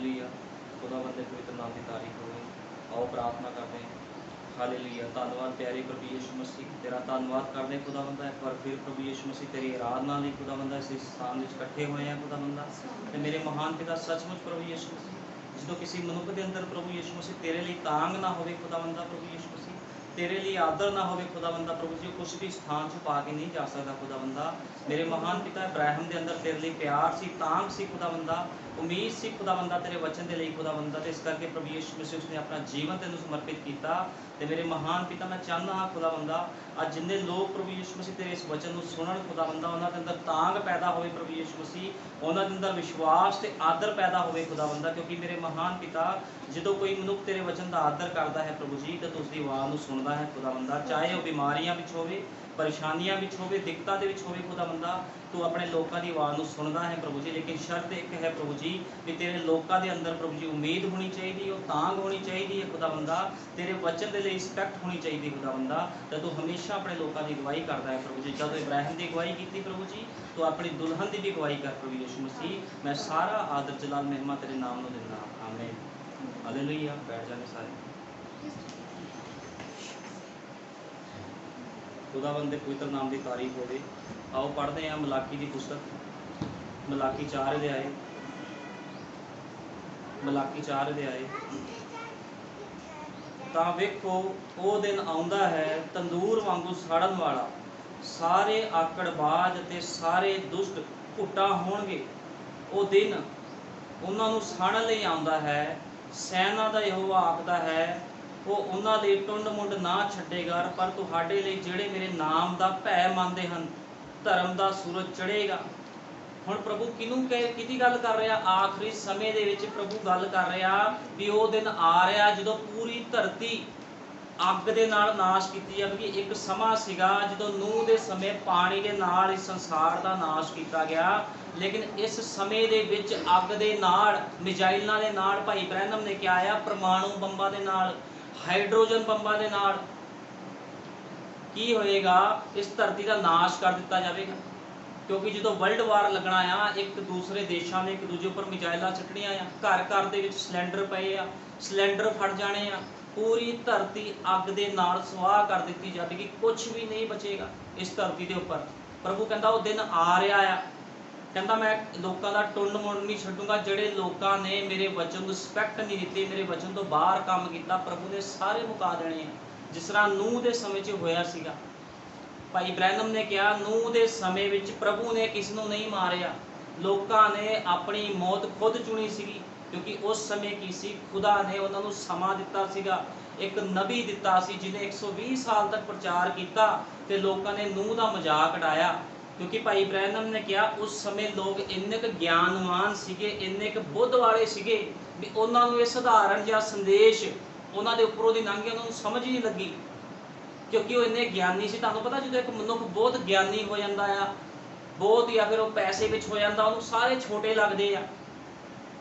Hallelujah. खुदावंद दे पवित्र नाम की तारीफ होवे। आओ प्रार्थना करते हैं। हालेलुया। धन्यवाद प्यारे प्रभु यीशु मसीह, तेरा धन्यवाद करते खुदावंदा एक बार फिर प्रभु यीशु मसीह तेरी आराधना लई खुदावंदा इस स्थान में इकट्ठे हुए हैं खुदावंदा। ते मेरे महान पिता सचमुच प्रभु यीशु मसीह जो किसी मनुख के अंदर प्रभु यीशु मसीह तेरे लिए तांग ना होवे खुदावंदा, प्रभु यीशु मसीह तेरे लिए आदर ना होवे खुदावंदा, प्रभु जी कुछ भी स्थान छुपा के नहीं जा सकता खुदावंदा। मेरे महान पिता इब्राहिम के अंदर तेरे लिए प्यार सी, तांग सी खुदावंदा, उम्मीद सी खुदावंदा तेरे वचन के लिए खुदावंदा। तो इस करके प्रभु यीशु मसीह उसने अपना जीवन तेन समर्पित किया। तो मेरे महान पिता मैं चाहता हाँ खुदावंदा अज जिन्ने लोग प्रभु यीशु मसीह तेरे इस वचन को सुनन खुदावंदा उन्होंने अंदर तांग पैदा होवे प्रभु यीशु मसीह, उन्होंने अंदर विश्वास ते आदर पैदा होवे खुदावंदा। क्योंकि मेरे महान पिता जो कोई मनुख तेरे वचन का आदर करता है प्रभु जी तो उसकी आवाज़ को सुनता है खुदावंदा, चाहे वह बीमारियां विच होवे, परेशानियां विच होवे, दिक्कतां दे विच होवे खुदावंदा, तू अपने लोगों की आवाज़ को सुनता है प्रभु जी। लेकिन शर्त एक है प्रभु जी कि तेरे लोगों के अंदर प्रभु जी उम्मीद होनी चाहिए, वो तांग होनी चाहिए है खुदावंदा, तेरे वचन के लिए रिस्पैक्ट होनी चाहिए खुदावंदा। तो तू हमेशा अपने लोगों की अगवाई करता है प्रभु जी। जब इब्राहिम की अगवाई की प्रभु जी तो अपनी दुल्हन की भी अगवाई कर प्रभु यीशु मसीह। मैं सारा आदर जलाल महिमा तेरे नाम को दिंदा। आमीन। हालेलुया। बैठ जाने सारे। खुदावंद दे पवित्र नाम की तारीफ होवे। आओ पढ़ते हैं मलाकी की पुस्तक, मलाकी 4 अध्याय, मलाकी 4 अध्याय। तां वेखो वो दिन आउंदा है तंदूर वांगू साड़न वाला, सारे आकड़बाज ते सारे दुष्ट घुट्टा होणगे। वो दिन उन्होंने साड़न लई आउंदा है। सैना दा यहोवा आखदा है वो उन्हां लई टुंड मुंड ना छड्डेगा, पर तुहाडे लई जिहड़े मेरे नाम दा भै मंनदे हन धर्म दा सूरज चढ़ेगा। हुण प्रभु किनू किहदी गल कर रहा? आखिरी समय दे विच प्रभु गल कर रहा भी वो दिन आ रहा जदों पूरी धरती अग दे नाल नाश कीती जाएगी। एक समा सीगा जदों नूह दे समय पानी दे नाल इस संसार दा नाश कीता गया, लेकिन इस समय दे विच अग दे नाल, मिजाइलां दे नाल, भाई ब्रैनम ने क्या आया, परमाणु बंबां दे नाल, हाइड्रोजन बंबां दे नाल की होएगा, इस धरती का नाश कर दिता जाएगा। क्योंकि जो वर्ल्ड वार लगना आ, एक दूसरे देशों ने एक दूजे उपर मिजाइलां छड्डणियां आ, घर घर दे विच सिलेंडर पए आ, सिलेंडर फट जाने आ, पूरी धरती अग दे नाल स्वाह कर दी जाएगी, कुछ भी नहीं बचेगा इस धरती के उपर। प्रभु कहता वो दिन आ रहा आ, कहता मैं लोगों का टुंड मुंड नहीं छड्डूंगा। जिहड़े लोगों ने मेरे वचन को रिस्पैक्ट नहीं दी, मेरे वचन तो बाहर काम किया, प्रभु ने सारे मुका देने हैं। जिस तरह नूह के समय च होया सीगा। भाई ब्रैनम ने कहा नूह के समय विच प्रभु ने किसी को नहीं मारिया, लोगों ने अपनी मौत खुद चुनी सी। क्योंकि उस समय की सी, खुदा ने उन्होंने समा दिता सीगा, एक नबी दिता सी जिन्हें 120 साल तक प्रचार किया तो लोगों ने नूह का मजाक उड़ाया। क्योंकि भाई ब्रैनम ने कहा उस समय लोग इन्ने क ज्ञानवान सीगे, इन्ने क बुद्ध वाले सीगे भी उन्होंने ये साधारण जिहा संदेश उन्होंने उपरों दी लंघ गया, उन्होंने समझ ही नहीं लगी। क्योंकि वो इन्ने ज्ञानी से, तुहानूं पता जो एक मनुख बहुत ज्ञानी हो जाता है, बहुत या फिर वो पैसे विच हो जाता, उन्होंने सारे छोटे लगते हैं।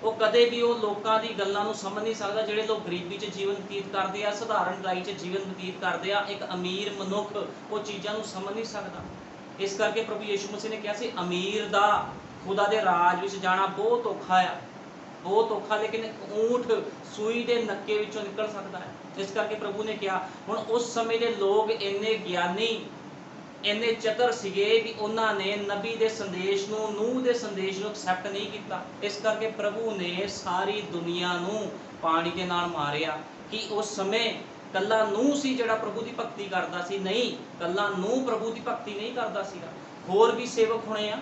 वो कदे भी वो लोगों की गल्लां नूं समझ नहीं सकता। जिहड़े लोग गरीबी च जीवन व्यतीत करते हैं, साधारण लाइफ च जीवन व्यतीत करते हैं, एक अमीर मनुख वो चीज़ों नूं समझ नहीं सकता। इस करके प्रभु यीशु मसीह ने कहा सी अमीर दा खुदा दे राज विच जाना बहुत औखा है, बहुत औखा, लेकिन ऊँट सूई के नक्के विचों निकल सकता है। इस करके प्रभु ने कहा हुण उस समय के लोग इन्ने ज्ञानी, इन्ने चतर सीगे भी उन्होंने नबी के संदेश नूं, नूह के संदेश नूं एक्सैप्ट नहीं किया। इस करके प्रभु ने सारी दुनिया नूं पानी के नाल मारिया। कि उस समय कल्ला नूह सी जिहड़ा प्रभु की भगती करता सी? नहीं, कल्ला नूह प्रभु की भगती नहीं करता सीगा। होर भी सेवक होने आ,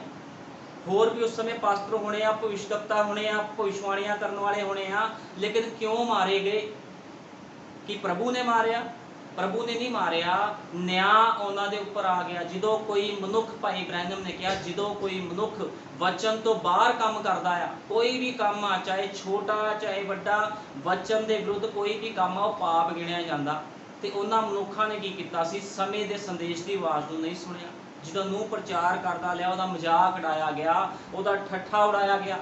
होर भी उस समय पास्टर होने आ, भविष्यवक्ता होने आ, भविष्यवाणियां करने वाले होने आ, लेकिन क्यों मारे गए? कि प्रभु ने मारिया? प्रभु ने नहीं मारिया, न्याय उन्होंने उपर आ गया। जो कोई मनुख, भाई ब्रैनम ने कहा जो कोई मनुख वचन तो बाहर काम करता है, कोई भी काम आ, चाहे छोटा चाहे बड़ा, वचन के विरुद्ध कोई भी काम आ, पाप गिणिया जाता। तो उन्होंने मनुखों ने की किया सी, समय के संदेश की आवाज़ को नहीं सुनिया। जो नूह प्रचार करता लिया, वह मजाक उड़ाया गया, वह ठट्ठा उड़ाया गया।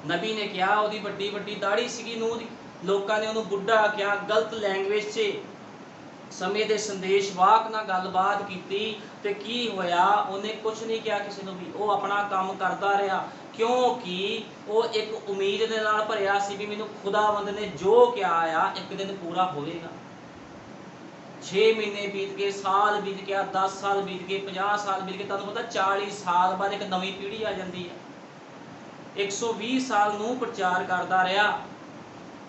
नबी ने कहा वो वड्डी वड्डी दाढ़ी सी नूह की, लोगों ने उन्होंने बुढ़ा आख्या, गलत लैंग्वेज से ਸਮੇਂ ਦੇ ਸੰਦੇਸ਼ਵਾਹਕ ਨਾਲ ਗੱਲਬਾਤ ਕੀਤੀ ਤੇ ਕੀ ਹੋਇਆ, ਉਹਨੇ ਕੁਝ ਨਹੀਂ ਕਿਹਾ ਕਿਸੇ ਨੂੰ ਵੀ, ਉਹ ਆਪਣਾ ਕੰਮ ਕਰਦਾ ਰਿਹਾ, ਕਿਉਂਕਿ ਉਹ ਇੱਕ ਉਮੀਦ ਦੇ ਨਾਲ ਭਰਿਆ ਸੀ ਵੀ ਮੈਨੂੰ ਖੁਦਾਵੰਦ ਨੇ ਜੋ ਕਿਹਾ ਆ ਇੱਕ ਦਿਨ ਪੂਰਾ ਹੋਵੇਗਾ। 6 ਮਹੀਨੇ ਬੀਤ ਗਏ, ਸਾਲ ਬੀਤ ਗਿਆ, 10 ਸਾਲ ਬੀਤ ਗਏ, 50 ਸਾਲ ਬੀਤ ਗਏ। ਤੁਹਾਨੂੰ ਪਤਾ 40 ਸਾਲ ਬਾਅਦ ਇੱਕ ਨਵੀਂ ਪੀੜ੍ਹੀ ਆ ਜਾਂਦੀ ਹੈ। 120 ਸਾਲ ਨੂੰ ਪ੍ਰਚਾਰ ਕਰਦਾ ਰਿਹਾ,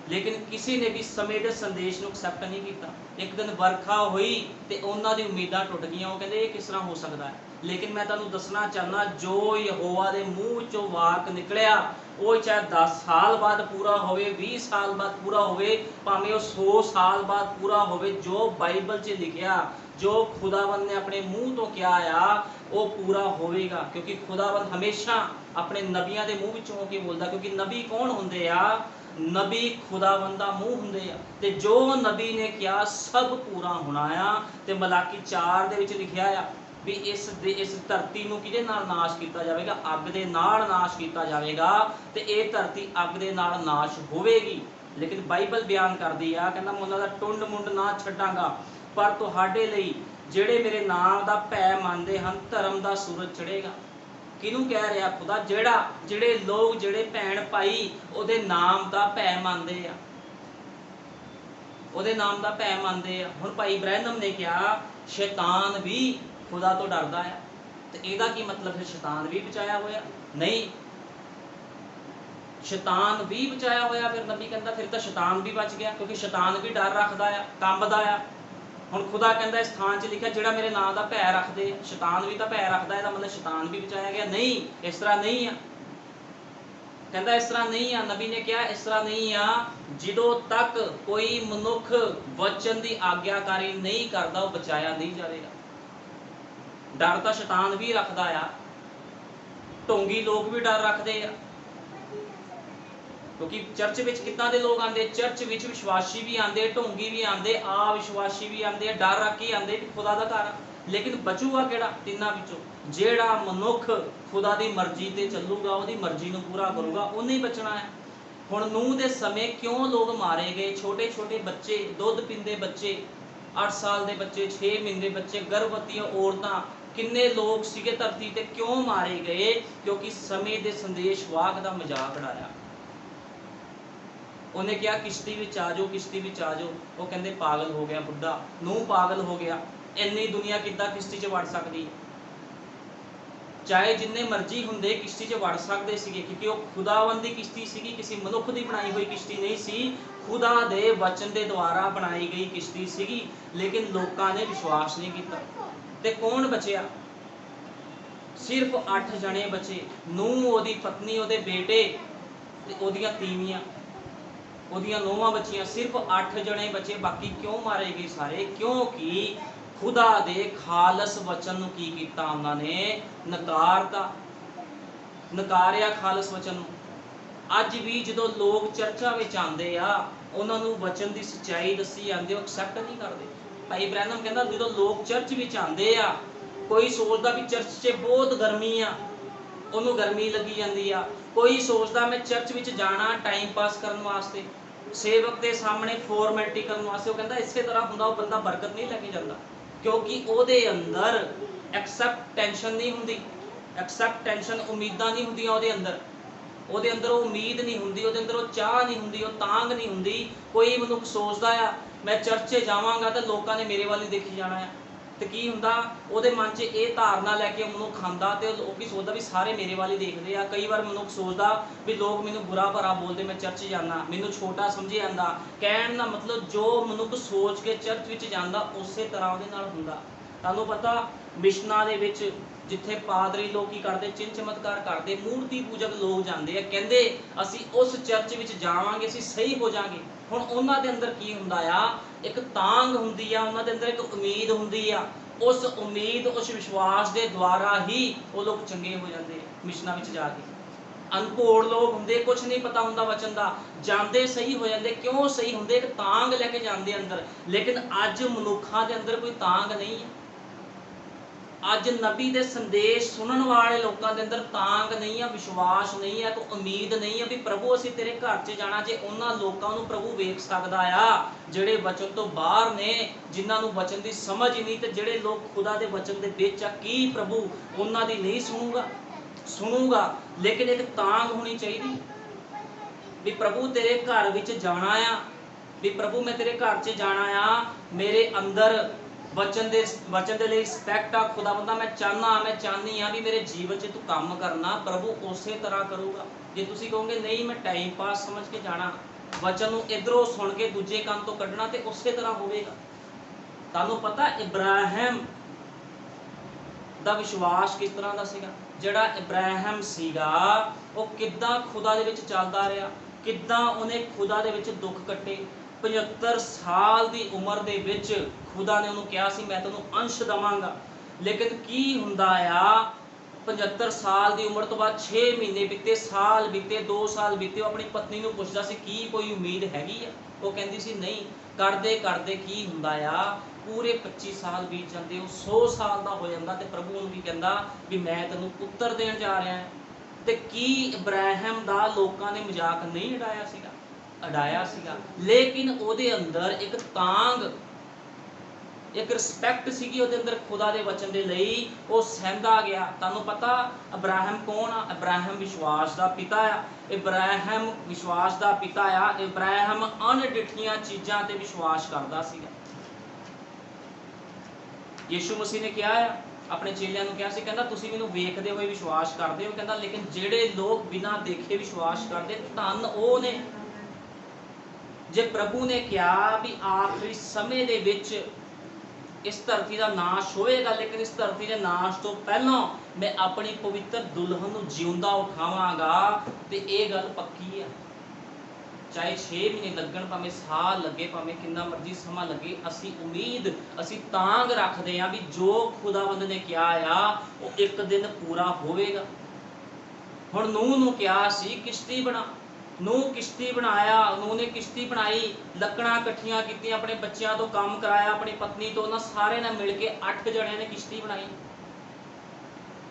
ਲੇਕਿਨ ਕਿਸੇ ਨੇ ਵੀ ਸਮੇਂ ਦੇ ਸੰਦੇਸ਼ ਨੂੰ ਐਕਸੈਪਟ ਨਹੀਂ ਕੀਤਾ। ਇੱਕ ਦਿਨ ਵਰਖਾ ਹੋਈ ਤੇ ਉਹਨਾਂ ਦੀ ਉਮੀਦਾਂ ਟੁੱਟ ਗਈਆਂ। ਉਹ ਕਹਿੰਦੇ ਇਹ ਕਿਸ ਤਰ੍ਹਾਂ ਹੋ ਸਕਦਾ ਹੈ। ਲੇਕਿਨ ਮੈਂ ਤੁਹਾਨੂੰ ਦੱਸਣਾ ਚਾਹੁੰਦਾ, ਜੋ ਯਹੋਵਾ ਦੇ ਮੂੰਹ ਚੋਂ ਵਾਕ ਨਿਕਲਿਆ ਉਹ ਚਾਹੇ 10 ਸਾਲ ਬਾਅਦ ਪੂਰਾ ਹੋਵੇ, 20 ਸਾਲ ਬਾਅਦ ਪੂਰਾ ਹੋਵੇ, ਭਾਵੇਂ ਉਹ 100 ਸਾਲ ਬਾਅਦ ਪੂਰਾ ਹੋਵੇ, ਜੋ ਬਾਈਬਲ 'ਚ ਲਿਖਿਆ, ਜੋ ਖੁਦਾਵੰਦ ਨੇ ਆਪਣੇ ਮੂੰਹ ਤੋਂ ਕਿਹਾ ਆ ਉਹ ਪੂਰਾ ਹੋਵੇਗਾ। ਕਿਉਂਕਿ ਖੁਦਾਵੰਦ ਹਮੇਸ਼ਾ ਆਪਣੇ ਨਬੀਆਂ ਦੇ ਮੂੰਹ ਵਿੱਚੋਂ ਹੋ ਕੇ ਬੋਲਦਾ। ਕਿਉਂਕਿ ਨਬੀ ਕੌਣ ਹੁੰਦੇ ਆ? ਨਬੀ ਖੁਦਾਵੰਦ ਦਾ ਮੂੰਹ ਹੁੰਦੇ ਆ, ਤੇ ਜੋ ਨਬੀ ਨੇ ਕਿਹਾ ਸਭ ਪੂਰਾ ਹੋਣਾ ਆ। ਤੇ ਮਲਾਕੀ 4 ਦੇ ਵਿੱਚ ਲਿਖਿਆ ਆ ਵੀ ਇਸ ਧਰਤੀ ਨੂੰ ਕਿਹਦੇ ਨਾਲ ਨਾਸ਼ ਕੀਤਾ ਜਾਵੇਗਾ? ਅੱਗ ਦੇ ਨਾਲ ਨਾਸ਼ ਕੀਤਾ ਜਾਵੇਗਾ, ਤੇ ਇਹ ਧਰਤੀ ਅੱਗ ਦੇ ਨਾਲ ਨਾਸ਼ ਹੋਵੇਗੀ। ਲੇਕਿਨ ਬਾਈਬਲ ਬਿਆਨ ਕਰਦੀ ਆ, ਕਹਿੰਦਾ ਮੈਂ ਉਹਨਾਂ ਦਾ ਟੁੰਡ ਮੁੰਡ ਨਾ ਛੱਡਾਂਗਾ, ਪਰ ਤੁਹਾਡੇ ਲਈ ਜਿਹੜੇ ਮੇਰੇ ਨਾਮ ਦਾ ਭੈ ਮੰਨਦੇ ਹਨ ਧਰਮ ਦਾ ਸੂਰਜ ਚੜ੍ਹੇਗਾ। ਕਿਹਨੂੰ ਕਹਿ ਰਿਹਾ ਖੁਦਾ? ਜਿਹੜੇ ਲੋਕ, ਜਿਹੜੇ ਭੈਣ ਭਾਈ ਉਹਦੇ ਨਾਮ ਦਾ ਭੈ ਮੰਨਦੇ ਆ, ਉਹਦੇ ਨਾਮ ਦਾ ਭੈ ਮੰਨਦੇ ਆ। ਹੁਣ ਭਾਈ ਬ੍ਰੈਨਮ ਨੇ ਕਿਹਾ ਸ਼ੈਤਾਨ ਵੀ ਖੁਦਾ ਤੋਂ ਡਰਦਾ ਆ, ਤੇ ਇਹਦਾ ਕੀ ਮਤਲਬ ਹੈ? ਸ਼ੈਤਾਨ ਵੀ ਬਚਾਇਆ ਹੋਇਆ? ਨਹੀਂ, ਸ਼ੈਤਾਨ ਵੀ ਬਚਾਇਆ ਹੋਇਆ। ਫਿਰ ਨਬੀ ਕਹਿੰਦਾ ਫਿਰ ਤਾਂ ਸ਼ੈਤਾਨ ਵੀ ਬਚ ਗਿਆ, ਕਿਉਂਕਿ ਸ਼ੈਤਾਨ ਵੀ ਡਰ ਰੱਖਦਾ ਆ, ਕੰਬਦਾ ਆ। ਹੁਣ ਖੁਦਾ ਕਹਿੰਦਾ ਇਸ ਥਾਂ 'ਚ ਲਿਖਿਆ ਜਿਹੜਾ ਮੇਰੇ ਨਾਂ ਦਾ ਭੈ ਰੱਖਦੇ, ਸ਼ੈਤਾਨ ਵੀ ਤਾਂ ਭੈ ਰੱਖਦਾ, ਇਹਦਾ ਮਤਲਬ ਸ਼ੈਤਾਨ ਵੀ ਬਚਾਇਆ ਗਿਆ? ਨਹੀਂ, ਇਸ ਤਰ੍ਹਾਂ ਨਹੀਂ ਆ। ਕਹਿੰਦਾ ਇਸ ਤਰ੍ਹਾਂ ਨਹੀਂ ਆ। ਨਬੀ ਨੇ ਕਿਹਾ ਇਸ ਤਰ੍ਹਾਂ ਨਹੀਂ ਆ। ਜਦੋਂ ਤੱਕ ਕੋਈ ਮਨੁੱਖ ਵਚਨ ਦੀ ਆਗਿਆਕਾਰੀ ਨਹੀਂ ਕਰਦਾ ਉਹ ਬਚਾਇਆ ਨਹੀਂ ਜਾਵੇਗਾ। ਡਰ ਤਾਂ ਸ਼ੈਤਾਨ ਵੀ ਰੱਖਦਾ ਆ, ਢੋਂਗੀ ਲੋਕ ਵੀ ਡਰ ਰੱਖਦੇ ਆ। ਕਿਉਂਕਿ ਚਰਚ ਵਿੱਚ ਕਿੱਦਾਂ ਦੇ ਲੋਕ ਆਉਂਦੇ? ਚਰਚ ਵਿੱਚ ਵਿਸ਼ਵਾਸੀ ਵੀ ਆਉਂਦੇ, ਢੋਂਗੀ ਵੀ ਆਉਂਦੇ, ਅਵਿਸ਼ਵਾਸੀ ਵੀ ਆਉਂਦੇ ਆ, ਡਰ ਰੱਖ ਕੇ ਆਉਂਦੇ ਕਿ ਖੁਦਾ ਦਾ ਘਰ। ਲੇਕਿਨ ਬਚੂਗਾ ਕਿਹੜਾ ਤਿੰਨਾਂ ਵਿੱਚੋਂ? ਜਿਹੜਾ ਮਨੁੱਖ ਖੁਦਾ ਦੀ ਮਰਜ਼ੀ ਤੇ ਚੱਲੂਗਾ, ਉਹਦੀ ਮਰਜ਼ੀ ਨੂੰ ਪੂਰਾ ਕਰੂਗਾ, ਉਹਨੇ ਹੀ ਬਚਣਾ ਹੈ। ਹੁਣ ਨੂਹ ਦੇ ਸਮੇਂ ਕਿਉਂ ਲੋਕ ਮਾਰੇ ਗਏ? ਛੋਟੇ ਛੋਟੇ ਬੱਚੇ, ਦੁੱਧ ਪੀਂਦੇ ਬੱਚੇ, 8 ਸਾਲ ਦੇ ਬੱਚੇ, 6 ਮਹੀਨੇ ਦੇ ਬੱਚੇ, ਗਰਭਵਤੀਆਂ ਔਰਤਾਂ, ਕਿੰਨੇ ਲੋਕ ਸੀਗੇ ਧਰਤੀ ਤੇ, ਕਿਉਂ ਮਾਰੇ ਗਏ? ਕਿਉਂਕਿ ਸਮੇਂ ਦੇ ਸੰਦੇਸ਼ਵਾਹਕ ਦਾ ਮਜ਼ਾਕ ਉਡਾਇਆ। ਉਹਨੇ ਕਿਹਾ ਕਿਸ਼ਤੀ ਵਿੱਚ ਆ ਜਾਓ, ਕਿਸ਼ਤੀ ਵਿੱਚ ਆ ਜਾਓ। ਉਹ ਕਹਿੰਦੇ ਪਾਗਲ ਹੋ ਗਿਆ ਬੁੱਢਾ, ਨੂਹ ਪਾਗਲ ਹੋ ਗਿਆ, ਇੰਨੀ ਦੁਨੀਆ ਕਿੱਦਾਂ ਕਿਸ਼ਤੀ 'ਚ ਵੜ ਸਕਦੀ? ਚਾਹੇ ਜਿੰਨੇ ਮਰਜ਼ੀ ਹੁੰਦੇ ਕਿਸ਼ਤੀ 'ਚ ਵੜ ਸਕਦੇ ਸੀਗੇ, ਕਿਉਂਕਿ ਉਹ ਖੁਦਾਵੰਦ ਦੀ ਕਿਸ਼ਤੀ ਸੀਗੀ, ਕਿਸੇ ਮਨੁੱਖ ਦੀ ਬਣਾਈ ਹੋਈ ਕਿਸ਼ਤੀ ਨਹੀਂ ਸੀ, ਖੁਦਾ ਦੇ ਵਚਨ ਦੇ ਦੁਆਰਾ ਬਣਾਈ ਗਈ ਕਿਸ਼ਤੀ ਸੀਗੀ। ਲੇਕਿਨ ਲੋਕਾਂ ਨੇ ਵਿਸ਼ਵਾਸ ਨਹੀਂ ਕੀਤਾ, ਤੇ ਕੌਣ ਬਚਿਆ? ਸਿਰਫ 8 ਜਣੇ ਬਚੇ। ਨੂਹ, ਉਹਦੀ ਪਤਨੀ, ਉਹਦੇ ਬੇਟੇ ਤੇ ਉਹਦੀਆਂ ਤੀਵੀਆਂ, ਉਹਦੀਆਂ ਨੂੰਹਾਂ ਬੱਚੀਆਂ, ਸਿਰਫ 8 ਜਣੇ ਬਚੇ। ਬਾਕੀ ਕਿਉਂ ਮਾਰੇ ਗਏ ਸਾਰੇ? ਕਿਉਂਕਿ ਖੁਦਾ ਦੇ ਖਾਲਸ ਵਚਨ ਨੂੰ ਕੀ ਕੀਤਾ? ਉਹਨਾਂ ਨੇ ਨਕਾਰਤਾ, ਨਕਾਰਿਆ ਖਾਲਸ ਵਚਨ ਨੂੰ। ਅੱਜ ਵੀ ਜਦੋਂ ਲੋਕ ਚਰਚਾਂ ਵਿੱਚ ਆਉਂਦੇ ਆ, ਉਹਨਾਂ ਨੂੰ ਵਚਨ ਦੀ ਸੱਚਾਈ ਦੱਸੀ ਜਾਂਦੀ, ਉਹ ਐਕਸੈਪਟ ਨਹੀਂ ਕਰਦੇ। ਭਾਈ ਬ੍ਰੈਨਮ ਕਹਿੰਦਾ ਜਦੋਂ ਲੋਕ ਚਰਚ ਵਿੱਚ ਆਉਂਦੇ ਆ, ਕੋਈ ਸੋਚਦਾ ਵੀ ਚਰਚ 'ਚ ਬਹੁਤ ਗਰਮੀ ਆ, ਉਹਨੂੰ ਗਰਮੀ ਲੱਗੀ ਜਾਂਦੀ ਆ। ਕੋਈ ਸੋਚਦਾ ਮੈਂ ਚਰਚ ਵਿੱਚ ਜਾਣਾ ਟਾਈਮ ਪਾਸ ਕਰਨ ਵਾਸਤੇ, ਸੇਵਕ ਦੇ ਸਾਹਮਣੇ ਫਾਰਮੈਲਿਟੀ ਕਰਨ ਵਾਸਤੇ। ਉਹ ਕਹਿੰਦਾ ਇਸੇ ਤਰ੍ਹਾਂ ਹੁੰਦਾ, ਉਹ ਬੰਦਾ ਬਰਕਤ ਨਹੀਂ ਲੈ ਕੇ ਜਾਂਦਾ, ਕਿਉਂਕਿ ਉਹਦੇ ਅੰਦਰ ਐਕਸੈਪਟੈਂਸ਼ਨ ਨਹੀਂ ਹੁੰਦੀ। ਐਕਸੈਪਟੈਂਸ਼ਨ, ਉਮੀਦਾਂ ਨਹੀਂ ਹੁੰਦੀਆਂ ਉਹਦੇ ਅੰਦਰ। ਉਹਦੇ ਅੰਦਰ ਉਹ ਉਮੀਦ ਨਹੀਂ ਹੁੰਦੀ, ਉਹਦੇ ਅੰਦਰ ਉਹ ਚਾਹ ਨਹੀਂ ਹੁੰਦੀ, ਉਹ ਤਾਂਘ ਨਹੀਂ ਹੁੰਦੀ। ਕੋਈ ਮਨੁੱਖ ਸੋਚਦਾ ਆ ਮੈਂ ਚਰਚ 'ਚ ਜਾਵਾਂਗਾ ਤਾਂ ਲੋਕਾਂ ਨੇ ਮੇਰੇ ਵੱਲ ਹੀ ਦੇਖੀ ਜਾਣਾ ਆ, ਤੇ ਕੀ ਹੁੰਦਾ ਉਹਦੇ ਮਨ 'ਚ ਇਹ ਧਾਰਨਾ ਲੈ ਕੇ ਮਨੁੱਖ ਖਾਂਦਾ, ਤੇ ਉਹ ਕੀ ਸੋਚਦਾ ਵੀ ਸਾਰੇ ਮੇਰੇ ਵੱਲ ਹੀ ਦੇਖਦੇ ਆ। ਕਈ ਵਾਰ ਮਨੁੱਖ ਸੋਚਦਾ ਵੀ ਲੋਕ ਮੈਨੂੰ ਬੁਰਾ ਭਰਾ ਬੋਲਦੇ, ਮੈਂ ਚਰਚ ਜਾਂਦਾ, ਮੈਨੂੰ ਛੋਟਾ ਸਮਝਿਆ ਜਾਂਦਾ। ਕਹਿਣ ਦਾ ਮਤਲਬ ਜੋ ਮਨੁੱਖ ਸੋਚ ਕੇ ਚਰਚ ਵਿੱਚ ਜਾਂਦਾ ਉਸੇ ਤਰ੍ਹਾਂ ਉਹਦੇ ਨਾਲ ਹੁੰਦਾ। ਤੁਹਾਨੂੰ ਪਤਾ ਮਿਸ਼ਨਾਂ ਦੇ ਵਿੱਚ ਜਿੱਥੇ ਪਾਦਰੀ ਲੋਕ ਕੀ ਕਰਦੇ? ਚਿੰਨ੍ਹ ਚਮਤਕਾਰ ਕਰਦੇ, ਮੂਰਤੀ ਪੂਜਕ ਲੋਕ ਜਾਂਦੇ ਆ, ਕਹਿੰਦੇ ਅਸੀਂ ਉਸ ਚਰਚ ਵਿੱਚ ਜਾਵਾਂਗੇ, ਅਸੀਂ ਸਹੀ ਹੋ ਜਾਵਾਂਗੇ। ਹੁਣ ਉਹਨਾਂ ਦੇ ਅੰਦਰ ਕੀ ਹੁੰਦਾ ਆ? ਇੱਕ ਤਾਂਘ ਹੁੰਦੀ ਆ, ਉਹਨਾਂ ਦੇ ਅੰਦਰ ਇੱਕ ਉਮੀਦ ਹੁੰਦੀ ਆ। ਉਸ ਉਮੀਦ, ਉਸ ਵਿਸ਼ਵਾਸ ਦੇ ਦੁਆਰਾ ਹੀ ਉਹ ਲੋਕ ਚੰਗੇ ਹੋ ਜਾਂਦੇ ਮਿਸ਼ਨਾਂ ਵਿੱਚ ਜਾ ਕੇ। ਅਨਪੋੜ ਲੋਕ ਹੁੰਦੇ, ਕੁਝ ਨਹੀਂ ਪਤਾ ਹੁੰਦਾ ਵਚਨ ਦਾ, ਜਾਂਦੇ ਸਹੀ ਹੋ ਜਾਂਦੇ। ਕਿਉਂ ਸਹੀ ਹੁੰਦੇ? ਇੱਕ ਤਾਂਘ ਲੈ ਕੇ ਜਾਂਦੇ ਅੰਦਰ। ਲੇਕਿਨ ਅੱਜ ਮਨੁੱਖਾਂ ਦੇ ਅੰਦਰ ਕੋਈ ਤਾਂਘ ਨਹੀਂ ਹੈ। ਅੱਜ ਨਬੀ ਦੇ ਸੰਦੇਸ਼ ਸੁਣਨ ਵਾਲੇ ਲੋਕਾਂ ਦੇ ਅੰਦਰ ਤਾਂਗ ਨਹੀਂ ਆ, ਵਿਸ਼ਵਾਸ ਨਹੀਂ ਆ, ਤੇ ਉਮੀਦ ਨਹੀਂ ਆ ਵੀ ਪ੍ਰਭੂ ਅਸੀਂ ਤੇਰੇ ਘਰ 'ਚ ਜਾਣਾ। ਜੇ ਉਹਨਾਂ ਲੋਕਾਂ ਨੂੰ ਪ੍ਰਭੂ ਵੇਖ ਸਕਦਾ ਆ ਜਿਹੜੇ ਵਚਨ ਤੋਂ ਬਾਹਰ ਨੇ, ਜਿਨ੍ਹਾਂ ਨੂੰ ਵਚਨ ਦੀ ਸਮਝ ਹੀ ਨਹੀਂ, ਤੇ ਜਿਹੜੇ ਲੋਕ ਖੁਦਾ ਦੇ ਵਚਨ ਦੇ ਵਿੱਚ ਆ, ਕੀ ਪ੍ਰਭੂ ਉਹਨਾਂ ਦੀ ਨਹੀਂ ਸੁਣੂਗਾ। ਲੇਕਿਨ ਇੱਕ ਤਾਂਗ ਹੋਣੀ ਚਾਹੀਦੀ ਵੀ ਪ੍ਰਭੂ ਤੇਰੇ ਘਰ ਵਿੱਚ ਜਾਣਾ ਆ, ਵੀ ਪ੍ਰਭੂ ਮੈਂ ਤੇਰੇ ਘਰ 'ਚ ਜਾਣਾ ਆ, ਮੇਰੇ ਅੰਦਰ ਵਚਨ ਦੇ ਲਈ ਰਿਸਪੈਕਟ ਆ। ਖੁਦਾ ਬੰਦਾ ਮੈਂ ਚਾਹੁੰਦੀ ਆ ਵੀ ਮੇਰੇ ਜੀਵਨ 'ਚ ਤੂੰ ਕੰਮ ਕਰਨਾ, ਪ੍ਰਭੂ ਉਸੇ ਤਰ੍ਹਾਂ ਕਰੂਗਾ। ਜੇ ਤੁਸੀਂ ਕਹੋਗੇ ਨਹੀਂ ਮੈਂ ਟਾਈਮ ਪਾਸ ਸਮਝ ਕੇ ਜਾਣਾ, ਵਚਨ ਨੂੰ ਇਧਰੋਂ ਸੁਣ ਕੇ ਦੂਜੇ ਕੰਨ ਤੋਂ ਕੱਢਣਾ, ਤੇ ਉਸੇ ਤਰ੍ਹਾਂ ਹੋਵੇਗਾ। ਤੁਹਾਨੂੰ ਪਤਾ ਇਬਰਾਹਿਮ ਦਾ ਵਿਸ਼ਵਾਸ ਕਿਸ ਤਰ੍ਹਾਂ ਦਾ ਸੀਗਾ? ਜਿਹੜਾ ਇਬਰਾਹਿਮ ਸੀਗਾ ਉਹ ਕਿੱਦਾਂ ਖੁਦਾ ਦੇ ਵਿੱਚ ਚੱਲਦਾ ਰਿਹਾ, ਕਿੱਦਾਂ ਉਹਨੇ ਖੁਦਾ ਦੇ ਵਿੱਚ ਦੁੱਖ ਕੱਟੇ। 75 ਸਾਲ ਦੀ ਉਮਰ ਦੇ ਵਿੱਚ ਖੁਦਾ ਨੇ ਉਹਨੂੰ ਕਿਹਾ ਸੀ ਮੈਂ ਤੈਨੂੰ ਅੰਸ਼ ਦੇਵਾਂਗਾ, ਲੇਕਿਨ ਕੀ ਹੁੰਦਾ ਆ 75 ਸਾਲ ਦੀ ਉਮਰ ਤੋਂ ਬਾਅਦ 6 ਮਹੀਨੇ ਬੀਤੇ, ਸਾਲ ਬੀਤੇ, 2 ਸਾਲ ਬੀਤੇ। ਉਹ ਆਪਣੀ ਪਤਨੀ ਨੂੰ ਪੁੱਛਦਾ ਸੀ ਕੀ ਕੋਈ ਉਮੀਦ ਹੈਗੀ ਆ? ਉਹ ਕਹਿੰਦੀ ਸੀ ਨਹੀਂ। ਕਰਦੇ ਕਰਦੇ ਕੀ ਹੁੰਦਾ ਆ ਪੂਰੇ 25 ਸਾਲ ਬੀਤ ਜਾਂਦੇ, ਉਹ 100 ਸਾਲ ਦਾ ਹੋ ਜਾਂਦਾ, ਤੇ ਪ੍ਰਭੂ ਉਹਨੂੰ ਕੀ ਕਹਿੰਦਾ ਵੀ ਮੈਂ ਤੈਨੂੰ ਪੁੱਤਰ ਦੇਣ ਜਾ ਰਿਹਾ ਹਾਂ। ਤੇ ਕੀ ਇਬਰਾਹਿਮ ਦਾ ਲੋਕਾਂ ਨੇ ਮਜ਼ਾਕ ਨਹੀਂ ਉਡਾਇਆ ਸੀਗਾ? ਲੇਕਿਨ ਉਹਦੇ ਅੰਦਰ ਇੱਕ ਤਾਂਗ, ਇੱਕ ਰਿਸਪੈਕਟ ਸੀਗੀ ਉਹਦੇ ਅੰਦਰ ਖੁਦਾ ਦੇ ਵਚਨ ਦੇ ਲਈ। ਉਹ ਸਹਿੰਦਾ ਗਿਆ। ਤੁਹਾਨੂੰ ਪਤਾ ਇਬਰਾਹਿਮ ਕੌਣ ਆ? ਇਬਰਾਹਿਮ ਵਿਸ਼ਵਾਸ ਦਾ ਪਿਤਾ ਆ। ਇਬਰਾਹਿਮ ਵਿਸ਼ਵਾਸ ਦਾ ਪਿਤਾ ਆ। ਇਬਰਾਹਿਮ ਅਣਡਿੱਠੀਆਂ ਚੀਜ਼ਾਂ ਤੇ ਵਿਸ਼ਵਾਸ ਕਰਦਾ ਸੀਗਾ। ਯਿਸੂ ਮਸੀਹ ਨੇ ਕਿਹਾ ਆ, ਆਪਣੇ ਚੇਲਿਆਂ ਨੂੰ ਕਿਹਾ ਸੀ, ਕਹਿੰਦਾ ਤੁਸੀਂ ਮੈਨੂੰ ਵੇਖਦੇ ਹੋਏ ਵਿਸ਼ਵਾਸ ਕਰਦੇ ਹੋ, ਕਹਿੰਦਾ ਲੇਕਿਨ ਜਿਹੜੇ ਲੋਕ ਬਿਨਾਂ ਦੇਖੇ ਵਿਸ਼ਵਾਸ ਕਰਦੇ ਧੰਨ ਉਹ ਨੇ। ਜੇ ਪ੍ਰਭੂ ਨੇ ਕਿਹਾ ਵੀ ਆਖਰੀ ਸਮੇਂ ਦੇ ਵਿੱਚ ਇਸ ਧਰਤੀ ਦਾ ਨਾਸ਼ ਹੋਏਗਾ, ਲੇਕਿਨ ਇਸ ਧਰਤੀ ਦੇ ਨਾਸ਼ ਤੋਂ ਪਹਿਲਾਂ ਮੈਂ ਆਪਣੀ ਪਵਿੱਤਰ ਦੁਲਹਨ ਨੂੰ ਜਿਉਂਦਾ ਉਠਾਵਾਂਗਾ, ਤੇ ਇਹ ਗੱਲ ਪੱਕੀ ਆ। ਚਾਹੇ 6 ਮਹੀਨੇ ਲੱਗਣ, ਭਾਵੇਂ ਸਾਲ ਲੱਗੇ, ਭਾਵੇਂ ਕਿੰਨਾ ਮਰਜ਼ੀ ਸਮਾਂ ਲੱਗੇ, ਅਸੀਂ ਉਮੀਦ, ਅਸੀਂ ਤਾਂਗ ਰੱਖਦੇ ਹਾਂ ਵੀ ਜੋ ਖੁਦਾਵੰਦ ਨੇ ਕਿਹਾ ਆ ਉਹ ਇੱਕ ਦਿਨ ਪੂਰਾ ਹੋਵੇਗਾ। ਹੁਣ ਨੂਹ ਨੂੰ ਕਿਹਾ ਸੀ ਕਿਸ਼ਤੀ ਬਣਾ, ਨੂਹ ਕਿਸ਼ਤੀ ਬਣਾਇਆ, ਨੂਹ ਨੇ ਕਿਸ਼ਤੀ ਬਣਾਈ, ਲੱਕੜਾਂ ਇਕੱਠੀਆਂ ਕੀਤੀਆਂ, ਆਪਣੇ ਬੱਚਿਆਂ ਤੋਂ ਕੰਮ ਕਰਾਇਆ, ਆਪਣੀ ਪਤਨੀ ਤੋਂ, ਉਹਨਾਂ ਸਾਰੇ ਨੇ ਮਿਲ ਕੇ 8 ਜਣਿਆਂ ਨੇ ਕਿਸ਼ਤੀ ਬਣਾਈ,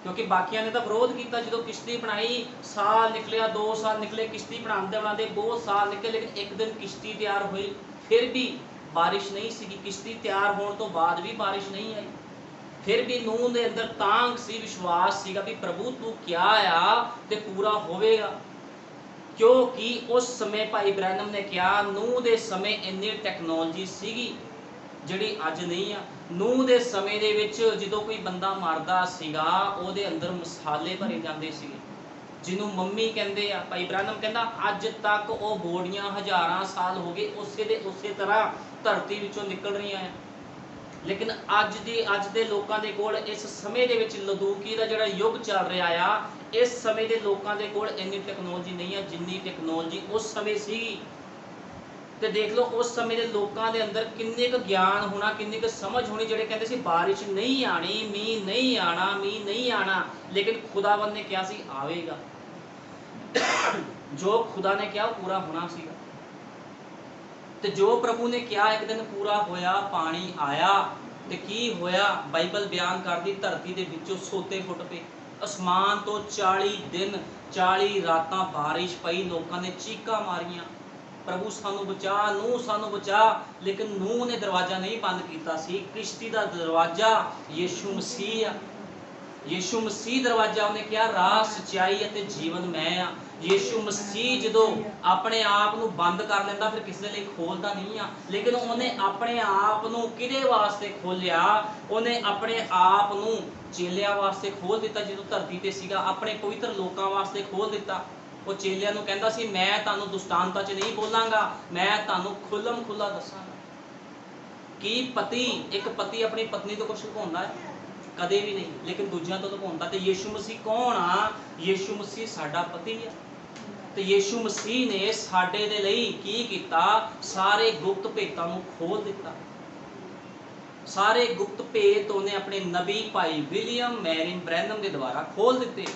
ਕਿਉਂਕਿ ਬਾਕੀਆਂ ਨੇ ਤਾਂ ਵਿਰੋਧ ਕੀਤਾ। ਜਦੋਂ ਕਿਸ਼ਤੀ ਬਣਾਈ, ਸਾਲ ਨਿਕਲਿਆ, 2 ਸਾਲ ਨਿਕਲੇ, ਕਿਸ਼ਤੀ ਬਣਾਉਂਦੇ ਬਹੁਤ ਸਾਲ ਨਿਕਲੇ, ਲੇਕਿਨ ਇੱਕ ਦਿਨ ਕਿਸ਼ਤੀ ਤਿਆਰ ਹੋਈ, ਫਿਰ ਵੀ ਬਾਰਿਸ਼ ਨਹੀਂ ਸੀਗੀ। ਕਿਸ਼ਤੀ ਤਿਆਰ ਹੋਣ ਤੋਂ ਬਾਅਦ ਵੀ ਬਾਰਿਸ਼ ਨਹੀਂ ਆਈ। ਫਿਰ ਵੀ ਨੂਹ ਦੇ ਅੰਦਰ ਤਾਂਗ ਸੀ, ਵਿਸ਼ਵਾਸ ਸੀਗਾ ਵੀ ਪ੍ਰਭੂ ਤੂੰ ਕਿਹਾ ਆ ਤੇ ਪੂਰਾ ਹੋਵੇਗਾ, ਕਿਉਂਕਿ ਉਸ ਸਮੇਂ ਭਾਈ ਇਬਰਾਹਿਮ ਨੇ ਕਿਹਾ। ਨੂਹ ਦੇ ਸਮੇਂ ਇੰਨੀ ਟੈਕਨੋਲੋਜੀ ਸੀਗੀ ਜਿਹੜੀ ਅੱਜ ਨਹੀਂ ਆ। ਨੂਹ ਦੇ ਸਮੇਂ ਦੇ ਵਿੱਚ ਜਦੋਂ ਕੋਈ ਬੰਦਾ ਮਰਦਾ ਸੀਗਾ, ਉਹਦੇ ਅੰਦਰ ਮਸਾਲੇ ਭਰੇ ਜਾਂਦੇ ਸੀਗੇ, ਜਿਹਨੂੰ ਮੰਮੀ ਕਹਿੰਦੇ ਆ। ਭਾਈ ਇਬਰਾਹਿਮ ਕਹਿੰਦਾ ਅੱਜ ਤੱਕ ਉਹ ਬੋਡੀਆਂ ਹਜ਼ਾਰਾਂ ਸਾਲ ਹੋ ਗਏ ਉਸੇ ਤਰ੍ਹਾਂ ਧਰਤੀ ਵਿੱਚੋਂ ਨਿਕਲ ਰਹੀਆਂ ਆ। ਲੇਕਿਨ ਅੱਜ ਦੇ ਲੋਕਾਂ ਦੇ ਕੋਲ, ਇਸ ਸਮੇਂ ਦੇ ਵਿੱਚ ਲਦੂਕੀ ਦਾ ਜਿਹੜਾ ਯੁੱਗ ਚੱਲ ਰਿਹਾ ਆ, ਇਸ ਸਮੇਂ ਦੇ ਲੋਕਾਂ ਦੇ ਕੋਲ ਇੰਨੀ ਟੈਕਨੋਲੋਜੀ ਨਹੀਂ ਆ ਜਿੰਨੀ ਟੈਕਨੋਲੋਜੀ ਉਸ ਸਮੇਂ ਸੀਗੀ। ਤੇ ਦੇਖ ਲਓ ਉਸ ਸਮੇਂ ਦੇ ਲੋਕਾਂ ਦੇ ਅੰਦਰ ਕਿੰਨੇ ਕੁ ਗਿਆਨ ਹੋਣਾ, ਕਿੰਨੀ ਕੁ ਸਮਝ ਹੋਣੀ, ਜਿਹੜੇ ਕਹਿੰਦੇ ਸੀ ਬਾਰਿਸ਼ ਨਹੀਂ ਆਣੀ, ਮੀਂਹ ਨਹੀਂ ਆਣਾ, ਲੇਕਿਨ ਖੁਦਾਵੰਦ ਨੇ ਕਿਹਾ ਸੀ ਆਵੇਗਾ। ਜੋ ਖੁਦਾ ਨੇ ਕਿਹਾ ਉਹ ਪੂਰਾ ਹੋਣਾ ਸੀਗਾ, ਤੇ ਜੋ ਪ੍ਰਭੂ ਨੇ ਕਿਹਾ ਇੱਕ ਦਿਨ ਪੂਰਾ ਹੋਇਆ। ਪਾਣੀ ਆਇਆ ਤੇ ਕੀ ਹੋਇਆ? ਬਾਈਬਲ ਬਿਆਨ ਕਰਦੀ ਧਰਤੀ ਦੇ ਵਿੱਚੋਂ ਸੋਤੇ ਫੁੱਟ ਪਏ। ਅਸਮਾਨ ਤੋਂ 40 ਦਿਨ 40 ਰਾਤਾਂ ਬਾਰਿਸ਼ ਪਈ। ਲੋਕਾਂ ਨੇ ਚੀਕਾਂ ਮਾਰੀਆਂ, ਪ੍ਰਭੂ ਸਾਨੂੰ ਬਚਾ, ਨੂਹ ਸਾਨੂੰ ਬਚਾ। ਲੇਕਿਨ ਨੂਹ ਨੇ ਦਰਵਾਜ਼ਾ ਨਹੀਂ ਬੰਦ ਕੀਤਾ ਸੀ। ਕਿਸ਼ਤੀ ਦਾ ਦਰਵਾਜ਼ਾ ਯਿਸੂ ਮਸੀਹ ਆ। ਯਿਸੂ ਮਸੀਹ ਦਰਵਾਜ਼ਾ, ਉਹਨੇ ਕਿਹਾ ਰਾਹ, ਸੱਚਾਈ ਅਤੇ ਜੀਵਨ ਮੈਂ ਆ। ਯਿਸੂ ਮਸੀਹ ਜਦੋਂ ਆਪਣੇ ਆਪ ਨੂੰ ਬੰਦ ਕਰ ਲੈਂਦਾ ਫਿਰ ਕਿਸੇ ਲਈ ਖੋਲਦਾ ਨਹੀਂ ਆ, ਲੇਕਿਨ ਉਹਨੇ ਆਪਣੇ ਆਪ ਨੂੰ ਕਿਹਦੇ ਵਾਸਤੇ ਖੋਲਿਆ? ਉਹਨੇ ਆਪਣੇ ਆਪ ਨੂੰ ਚੇਲਿਆਂ ਵਾਸਤੇ ਖੋਲ ਦਿੱਤਾ। ਜਦੋਂ ਧਰਤੀ ਤੇ ਸੀਗਾ ਆਪਣੇ ਪਵਿੱਤਰ ਲੋਕਾਂ ਵਾਸਤੇ ਖੋਲ ਦਿੱਤਾ। ਉਹ ਚੇਲਿਆਂ ਨੂੰ ਕਹਿੰਦਾ ਸੀ ਮੈਂ ਤੁਹਾਨੂੰ ਦੁਸ਼ਟਾਂਤਾਂ 'ਚ ਨਹੀਂ ਬੋਲਾਂਗਾ, ਮੈਂ ਤੁਹਾਨੂੰ ਖੁੱਲ੍ਹਮ ਖੁੱਲ੍ਹਾ ਦੱਸਾਂਗਾ। ਕੀ ਇੱਕ ਪਤੀ ਆਪਣੀ ਪਤਨੀ ਤੋਂ ਕੁਛ ਲੁਕਾਉਂਦਾ ਹੈ? ਕਦੇ ਵੀ ਨਹੀਂ, ਲੇਕਿਨ ਦੂਜਿਆਂ ਤੋਂ ਲੁਕਾਉਂਦਾ। ਤੇ ਯਿਸੂ ਮਸੀਹ ਕੌਣ ਆ? ਯਿਸੂ ਮਸੀਹ ਸਾਡਾ ਪਤੀ ਆ। ਤੇ ਯਿਸੂ ਮਸੀਹ ਨੇ ਸਾਡੇ ਦੇ ਲਈ ਕੀ ਕੀਤਾ? ਸਾਰੇ ਗੁਪਤ ਭੇਤਾਂ ਨੂੰ ਖੋਲ ਦਿੱਤਾ। ਸਾਰੇ ਗੁਪਤ ਭੇਤ ਉਹਨੇ ਆਪਣੇ ਨਬੀ ਭਾਈ ਵਿਲੀਅਮ ਮੈਰਿਨ ਬ੍ਰੈਨਮ ਦੇ ਦੁਆਰਾ ਖੋਲ ਦਿੱਤੇ।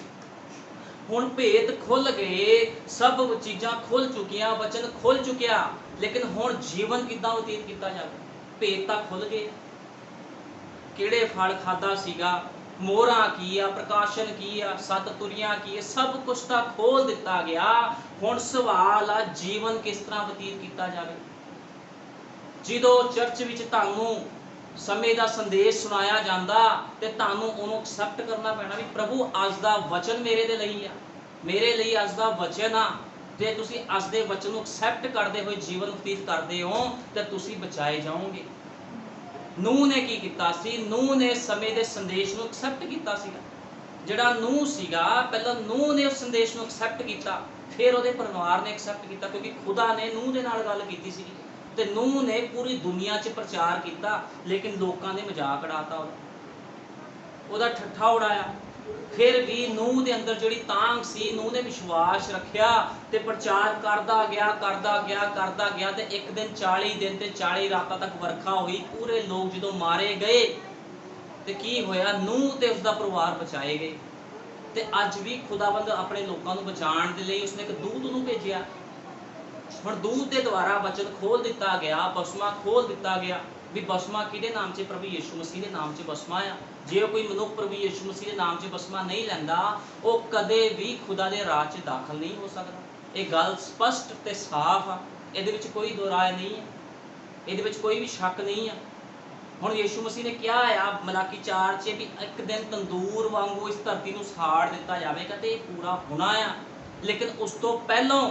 ਹੁਣ ਭੇਤ ਖੁੱਲ ਗਏ, ਸਭ ਚੀਜ਼ਾਂ ਖੁੱਲ ਚੁੱਕੀਆਂ, ਵਚਨ ਖੁੱਲ ਚੁੱਕਿਆ, ਲੇਕਿਨ ਹੁਣ ਜੀਵਨ ਕਿੱਦਾਂ ਬਤੀਤ ਕੀਤਾ ਜਾਵੇ? ਭੇਤ ਤਾਂ ਖੁੱਲ ਗਏ। ਕਿਹੜੇ ਫਲ ਖਾਦਾ ਸੀਗਾ, मोहरा की आ, प्रकाशन की आ, 7 तुरियां की, सब कुछ तो खोल दिता गया। हुण सवाल आ जीवन किस तरह बतीत किया जाए। जो चर्च विच तुहानूं समय का संदेश सुनाया जाता तो तुहानूं उहनूं एक्सैप्ट करना पैना भी प्रभु अज दा वचन मेरे दे लई आ, मेरे लिए अज दा वचन आ। जे तुसीं अज दे वचन नूं एक्सैप्ट करते हुए जीवन बतीत करते हो तो तुसीं बचाए जाओगे। नूह ने की कीता सी? नूह ने समय के संदेश नूं एक्सैप्ट कीता सीगा। जिहड़ा नूह सीगा पहलां नूह ने उस संदेश नूं एक्सैप्ट कीता, फिर उहदे परिवार ने एक्सैप्ट कीता, क्योंकि खुदा ने नूह दे नाल गल कीती सी ते नूह ने पूरी दुनिया 'च प्रचार किया, लेकिन लोगों ने मजाक उड़ाता, उहदा ठट्ठा उड़ाया। फिर भी नूह दे अंदर जिहड़ी तांग सी, नूह ने विश्वास रखिया ते प्रचार करदा गया ते एक दिन 40 दिन ते 40 रातां तक वर्खा हुई। पूरे लोग जदों मारे गए ते की होया, नूह ते उसदा परिवार बचाए गए। ते अज भी खुदावंद अपने लोगों को बचाने के लिए उसने एक दूत नूं भेजिया। हुण दूत के द्वारा वचन खोल दिता गया, बसमा खोल दिता गया भी बसमा किहदे नाम से? प्रभु यीशु मसीह के नाम से बसमा आ। जे कोई मनुख प्रभु यीशु मसीह के नाम से बसमा नहीं लैंदा, वो कदे भी खुदा के राज च दाखल नहीं हो सकता। ये गल स्पष्ट ते साफ आ, इहदे विच कोई दो राय नहीं है, इहदे विच कोई भी शक नहीं है। हुण यीशु मसीह ने क्या आ मलाकी 4 च भी एक दिन तंदूर वांगू इस धरती को साड़ दिता जाएगा, तो यह पूरा होना आ। लेकिन उस तो पहलों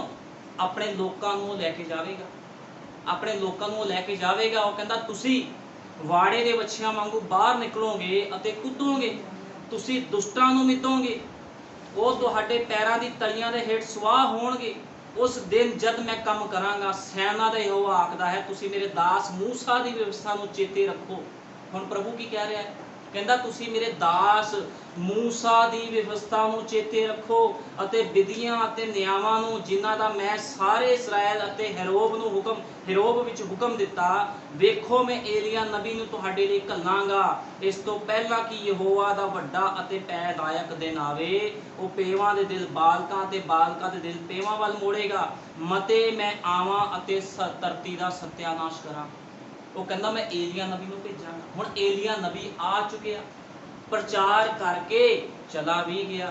अपने लोगों को लैके जाएगा, अपने लोगों को लैके जाएगा। वो कहता तुसी वाड़े के बछियां वांगू बाहर निकलोगे अते कुदोगे, तुसी दुष्टां नूं मिटोगे, वो तुहाडे पैरां दी तलियां दे हेठ स्वाह होणगे। उस दिन जद मैं कम करांगा, सैना दा यहोवा आखदा है, तुसी मेरे दास मूसा दी व्यवस्था नूं चेते रखो। हुण प्रभु की कह रहा है? कहंदा तुसी मेरे दास मूसा दी व्यवस्था नूं चेते रखो अते विधियां अते नियमां नूं, जिन्हां दा मैं सारे इसराइल अते हेरोब विच हुक्म दिता। वेखो मैं एलिया नबी नूं तुहाडे लई घल्लांगा, इस तो पहला कि यहोवा दा वड्डा अते भयदायक दिन आवे। वो पेवां दे दिल बालकां ते बालकां दे दिल पेवां वल मोड़ेगा, मते मैं आवां अते धरती दा सत्यानाश करां। वो कहंदा मैं एलिया नबी नूं भेजांगा। हुण एलिया नबी आ चुकिया, प्रचार करके चला भी गया,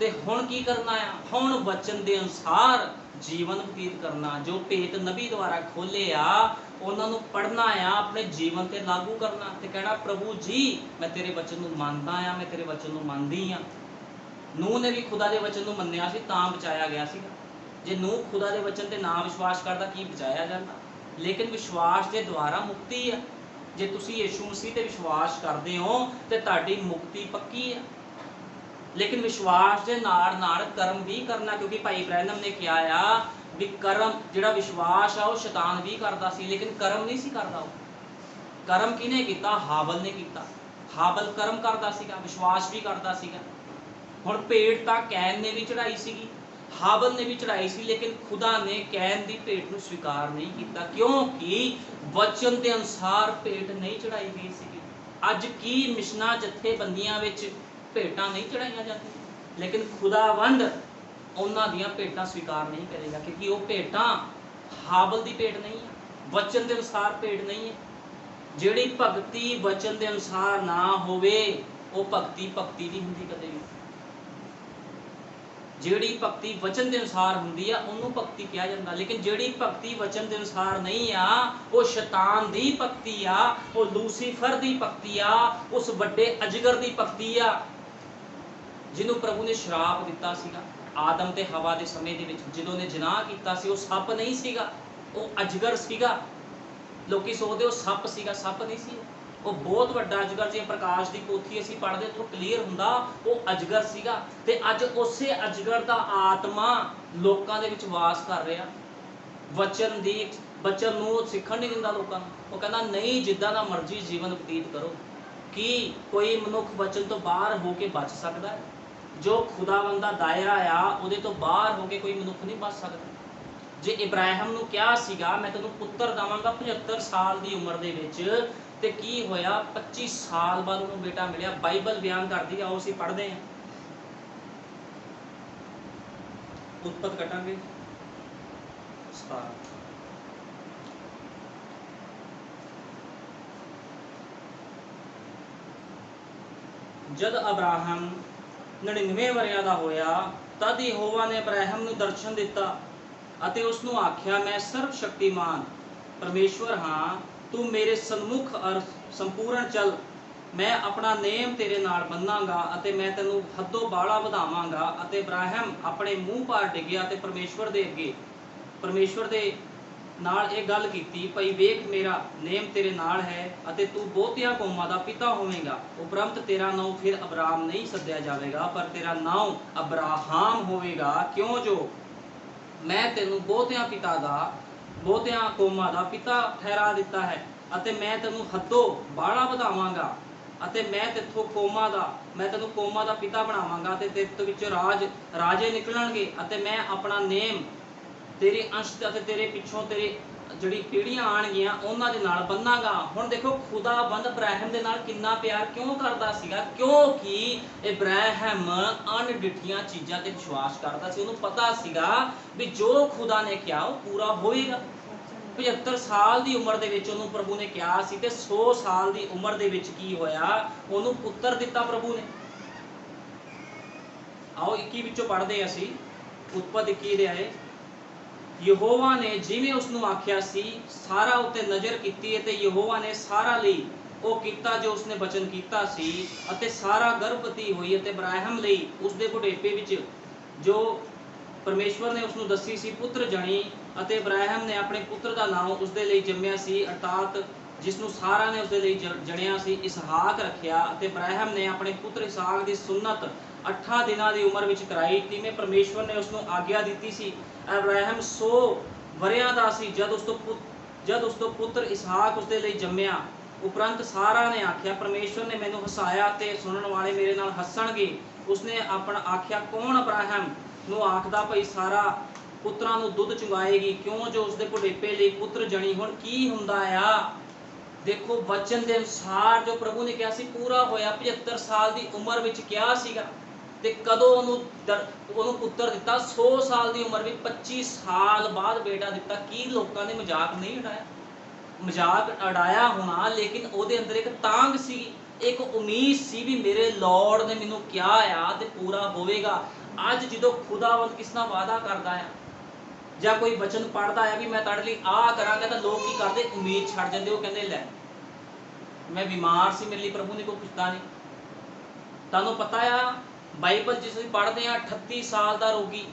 ते हुण की करना है? हुण वचन के अनुसार जीवन बतीत करना। जो भेत नबी द्वारा खोले आ उन्हां नूं पढ़ना आ, अपने जीवन ते लागू करना ते कहना प्रभु जी मैं तेरे वचन नूं मनदा आ, मैं तेरे वचन नूं मनदी आ। नूह ने भी खुदा के वचन नूं मन्निया सी तां बचाया गया सीगा। जे नूह खुदा के वचन ते ना विश्वास करदा की बचाया जाता? लेकिन विश्वास के द्वारा मुक्ति है। जे तुसी यीशु मसीह ते विश्वास करते हो तो तुहाडी मुक्ति पक्की है। लेकिन विश्वास के नाल नाल कर्म भी करना, क्योंकि भाई ब्रैनम ने कहा आ भी कर्म जिहड़ा विश्वास आ वो शैतान भी करता सी, लेकिन कर्म नहीं सी करदा। कर्म किने कीता? हाबल ने कीता। हाबल कर्म करता सीगा, विश्वास भी करता सीगा। हुण भेंट तां कैन ने भी चढ़ाई सीगी, हाबल ने भी चढ़ाई सी, लेकिन खुदा ने कैन की भेंट को स्वीकार नहीं किया, क्योंकि वचन के अनुसार भेंट नहीं चढ़ाई गई सी। अज की मिशनां जथेबंदियां विच भेंटां नहीं चढ़ाइयां जाती, लेकिन खुदावंद उन्हां दियां भेंटां स्वीकार नहीं करेगा, क्योंकि वो भेंटां हाबल की भेंट नहीं है, वचन के अनुसार भेंट नहीं है। जिहड़ी भगती वचन के अनुसार ना होवे वो भगती भगती नहीं हुंदी कदे भी। जिहड़ी भगती वचन के अनुसार हुंदी आ उहनूं भगती कहा जाता, लेकिन जिहड़ी भगती वचन के अनुसार नहीं आ वो शैतान दी भगती आ, वो लूसीफर दी भगती आ, उस वड्डे अजगर दी भगती आ जिन्हों प्रभु ने श्राप दिता सीगा। आदम ते हवा के समय दे विच जदों ने जनाह कीता सी, वो सप नहीं सीगा, वो अजगर सीगा। लोकी सोचदे वो सप सीगा, सप नहीं सी, वो बहुत वड्डा अजगर। जिवें प्रकाश की पोथी असीं पढ़दे तो क्लीयर हुंदा वो अजगर सीगा। ते अज उसे अजगर दा आत्मा लोकां दे विच वास कर रहा। वचन नूं सीखण नहीं दिंदा लोकां नूं। वो कहंदा नहीं जिद्दां दा मर्जी जीवन बतीत करो। कि कोई मनुख वचन तो बाहर हो के बच सकदा है? जो खुदावंद दा दायरा आ उहदे तो बाहर हो के कोई मनुख नहीं बच सकदा। जे इब्राहिम नूं कहा सीगा मैं तैनूं पुੱਤਰ देवांगा 75 साल की उम्र दे विच, ते की होया 25 साल बाद उन्होंने बेटा मिलिया। बाइबल बयान करदी आओ असीं पढ़दे हां। उत्पत्ति कटांगे 17। जद अब्राहम 99 ਵਰਿਆਂ ਦਾ ਹੋਇਆ तद यहोवा ने अब्राहम ਨੂੰ ਦਰਸ਼ਨ ਦਿੱਤਾ ਅਤੇ ਉਸ ਨੂੰ ਆਖਿਆ, मैं सर्वशक्तिमान परमेश्वर हाँ, तू मेरे सन्मुख और संपूर्ण चल। मैं अपना नेम तेरे नाल बन्नांगा ਅਤੇ मैं ਤੈਨੂੰ ਹੱਦੋਂ ਬਾਹਲਾ ਵਧਾਵਾਂਗਾ। ਅਤੇ ਅਬਰਾਹਮ ਆਪਣੇ ਮੂੰਹ ਭਾਰ ਡਿੱਗਿਆ ਅਤੇ ਪਰਮੇਸ਼ਵਰ ਦੇ ਅੱਗੇ ਪਰਮੇਸ਼ਵਰ ਦੇ ਨਾਲ ਇਹ ਗੱਲ ਕੀਤੀ, ਭਈ ਵੇਖ ਮੇਰਾ ਨੇਮ ਤੇਰੇ ਨਾਲ ਹੈ ਅਤੇ ਤੂੰ ਬਹੁਤੀਆਂ ਕੌਮਾਂ ਦਾ ਪਿਤਾ ਹੋਵੇਂਗਾ। ਉਪਰੰਤ ਤੇਰਾ ਨਾਮ ਫਿਰ ਅਬਰਾਮ ਨਹੀਂ ਸੱਦਿਆ ਜਾਵੇਗਾ, ਪਰ ਤੇਰਾ ਨਾਮ ਅਬਰਾਹਾਮ ਹੋਵੇਗਾ, ਕਿਉਂ ਜੋ ਮੈਂ ਤੈਨੂੰ ਬਹੁਤਿਆਂ ਕੌਮਾਂ ਦਾ ਪਿਤਾ ਠਹਿਰਾ ਦਿੱਤਾ ਹੈ। ਅਤੇ ਮੈਂ ਤੈਨੂੰ ਹੱਦੋਂ ਬਾਹਲਾ ਵਧਾਵਾਂਗਾ ਅਤੇ ਮੈਂ ਤੈਨੂੰ ਕੌਮਾਂ ਦਾ ਪਿਤਾ ਬਣਾਵਾਂਗਾ ਅਤੇ ਤੇਰੇ ਵਿੱਚੋਂ ਰਾਜੇ ਨਿਕਲਣਗੇ ਅਤੇ ਮੈਂ ਆਪਣਾ ਨੇਮ ਤੇਰੇ ਅੰਸ਼ ਅਤੇ ਤੇਰੇ ਪਿੱਛੋਂ ਤੇਰੇ ਜਿਹੜੀ ਪੀੜ੍ਹੀਆਂ ਆਣਗੀਆਂ ਉਹਨਾਂ ਦੇ ਨਾਲ ਬੰਨਾਂਗਾ। ਹੁਣ ਦੇਖੋ ਖੁਦਾਵੰਦ ਇਬਰਾਹਿਮ ਦੇ ਨਾਲ ਕਿੰਨਾ ਪਿਆਰ ਕਿਉਂ ਕਰਦਾ ਸੀਗਾ, ਕਿਉਂਕਿ ਇਬਰਾਹਿਮ ਅਣਡਿੱਠੀਆਂ ਚੀਜ਼ਾਂ ਤੇ ਵਿਸ਼ਵਾਸ ਕਰਦਾ ਸੀ। ਉਹਨੂੰ ਪਤਾ ਸੀਗਾ ਵੀ ਜੋ ਖੁਦਾ ਨੇ ਕਿਹਾ ਉਹ ਪੂਰਾ ਹੋਵੇਗਾ। 75 ਸਾਲ ਦੀ ਉਮਰ ਦੇ ਵਿੱਚ ਉਹਨੂੰ ਪ੍ਰਭੂ ਨੇ ਕਿਹਾ ਸੀ ਤੇ 100 ਸਾਲ ਦੀ ਉਮਰ ਦੇ ਵਿੱਚ ਕੀ ਹੋਇਆ, ਉਹਨੂੰ ਪੁੱਤਰ ਦਿੱਤਾ ਪ੍ਰਭੂ ਨੇ। ਆਓ 21 ਵਿੱਚੋਂ ਪੜ੍ਹਦੇ ਅਸੀਂ, ਉਤਪਤ 21 ਦੇ ਆਏ। ਯਹੋਵਾ ਨੇ ਜਿਵੇਂ ਉਸ ਨੂੰ ਆਖਿਆ ਸੀ ਸਾਰਾ ਉੱਤੇ ਨਜ਼ਰ ਕੀਤੀ ਅਤੇ ਯਹੋਵਾ ਨੇ ਸਾਰਾ ਲਈ ਉਹ ਕੀਤਾ ਜੋ ਉਸਨੇ ਬਚਨ ਕੀਤਾ ਸੀ ਅਤੇ ਸਾਰਾ ਗਰਭਵਤੀ ਹੋਈ ਅਤੇ ਇਬਰਾਹਿਮ ਲਈ ਉਸਦੇ ਬੁਢੇਪੇ ਵਿੱਚ ਜੋ ਪਰਮੇਸ਼ਵਰ ਨੇ ਉਸਨੂੰ ਦੱਸੀ ਸੀ ਪੁੱਤਰ ਜਣੀ ਅਤੇ ਇਬਰਾਹਿਮ ਨੇ ਆਪਣੇ ਪੁੱਤਰ ਦਾ ਨਾਮ ਉਸਦੇ ਲਈ ਜੰਮਿਆ ਸੀ, ਅਰਥਾਤ ਜਿਸ ਨੂੰ ਸਾਰਾ ਨੇ ਉਸਦੇ ਲਈ ਜਣਿਆ ਸੀ, ਇਸਹਾਕ ਰੱਖਿਆ। ਅਤੇ ਇਬਰਾਹਿਮ ਨੇ ਆਪਣੇ ਪੁੱਤਰ ਇਸਹਾਕ ਦੀ ਸੁੰਨਤ 8 ਦਿਨਾਂ ਦੀ ਉਮਰ ਵਿੱਚ ਕਰਾਈ, ਜਿਵੇਂ ਪਰਮੇਸ਼ਵਰ ਨੇ ਉਸਨੂੰ ਆਗਿਆ ਦਿੱਤੀ ਸੀ। ਇਬਰਾਹਿਮ 100 ਵਰਿਆਂ ਦਾ ਸੀ ਜਦ ਉਸ ਤੋਂ ਪੁੱਤਰ ਇਸਹਾਕ ਉਸਦੇ ਲਈ ਜੰਮਿਆ। ਉਪਰੰਤ ਸਾਰਾ ਨੇ ਆਖਿਆ, ਪਰਮੇਸ਼ਵਰ ਨੇ ਮੈਨੂੰ ਹਸਾਇਆ ਤੇ ਸੁਣਨ ਵਾਲੇ ਮੇਰੇ ਨਾਲ ਹੱਸਣਗੇ। ਉਸਨੇ ਆਪਣਾ ਆਖਿਆ, ਕੌਣ ਇਬਰਾਹਿਮ ਨੂੰ ਆਖਦਾ ਭਈ ਸਾਰਾ ਪੁੱਤਰਾਂ ਨੂੰ ਦੁੱਧ ਚੁੰਗਾਏਗੀ, ਕਿਉਂ ਜੋ ਉਸਦੇ ਬੁਢੇਪੇ ਲਈ ਪੁੱਤਰ ਜਣੀ। ਹੁਣ ਕੀ ਹੁੰਦਾ ਆ, ਦੇਖੋ ਵਚਨ ਦੇ ਅਨੁਸਾਰ ਜੋ ਪ੍ਰਭੂ ਨੇ ਕਿਹਾ ਸੀ ਪੂਰਾ ਹੋਇਆ। 75 ਸਾਲ ਦੀ ਉਮਰ ਵਿੱਚ ਕਿਹਾ ਸੀਗਾ ਤੇ ਕਦੋਂ ਉਹਨੂੰ ਪੁੱਤਰ ਦਿੱਤਾ, 100 ਸਾਲ ਦੀ ਉਮਰ ਵਿੱਚ 25 ਸਾਲ ਬਾਅਦ ਬੇਟਾ ਦਿੱਤਾ। ਕੀ ਲੋਕਾਂ ਨੇ ਮਜ਼ਾਕ ਨਹੀਂ ਉਡਾਇਆ? ਮਜ਼ਾਕ ਉਡਾਇਆ ਹੋਣਾ, ਲੇਕਿਨ ਉਹਦੇ ਅੰਦਰ ਇੱਕ ਤਾਂਘ ਸੀ, ਇੱਕ ਉਮੀਦ ਸੀ ਵੀ ਮੇਰੇ ਲੌਰਡ ਨੇ ਮੈਨੂੰ ਕਿਹਾ ਆ ਤੇ ਪੂਰਾ ਹੋਵੇਗਾ। ਅੱਜ ਜਦੋਂ ਖੁਦਾਵੰਦ ਕਿਸ ਨਾਲ ਵਾਅਦਾ ਕਰਦਾ ਆ ਜਾਂ ਕੋਈ ਵਚਨ ਪੜ੍ਹਦਾ ਆ ਵੀ ਮੈਂ ਤੁਹਾਡੇ ਲਈ ਆਹ ਕਰਾਂਗਾ, ਤਾਂ ਲੋਕ ਕੀ ਕਰਦੇ, ਉਮੀਦ ਛੱਡ ਜਾਂਦੇ। ਉਹ ਕਹਿੰਦੇ ਲੈ ਮੈਂ ਬਿਮਾਰ ਸੀ, ਮੇਰੇ ਲਈ ਪ੍ਰਭੂ ਨੇ ਕੋਈ ਕੀਤਾ ਨਹੀਂ। ਤੁਹਾਨੂੰ ਪਤਾ ਆ ਬਾਈਬਲ ਜਿਸ ਅਸੀਂ ਪੜ੍ਹਦੇ ਹਾਂ 38 ਸਾਲ ਦਾ ਰੋਗੀ,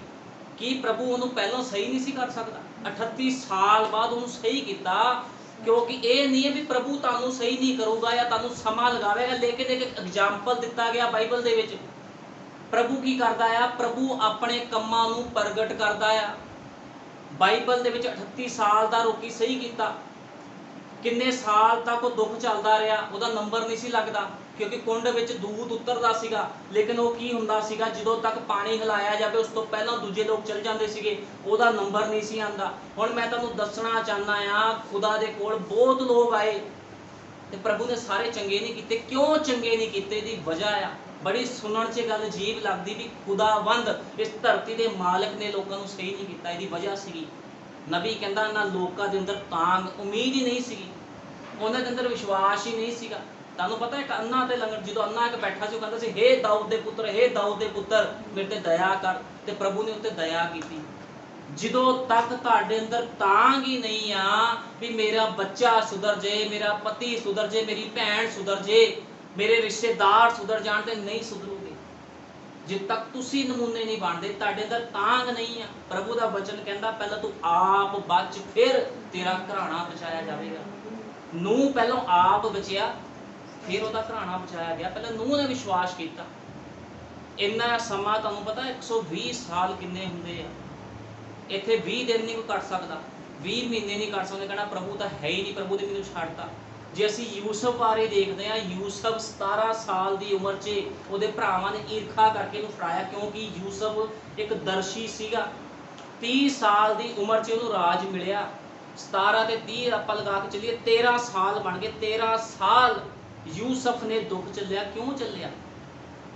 ਕੀ ਪ੍ਰਭੂ ਉਹਨੂੰ ਪਹਿਲਾਂ ਸਹੀ ਨਹੀਂ ਸੀ ਕਰ ਸਕਦਾ? 38 ਸਾਲ ਬਾਅਦ ਉਹਨੂੰ ਸਹੀ ਕੀਤਾ, ਕਿਉਂਕਿ ਇਹ ਨਹੀਂ ਹੈ ਵੀ ਪ੍ਰਭੂ ਤੁਹਾਨੂੰ ਸਹੀ ਨਹੀਂ ਕਰੂਗਾ ਜਾਂ ਤੁਹਾਨੂੰ ਸਮਾਂ ਲਗਾਵੇਗਾ, ਲੇਕਿਨ ਇੱਕ ਐਗਜ਼ਾਮਪਲ ਦਿੱਤਾ ਗਿਆ ਬਾਈਬਲ ਦੇ ਵਿੱਚ। ਪ੍ਰਭੂ ਕੀ ਕਰਦਾ ਆ, ਪ੍ਰਭੂ ਆਪਣੇ ਕੰਮਾਂ ਨੂੰ ਪ੍ਰਗਟ ਕਰਦਾ ਆ। ਬਾਈਬਲ ਦੇ ਵਿੱਚ 38 ਸਾਲ ਦਾ ਰੋਗੀ ਸਹੀ ਕੀਤਾ। ਕਿੰਨੇ ਸਾਲ ਤੱਕ ਉਹ ਦੁੱਖ ਚੱਲਦਾ ਰਿਹਾ, ਉਹਦਾ ਨੰਬਰ ਨਹੀਂ ਸੀ ਲੱਗਦਾ, ਕਿਉਂਕਿ ਕੁੰਡ ਵਿੱਚ ਦੂਤ ਉਤਰਦਾ ਸੀਗਾ, ਲੇਕਿਨ ਉਹ ਕੀ ਹੁੰਦਾ ਸੀਗਾ, ਜਦੋਂ ਤੱਕ ਪਾਣੀ ਹਿਲਾਇਆ ਜਾਵੇ ਉਸ ਤੋਂ ਪਹਿਲਾਂ ਦੂਜੇ ਲੋਕ ਚਲ ਜਾਂਦੇ ਸੀਗੇ, ਉਹਦਾ ਨੰਬਰ ਨਹੀਂ ਸੀ ਆਉਂਦਾ। ਹੁਣ ਮੈਂ ਤੁਹਾਨੂੰ ਦੱਸਣਾ ਚਾਹੁੰਦਾ ਆ, ਖੁਦਾ ਦੇ ਕੋਲ ਬਹੁਤ ਲੋਕ ਆਏ ਤੇ ਪ੍ਰਭੂ ਨੇ ਸਾਰੇ ਚੰਗੇ ਨਹੀਂ ਕੀਤੇ। ਕਿਉਂ ਚੰਗੇ ਨਹੀਂ ਕੀਤੇ? ਇਹਦੀ ਵਜ੍ਹਾ ਆ, ਬੜੀ ਸੁਣਨ 'ਚ ਗੱਲ ਅਜੀਬ ਲੱਗਦੀ ਵੀ ਖੁਦਾਵੰਦ ਇਸ ਧਰਤੀ ਦੇ ਮਾਲਕ ਨੇ ਲੋਕਾਂ ਨੂੰ ਸਹੀ ਨਹੀਂ ਕੀਤਾ। ਇਹਦੀ ਵਜ੍ਹਾ ਸੀਗੀ, ਨਬੀ ਕਹਿੰਦਾ ਇਹਨਾਂ ਲੋਕਾਂ ਦੇ ਅੰਦਰ ਤਾਂਘ, ਉਮੀਦ ਹੀ ਨਹੀਂ ਸੀਗੀ, ਉਹਨਾਂ ਦੇ ਅੰਦਰ ਵਿਸ਼ਵਾਸ ਹੀ ਨਹੀਂ ਸੀਗਾ। ਤੁਹਾਨੂੰ ਪਤਾ ਇੱਕ ਅੰਨਾ ਤੇ ਲੰਗਰ, ਜਦੋਂ ਅੰਨਾ ਇੱਕ ਬੈਠਾ ਸੀ ਉਹ ਕਹਿੰਦਾ ਸੀ, ਹੇ ਦਾਊਦ ਦੇ ਪੁੱਤਰ, ਹੇ ਦਾਊਦ ਦੇ ਪੁੱਤਰ ਮੇਰੇ ਤੇ ਦਇਆ ਕਰ, ਤੇ ਪ੍ਰਭੂ ਨੇ ਉੱਤੇ ਦਇਆ ਕੀਤੀ। ਜਦੋਂ ਤੱਕ ਤੁਹਾਡੇ ਅੰਦਰ ਤਾਂਘ ਹੀ ਨਹੀਂ ਆ ਵੀ ਮੇਰਾ ਬੱਚਾ ਸੁਧਰ ਜੇ, ਮੇਰਾ ਪਤੀ ਸੁਧਰ ਜੇ, ਮੇਰੀ ਭੈਣ ਸੁਧਰ ਜੇ, ਮੇਰੇ ਰਿਸ਼ਤੇਦਾਰ ਸੁਧਰ ਜਾਣ, ਤੇ ਨਹੀਂ ਸੁਧਰੂਗੇ। ਜਿੱਦ ਤੱਕ ਤੁਸੀਂ ਨਮੂਨੇ ਨਹੀਂ ਬਣਦੇ, ਤੁਹਾਡੇ ਅੰਦਰ ਤਾਂਘ ਨਹੀਂ ਆ। ਪ੍ਰਭੂ ਦਾ ਵਚਨ ਕਹਿੰਦਾ ਪਹਿਲਾਂ ਤੂੰ ਆਪ ਬਚ, ਫਿਰ ਤੇਰਾ ਘਰਾਣਾ ਬਚਾਇਆ ਜਾਵੇਗਾ। ਨੂਹ ਪਹਿਲਾਂ ਆਪ ਬਚਿਆ, ਫਿਰ ਉਹਦਾ ਘਰਾਣਾ ਬਚਾਇਆ ਗਿਆ। ਪਹਿਲਾਂ ਨੂਹ ਨੇ ਵਿਸ਼ਵਾਸ ਕੀਤਾ। ਇੰਨਾ ਸਮਾਂ ਤੁਹਾਨੂੰ ਪਤਾ 120 ਸਾਲ ਕਿੰਨੇ ਹੁੰਦੇ ਆ? ਇੱਥੇ 20 ਦਿਨ ਨਹੀਂ ਕੋਈ ਕੱਟ ਸਕਦਾ, 20 ਮਹੀਨੇ ਨਹੀਂ ਕੱਟ ਸਕਦੇ। ਕਹਿਣਾ ਪ੍ਰਭੂ ਤਾਂ ਹੈ ਹੀ ਨਹੀਂ, ਪ੍ਰਭੂ ਨੇ ਮੈਨੂੰ ਛੱਡਤਾ। ਜੇ ਅਸੀਂ ਯੂਸਫ ਬਾਰੇ ਦੇਖਦੇ ਹਾਂ, ਯੂਸਫ 17 ਸਾਲ ਦੀ ਉਮਰ 'ਚ ਉਹਦੇ ਭਰਾਵਾਂ ਨੇ ਈਰਖਾ ਕਰਕੇ ਇਹਨੂੰ ਫੜਾਇਆ, ਕਿਉਂਕਿ ਯੂਸਫ ਇੱਕ ਦਰਸ਼ੀ ਸੀਗਾ। 30 ਸਾਲ ਦੀ ਉਮਰ 'ਚ ਉਹਨੂੰ ਰਾਜ ਮਿਲਿਆ। 17 ਤੇ 30 ਆਪਾਂ ਲਗਾ ਕੇ ਚੱਲੀਏ, 13 ਸਾਲ ਬਣ ਗਏ। 13 ਸਾਲ ਯੂਸਫ ਨੇ ਦੁੱਖ ਚੱਲਿਆ। ਕਿਉਂ ਚੱਲਿਆ?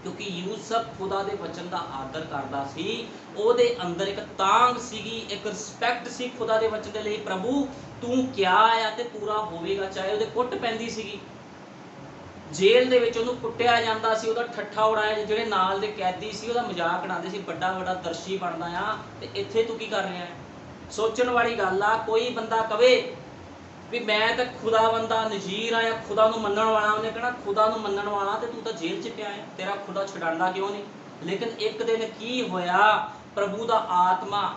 ਕਿਉਂਕਿ ਯੂਸਫ ਖੁਦਾ ਦੇ ਵਚਨ ਦਾ ਆਦਰ ਕਰਦਾ ਸੀ। ਉਹਦੇ ਅੰਦਰ ਇੱਕ ਤਾਂਘ ਸੀਗੀ, ਇੱਕ ਰਿਸਪੈਕਟ ਸੀ ਖੁਦਾ ਦੇ ਵਚਨ ਦੇ ਲਈ। ਪ੍ਰਭੂ ਤੂੰ ਕਿਹਾ ਆ ਤੇ ਪੂਰਾ ਹੋਵੇਗਾ, ਚਾਹੇ ਉਹਦੇ ਕੁੱਟ ਪੈਂਦੀ ਸੀਗੀ। जेल ਦੇ ਵਿੱਚ ਉਹਨੂੰ ਕੁੱਟਿਆ ਜਾਂਦਾ ਸੀ, ਉਹਦਾ ਠੱਠਾ ਉਡਾਇਆ, ਜਿਹੜੇ ਨਾਲ ਦੇ ਕੈਦੀ ਸੀ ਉਹਦਾ ਮਜ਼ਾਕ ਉਡਾਉਂਦੇ ਸੀ, ਵੱਡਾ ਵੱਡਾ ਦਰਸ਼ੀ ਬਣਦਾ ਆ ਤੇ ਇੱਥੇ ਤੂੰ ਕੀ ਕਰ ਰਿਹਾ ਹੈ। ਸੋਚਣ ਵਾਲੀ ਗੱਲ ਆ। ਕੋਈ ਬੰਦਾ ਕਵੇ ਵੀ ਮੈਂ ਤਾਂ ਖੁਦਾ ਬੰਦਾ ਨਜ਼ੀਰ ਆ ਜਾਂ ਖੁਦਾ ਨੂੰ ਮੰਨਣ ਵਾਲਾ, ਉਹਨੇ ਕਹਿਣਾ ਖੁਦਾ ਨੂੰ ਮੰਨਣ ਵਾਲਾ ਤੇ ਤੂੰ ਤਾਂ ਜੇਲ੍ਹ 'ਚ ਪਿਆ ਹੈ, ਤੇਰਾ ਖੁਦਾ ਛਡਾਉਂਦਾ ਕਿਉਂ ਨਹੀਂ। ਲੇਕਿਨ ਇੱਕ ਦਿਨ ਕੀ ਹੋਇਆ, ਪ੍ਰਭੂ ਦਾ ਆਤਮਾ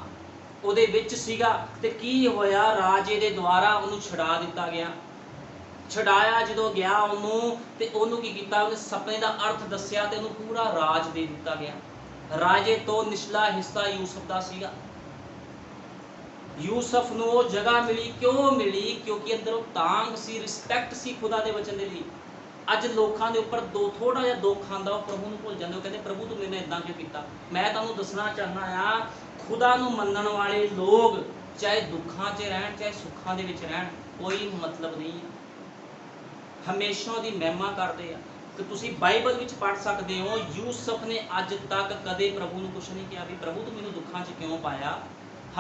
ਉਹਦੇ ਵਿੱਚ ਸੀਗਾ ਤੇ ਕੀ ਹੋਇਆ, ਰਾਜੇ ਦੇ ਦੁਆਰਾ ਉਹਨੂੰ ਛਡਾ ਦਿੱਤਾ ਗਿਆ। ਛਡਾਇਆ ਜਦੋਂ ਗਿਆ ਉਹਨੂੰ ਤੇ ਉਹਨੂੰ ਕੀ ਕੀਤਾ, ਉਹਨੇ ਸੁਪਨੇ ਦਾ ਅਰਥ ਦੱਸਿਆ ਤੇ ਉਹਨੂੰ ਪੂਰਾ ਰਾਜ ਦੇ ਦਿੱਤਾ ਗਿਆ। ਰਾਜੇ ਤੋਂ ਨਿਚਲਾ ਹਿੱਸਾ ਯੂਸਫ ਦਾ ਸੀਗਾ। ਯੂਸਫ ਨੂੰ ਉਹ ਜਗ੍ਹਾ ਮਿਲੀ, ਕਿਉਂ ਮਿਲੀ? ਕਿਉਂਕਿ ਅੰਦਰੋਂ ਤਾਂਗ ਸੀ, ਰਿਸਪੈਕਟ ਸੀ ਖੁਦਾ ਦੇ ਵਚਨ ਦੇ ਲਈ। ਅੱਜ ਲੋਕਾਂ ਦੇ ਉੱਪਰ ਥੋੜਾ ਜਿਹਾ ਦੁੱਖ ਆਉਂਦਾ, ਉਹ ਪ੍ਰਭੂ ਨੂੰ ਭੁੱਲ ਜਾਂਦੇ, ਉਹ ਕਹਿੰਦੇ ਪ੍ਰਭੂ ਤੂੰ ਮੇਰੇ ਨਾਲ ਇਦਾਂ ਕਿਉਂ ਕੀਤਾ। ਮੈਂ ਤੁਹਾਨੂੰ ਦੱਸਣਾ ਚਾਹੁੰਦਾ ਆ, ਖੁਦਾ ਨੂੰ ਮੰਨਣ ਵਾਲੇ ਲੋਕ ਚਾਹੇ ਦੁੱਖਾਂ 'ਚ ਰਹਿਣ ਚਾਹੇ ਸੁੱਖਾਂ ਦੇ ਵਿੱਚ ਰਹਿਣ, ਕੋਈ ਮਤਲਬ ਨਹੀਂ ਹੈ, ਹਮੇਸ਼ਾ ਉਹਦੀ ਮਹਿਮਾ ਕਰਦੇ ਆ। ਤੇ ਤੁਸੀਂ ਬਾਈਬਲ ਵਿੱਚ ਪੜ੍ਹ ਸਕਦੇ ਹੋ, ਯੂਸਫ ਨੇ ਅੱਜ ਤੱਕ ਕਦੇ ਪ੍ਰਭੂ ਨੂੰ ਕੁਛ ਨਹੀਂ ਕਿਹਾ ਵੀ ਪ੍ਰਭੂ ਤੂੰ ਮੈਨੂੰ ਦੁੱਖਾਂ 'ਚ ਕਿਉਂ ਪਾਇਆ।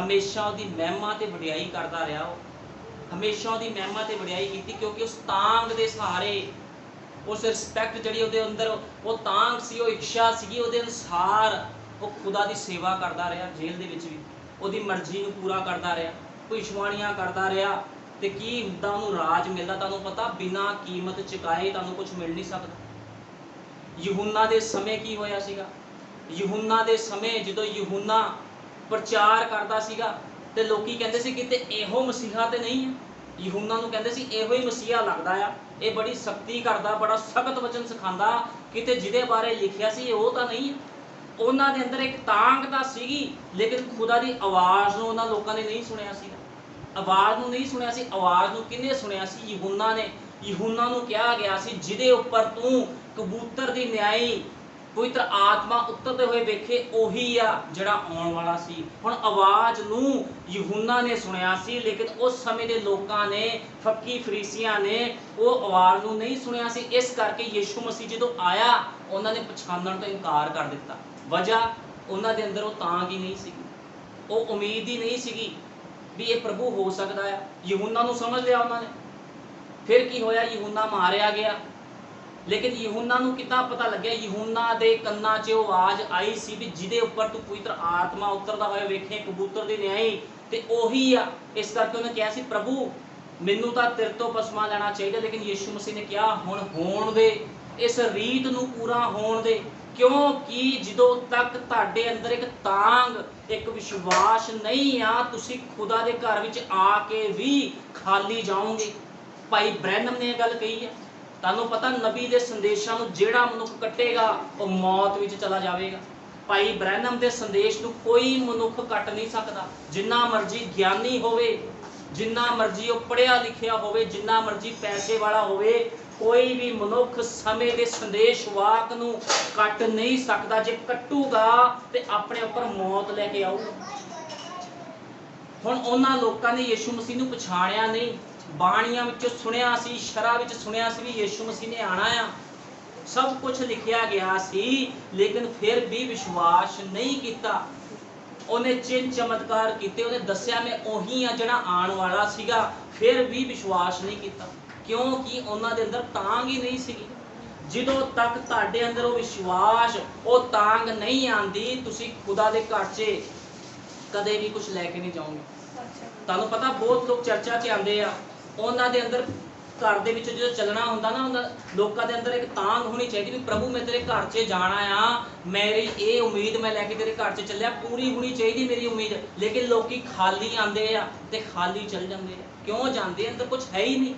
ਹਮੇਸ਼ਾ ਉਹਦੀ ਮਹਿਮਾ ਤੇ ਵਡਿਆਈ ਕਰਦਾ ਰਿਹਾ। ਉਹ ਹਮੇਸ਼ਾ ਉਹਦੀ ਮਹਿਮਾ ਤੇ ਵਡਿਆਈ ਕੀਤੀ, ਕਿਉਂਕਿ ਉਸ ਤਾਂਗ ਦੇ ਸਹਾਰੇ, ਉਸ ਰਿਸਪੈਕਟ ਜਿਹੜੀ ਉਹਦੇ ਅੰਦਰ ਉਹ ਤਾਂਗ ਸੀ, ਉਹ ਇੱਛਾ ਸੀਗੀ, ਉਹਦੇ ਅਨੁਸਾਰ ਉਹ ਖੁਦਾ ਦੀ ਸੇਵਾ ਕਰਦਾ ਰਿਹਾ। ਜੇਲ੍ਹ ਦੇ ਵਿੱਚ ਵੀ ਉਹਦੀ ਮਰਜ਼ੀ ਨੂੰ ਪੂਰਾ ਕਰਦਾ ਰਿਹਾ, ਭਵਿੱਖਬਾਣੀਆਂ ਕਰਦਾ ਰਿਹਾ। ਤੇ ਕੀ ਹੁੰਦਾ, ਉਹਨੂੰ ਰਾਜ ਮਿਲਦਾ। ਤੁਹਾਨੂੰ ਪਤਾ ਬਿਨਾਂ ਕੀਮਤ ਚੁਕਾਏ ਤੁਹਾਨੂੰ ਕੁਝ ਮਿਲ ਨਹੀਂ ਸਕਦਾ। ਯਹੂਨਾ ਦੇ ਸਮੇਂ ਕੀ ਹੋਇਆ ਸੀਗਾ? ਯਹੂਨਾ ਦੇ ਸਮੇਂ ਜਦੋਂ ਯਹੂਨਾ ਪ੍ਰਚਾਰ ਕਰਦਾ ਸੀਗਾ ਤੇ ਲੋਕੀ ਕਹਿੰਦੇ ਸੀ ਕਿਤੇ ਇਹੋ ਮਸੀਹਾ ਤੇ ਨਹੀਂ ਹੈ। ਯਹੂਨਾ ਨੂੰ ਕਹਿੰਦੇ ਸੀ ਇਹੋ ਹੀ ਮਸੀਹਾ ਲੱਗਦਾ ਆ, ਇਹ ਬੜੀ ਸਖਤੀ ਕਰਦਾ, ਬੜਾ ਸਖਤ ਵਚਨ ਸਿਖਾਉਂਦਾ, ਕਿਤੇ ਜਿਹਦੇ ਬਾਰੇ ਲਿਖਿਆ ਸੀ ਉਹ ਤਾਂ ਨਹੀਂ ਹੈ। ਉਹਨਾਂ ਦੇ ਅੰਦਰ ਇੱਕ ਤਾਂਗ ਤਾਂ ਸੀਗੀ, ਲੇਕਿਨ ਖੁਦਾ ਦੀ ਆਵਾਜ਼ ਨੂੰ ਉਹਨਾਂ ਲੋਕਾਂ ਨੇ ਨਹੀਂ ਸੁਣਿਆ ਸੀ। ਆਵਾਜ਼ ਨੂੰ ਨਹੀਂ ਸੁਣਿਆ ਸੀ। ਆਵਾਜ਼ ਨੂੰ ਕਿਹਨੇ ਸੁਣਿਆ ਸੀ? ਯਹੂਨਾ ਨੇ। ਯਹੂਨਾ ਨੂੰ ਕਿਹਾ ਗਿਆ ਸੀ ਜਿਹਦੇ ਉੱਪਰ ਤੂੰ ਕਬੂਤਰ ਦੀ ਨਿਆਈ ਪਵਿੱਤਰ ਆਤਮਾ ਉਤਰਦੇ ਹੋਏ ਵੇਖੇ, ਉਹੀ ਆ ਜਿਹੜਾ ਆਉਣ ਵਾਲਾ ਸੀ। ਹੁਣ ਆਵਾਜ਼ ਨੂੰ ਯਹੂਨਾ ਨੇ ਸੁਣਿਆ ਸੀ, ਲੇਕਿਨ ਉਸ ਸਮੇਂ ਦੇ ਲੋਕਾਂ ਨੇ, ਫੱਕੀ ਫਰੀਸੀਆਂ ਨੇ ਉਹ ਆਵਾਜ਼ ਨੂੰ ਨਹੀਂ ਸੁਣਿਆ ਸੀ। ਇਸ ਕਰਕੇ ਯਿਸੂ ਮਸੀਹ ਜਦੋਂ ਆਇਆ ਉਹਨਾਂ ਨੇ ਪਛਾਣਨ ਤੋਂ ਇਨਕਾਰ ਕਰ ਦਿੱਤਾ। ਵਜ੍ਹਾ ਉਹਨਾਂ ਦੇ ਅੰਦਰ ਉਹ ਤਾਂਗ ਹੀ ਨਹੀਂ ਸੀਗੀ, ਉਹ ਉਮੀਦ ਹੀ ਨਹੀਂ ਸੀਗੀ ਵੀ ਇਹ ਪ੍ਰਭੂ ਹੋ ਸਕਦਾ ਹੈ। ਯਹੂਨਾ ਨੂੰ ਸਮਝ ਲਿਆ ਉਹਨਾਂ ਨੇ। ਫਿਰ ਕੀ ਹੋਇਆ? ਯਹੂਨਾ ਮਾਰਿਆ ਗਿਆ। ਲੇਕਿਨ ਯਹੂਨਾ ਨੂੰ ਕਿੱਦਾਂ ਪਤਾ ਲੱਗਿਆ? ਯਹੂਨਾ ਦੇ ਕੰਨਾਂ 'ਚ ਉਹ ਆਵਾਜ਼ ਆਈ ਸੀ ਵੀ ਜਿਹਦੇ ਉੱਪਰ ਤੂੰ ਪਵਿੱਤਰ ਆਤਮਾ ਉਤਰਦਾ ਹੋਇਆ ਵੇਖੇ, ਕਬੂਤਰ ਦੀ ਨਿਆਈ, ਤੇ ਉਹੀ ਆ। ਇਸ ਕਰਕੇ ਉਹਨੇ ਕਿਹਾ ਸੀ ਪ੍ਰਭੂ ਮੈਨੂੰ ਤਾਂ ਤੇਰੇ ਤੋਂ ਪਸਮਾ ਲੈਣਾ ਚਾਹੀਦਾ, ਲੇਕਿਨ ਯਿਸੂ ਮਸੀਹ ਨੇ ਕਿਹਾ ਹੁਣ ਹੋਣ ਦੇ, ਇਸ ਰੀਤ ਨੂੰ ਪੂਰਾ ਹੋਣ ਦੇ, ਕਿਉਂਕਿ ਜਦੋਂ ਤੱਕ ਤੁਹਾਡੇ ਅੰਦਰ ਇੱਕ ਤਾਂਗ, ਇੱਕ ਵਿਸ਼ਵਾਸ ਨਹੀਂ ਆ, ਤੁਸੀਂ ਖੁਦਾ ਦੇ ਘਰ ਵਿੱਚ ਆ ਕੇ ਵੀ ਖਾਲੀ ਜਾਓਗੇ। ਭਾਈ ਬ੍ਰੈਨਮ ਨੇ ਇਹ ਗੱਲ ਕਹੀ ਹੈ। ਤੁਹਾਨੂੰ ਪਤਾ ਨਬੀ ਦੇ ਸੰਦੇਸ਼ਾਂ ਨੂੰ ਜਿਹੜਾ ਮਨੁੱਖ ਕੱਟੇਗਾ ਉਹ ਮੌਤ ਵਿੱਚ ਚਲਾ ਜਾਵੇਗਾ। ਭਾਈ ਬ੍ਰੈਨਮ ਦੇ ਸੰਦੇਸ਼ ਨੂੰ ਕੋਈ ਮਨੁੱਖ ਕੱਟ ਨਹੀਂ ਸਕਦਾ। ਜਿੰਨਾ ਮਰਜ਼ੀ ਗਿਆਨੀ ਹੋਵੇ, ਜਿੰਨਾ ਮਰਜ਼ੀ ਉਹ ਪੜ੍ਹਿਆ ਲਿਖਿਆ ਹੋਵੇ, ਜਿੰਨਾ ਮਰਜ਼ੀ ਪੈਸੇ ਵਾਲਾ ਹੋਵੇ, ਕੋਈ ਵੀ ਮਨੁੱਖ ਸਮੇਂ ਦੇ ਸੰਦੇਸ਼ ਵਾਕ ਨੂੰ ਕੱਟ ਨਹੀਂ ਸਕਦਾ। ਜੇ ਕੱਟੂਗਾ ਤੇ ਆਪਣੇ ਉੱਪਰ ਮੌਤ ਲੈ ਕੇ ਆਊਗਾ। ਹੁਣ ਉਹਨਾਂ ਲੋਕਾਂ ਨੇ ਯਿਸੂ ਮਸੀਹ ਨੂੰ ਪਛਾਣਿਆ ਨਹੀਂ। ਬਾਣੀਆਂ ਵਿੱਚ ਸੁਣਿਆ ਸੀ, ਸ਼ਰਾਂ ਵਿੱਚ ਸੁਣਿਆ ਸੀ ਵੀ ਯਿਸੂ ਮਸੀਹ ਨੇ ਆਣਾ ਆ, ਸਭ ਕੁਝ ਲਿਖਿਆ ਗਿਆ ਸੀ, ਲੇਕਿਨ ਫਿਰ ਵੀ ਵਿਸ਼ਵਾਸ ਨਹੀਂ ਕੀਤਾ। ਉਹਨੇ ਚਿੰਨ ਚਮਤਕਾਰ ਕੀਤੇ, ਉਹਨੇ ਦੱਸਿਆ ਮੈਂ ਉਹੀ ਆ ਜਿਹੜਾ ਆਉਣ ਵਾਲਾ ਸੀਗਾ, ਫਿਰ ਵੀ ਵਿਸ਼ਵਾਸ ਨਹੀਂ ਕੀਤਾ, ਕਿਉਂਕਿ ਉਹਨਾਂ ਦੇ ਅੰਦਰ ਤਾਂਗ ਹੀ ਨਹੀਂ ਸੀਗੀ। ਜਦੋਂ ਤੱਕ ਤੁਹਾਡੇ ਅੰਦਰ ਉਹ ਵਿਸ਼ਵਾਸ, ਉਹ ਤਾਂਗ ਨਹੀਂ ਆਂਦੀ, ਤੁਸੀਂ ਖੁਦਾ ਦੇ ਘਰ 'ਚ ਕਦੇ ਵੀ ਕੁਝ ਲੈ ਕੇ ਨਹੀਂ ਜਾਓਗੇ। ਤੁਹਾਨੂੰ ਪਤਾ ਬਹੁਤ ਲੋਕ ਚਰਚਾ 'ਚ ਆਉਂਦੇ ਆ, ਉਹਨਾਂ ਦੇ ਅੰਦਰ ਘਰ ਦੇ ਵਿੱਚ ਜਦੋਂ ਚੱਲਣਾ ਹੁੰਦਾ ਨਾ, ਉਹਨਾਂ ਲੋਕਾਂ ਦੇ ਅੰਦਰ ਇੱਕ ਤਾਂਗ ਹੋਣੀ ਚਾਹੀਦੀ ਵੀ ਪ੍ਰਭੂ ਮੈਂ ਤੇਰੇ ਘਰ 'ਚ ਜਾਣਾ ਆ, ਮੇਰੀ ਇਹ ਉਮੀਦ ਮੈਂ ਲੈ ਕੇ ਤੇਰੇ ਘਰ 'ਚ ਚੱਲਿਆ, ਪੂਰੀ ਹੋਣੀ ਚਾਹੀਦੀ ਮੇਰੀ ਉਮੀਦ। ਲੇਕਿਨ ਲੋਕੀ ਖਾਲੀ ਆਉਂਦੇ ਆ ਤੇ ਖਾਲੀ ਚੱਲ ਜਾਂਦੇ ਆ। ਕਿਉਂ ਜਾਂਦੇ? ਅੰਦਰ ਕੁਝ ਹੈ ਹੀ ਨਹੀਂ।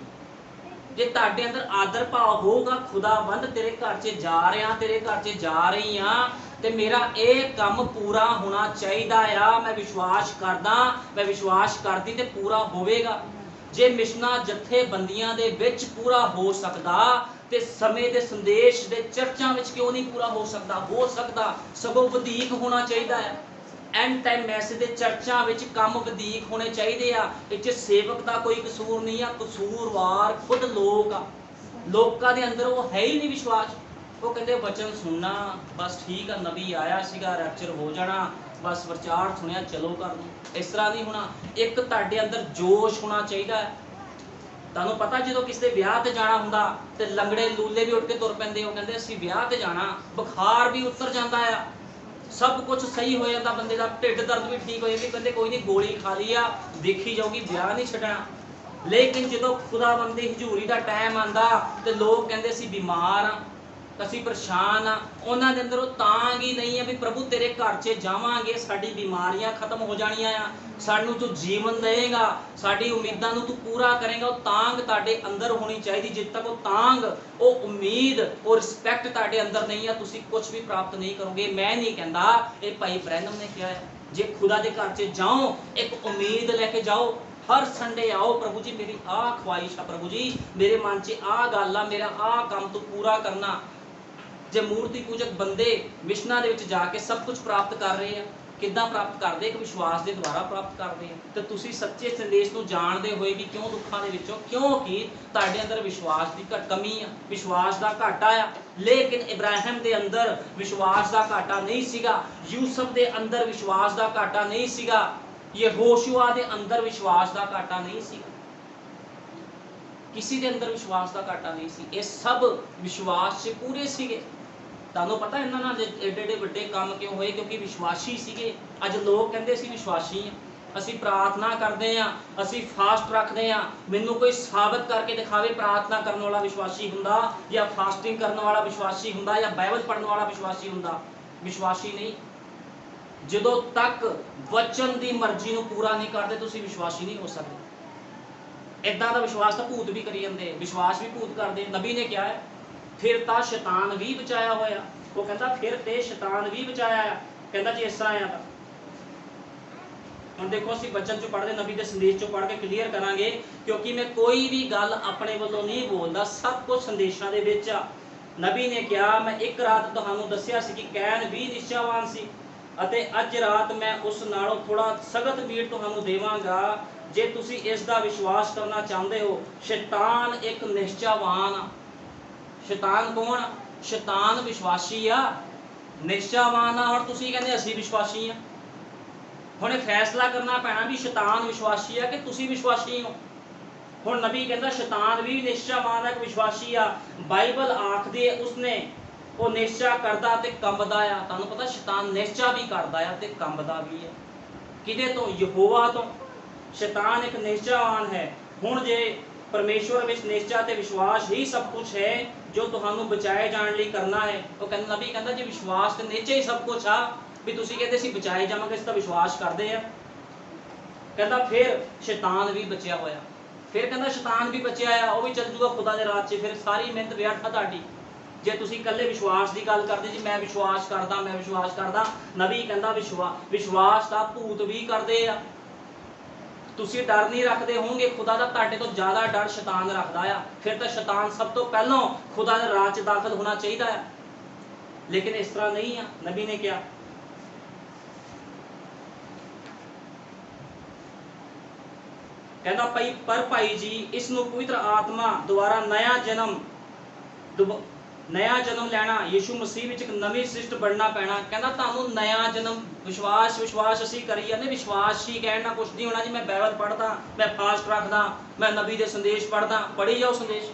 ਜੇ ਤੁਹਾਡੇ ਅੰਦਰ ਆਦਰ ਭਾਵ ਹੋਊਗਾ, ਖੁਦਾਵੰਦ ਤੇਰੇ ਘਰ 'ਚ ਜਾ ਰਿਹਾ, ਤੇਰੇ ਘਰ 'ਚ ਜਾ ਰਹੀ ਆ, ਤੇ ਮੇਰਾ ਇਹ ਕੰਮ ਪੂਰਾ ਹੋਣਾ ਚਾਹੀਦਾ ਆ, ਮੈਂ ਵਿਸ਼ਵਾਸ ਕਰਦਾ, ਮੈਂ ਵਿਸ਼ਵਾਸ ਕਰਦੀ ਤੇ ਪੂਰਾ ਹੋਵੇਗਾ। ਜੇ ਮਿਸ਼ਨਾਂ ਜਥੇਬੰਦੀਆਂ ਦੇ ਵਿੱਚ ਪੂਰਾ ਹੋ ਸਕਦਾ ਤੇ ਸਮੇਂ ਦੇ ਸੰਦੇਸ਼ ਦੇ ਚਰਚਾਂ ਵਿੱਚ ਕਿਉਂ ਨਹੀਂ ਪੂਰਾ ਹੋ ਸਕਦਾ? ਹੋ ਸਕਦਾ, ਸਗੋਂ ਵਧੀਕ ਹੋਣਾ ਚਾਹੀਦਾ ਹੈ। ਐਂਡ ਟਾਈਮ ਮੈਸੇਜ ਦੇ ਚਰਚਾਂ ਵਿੱਚ ਕੰਮ ਵਧੀਕ ਹੋਣੇ ਚਾਹੀਦੇ ਆ। ਇਹ 'ਚ ਸੇਵਕ ਦਾ ਕੋਈ ਕਸੂਰ ਨਹੀਂ ਆ, ਕਸੂਰਵਾਰ ਖੁਦ ਲੋਕ ਆ। ਲੋਕਾਂ ਦੇ ਅੰਦਰ ਉਹ ਹੈ ਹੀ ਨਹੀਂ ਵਿਸ਼ਵਾਸ। ਉਹ ਕਹਿੰਦੇ ਵਚਨ ਸੁਣਨਾ ਬਸ ਠੀਕ ਆ, ਨਬੀ ਆਇਆ ਸੀਗਾ, ਰੈਪਚਰ ਹੋ ਜਾਣਾ, ਬਸ ਪ੍ਰਚਾਰ ਸੁਣਿਆ ਚਲੋ ਕਰ ਲਓ। ਇਸ ਤਰ੍ਹਾਂ ਨਹੀਂ ਹੋਣਾ। ਇੱਕ ਤੁਹਾਡੇ ਅੰਦਰ ਜੋਸ਼ ਹੋਣਾ ਚਾਹੀਦਾ ਹੈ। ਤੁਹਾਨੂੰ ਪਤਾ ਜਦੋਂ ਕਿਸੇ ਦੇ ਵਿਆਹ ਤੇ ਜਾਣਾ ਹੁੰਦਾ ਤੇ ਲੰਗੜੇ ਲੂਲੇ ਵੀ ਉੱਠ ਕੇ ਤੁਰ ਪੈਂਦੇ, ਉਹ ਕਹਿੰਦੇ ਅਸੀਂ ਵਿਆਹ ਤੇ ਜਾਣਾ, ਬੁਖਾਰ ਵੀ ਉਤਰ ਜਾਂਦਾ ਆ, ਸਭ ਕੁਝ ਸਹੀ ਹੋ ਜਾਂਦਾ, ਬੰਦੇ ਦਾ ਢਿੱਡ ਦਰਦ ਵੀ ਠੀਕ ਹੋ ਜਾਂਦੀ, ਕਹਿੰਦੇ ਕੋਈ ਨਹੀਂ ਗੋਲੀ ਖਾ ਲਈ ਆ, ਦੇਖੀ ਜਾਊਗੀ, ਵਿਆਹ ਨਹੀਂ ਛੱਡਣਾ। ਲੇਕਿਨ ਜਦੋਂ ਖੁਦਾਵੰਦ ਦੀ ਹਜ਼ੂਰੀ ਦਾ ਟਾਈਮ ਆਂਦਾ ਤੇ ਲੋਕ ਕਹਿੰਦੇ ਅਸੀਂ ਬਿਮਾਰ ਆ, ਅਸੀਂ ਪਰੇਸ਼ਾਨ ਆ, ਉਹਨਾਂ ਦੇ ਅੰਦਰ ਉਹ ਤਾਂਗ ਹੀ ਨਹੀਂ ਹੈ ਵੀ ਪ੍ਰਭੂ ਤੇਰੇ ਘਰ 'ਚ ਜਾਵਾਂਗੇ, ਸਾਡੀ ਬਿਮਾਰੀਆਂ ਖਤਮ ਹੋ ਜਾਣੀਆਂ ਆ, ਸਾਨੂੰ ਤੂੰ ਜੀਵਨ ਦੇਏਗਾ, ਸਾਡੀ ਉਮੀਦਾਂ ਨੂੰ ਤੂੰ ਪੂਰਾ ਕਰੇਗਾ। ਉਹ ਤਾਂਗ ਤੁਹਾਡੇ ਅੰਦਰ ਹੋਣੀ ਚਾਹੀਦੀ। ਜਿੱਦ ਤੱਕ ਉਹ ਤਾਂਗ, ਉਹ ਉਮੀਦ, ਉਹ ਰਿਸਪੈਕਟ ਤੁਹਾਡੇ ਅੰਦਰ ਨਹੀਂ ਆ, ਤੁਸੀਂ ਕੁਝ ਵੀ ਪ੍ਰਾਪਤ ਨਹੀਂ ਕਰੋਗੇ। ਮੈਂ ਨਹੀਂ ਕਹਿੰਦਾ, ਇਹ ਭਾਈ ਬ੍ਰੈਨਮ ਨੇ ਕਿਹਾ ਹੈ, ਜੇ ਖੁਦਾ ਦੇ ਘਰ 'ਚ ਜਾਓ ਇੱਕ ਉਮੀਦ ਲੈ ਕੇ ਜਾਓ, हर संडे आओ, प्रभु जी मेरी आ ख्वाहिश है, प्रभु जी मेरे मन च आ गल आ, मेरा आ काम तू पूरा करना। जे मूर्ति पूजक बंदे मिशनां दे विच जाके सब कुछ प्राप्त कर रहे हैं, किद्दां प्राप्त करदे? एक विश्वास के द्वारा प्राप्त करते हैं। तो तुसीं सच्चे संदेश नूं जाणदे होए भी क्यों दुखां दे विचों, क्योंकि तुहाडे अंदर विश्वास की कमी आ, विश्वास का घाटा आ। लेकिन इब्राहिम के अंदर विश्वास का घाटा नहीं सीगा, यूसुफ के अंदर विश्वास का घाटा नहीं सीगा, यहोशुआ दे अंदर विश्वास का घाटा नहीं सी, किसी के अंदर विश्वास का घाटा नहीं सी, ये सब विश्वास से पूरे सीगे। तुहानूं पता इन्हां नाल एडे एडे वड्डे काम क्यों होए? क्योंकि विश्वासी सीगे। अज लोग कहंदे असीं विश्वासी हां, असीं प्रार्थना करदे हां, असीं फास्ट रखदे हां, मैनूं कोई साबित करके दिखावे प्रार्थना करने वाला विश्वासी हुंदा, या फास्टिंग करने वाला विश्वासी हुंदा, या बाइबल पढ़ने वाला विश्वासी हुंदा। विश्वासी नहीं। ਜਦੋਂ तक वचन की मर्जी ਨੂੰ पूरा नहीं करते ਤੁਸੀਂ विश्वासी नहीं हो सकते। इदा का विश्वास तो भूत भी करी जाते, विश्वास भी भूत करते। नबी ने क्या है, फिर तो शैतान भी बचाया होया। वो कहता फिर तो शैतान भी बचाया है, कहता जी इस तरह आ। हम देखो असीं वचन चो पढ़ते, नबी के संदेश चो पढ़ के क्लीयर करांगे, क्योंकि मैं कोई भी गल अपने वालों नहीं बोलता, सब कुछ संदेशों के विच आ। नबी ने क्या, मैं एक रात तुहानूं दस्सिया सी कि कैन भी निश्चावान सी, ਅਤੇ ਅੱਜ ਰਾਤ मैं उस नालों थोड़ा सख्त मीट तुहानूं देवांगा जे तुसीं इस दा विश्वास करना चाहते हो। शैतान एक निश्चावान आ। शैतान कौन आ? शैतान विश्वासी आ, निश्चावान आ, और तुसीं कहंदे असीं विश्वासी आ। हुण फैसला करना पैना भी शैतान विश्वासी आ कि तुसीं विश्वासी हो। हुण नबी कहंदा शैतान भी निश्चावान है, विश्वासी आ। बाइबल आखदी है उसने वो निश्चा करदा ते कंबदा आ। तुहानूं पता शैतान निश्चा भी करदा आ ते कंबदा भी है। किदे तो? यहोवा तो। शैतान एक निश्चावान है। हुण जे परमेश्वर विच निश्चा ते विश्वास ही सब कुछ है जो तुहानूं बचाए जाण लई करना है। वो कहंदा, नबी कहंदा जे विश्वास ते निश्चय ही सब कुछ आ, भी तुसीं कहंदे असीं बचाए जावांगे, इस दा विश्वास करदे आ। कहंदा फिर शैतान भी बचिया होया। फिर कहंदा शैतान भी बचिया आ, वो भी चल जूगा खुदा दे राह 'च। फिर सारी मेहनत व्यर्थ आ तुहाडी। जे तुसीं कल्ले विश्वास की गल करदे जी मैं विश्वास करदा, मैं विश्वास करदा, नबी कहंदा विश्वास दा भूत भी करदे आ। तुसीं डर नहीं रखदे होंगे खुदा दा, तुहाडे तो ज़्यादा डर शैतान रखदा आ। फिर तो शैतान सब तो पहलों खुदा दे राह 'च दाखल होना चाहिए, लेकिन इस तरह नहीं आ। नबी ने क्या कहंदा, पर भाई जी इसनूं पवित्र आत्मा द्वारा नया जन्म लैना, यीशु मसीह विच एक नवी सृष्टि बनना पैना। कहंदा तुहानूं नया जन्म, विश्वास असीं करी जांदे, विश्वास ही कहना कुछ नहीं होना जी मैं बाइबल पढ़दा, मैं फास्ट रखदा, मैं नबी दे संदेश पढ़दा। पढ़ी जाओ संदेश।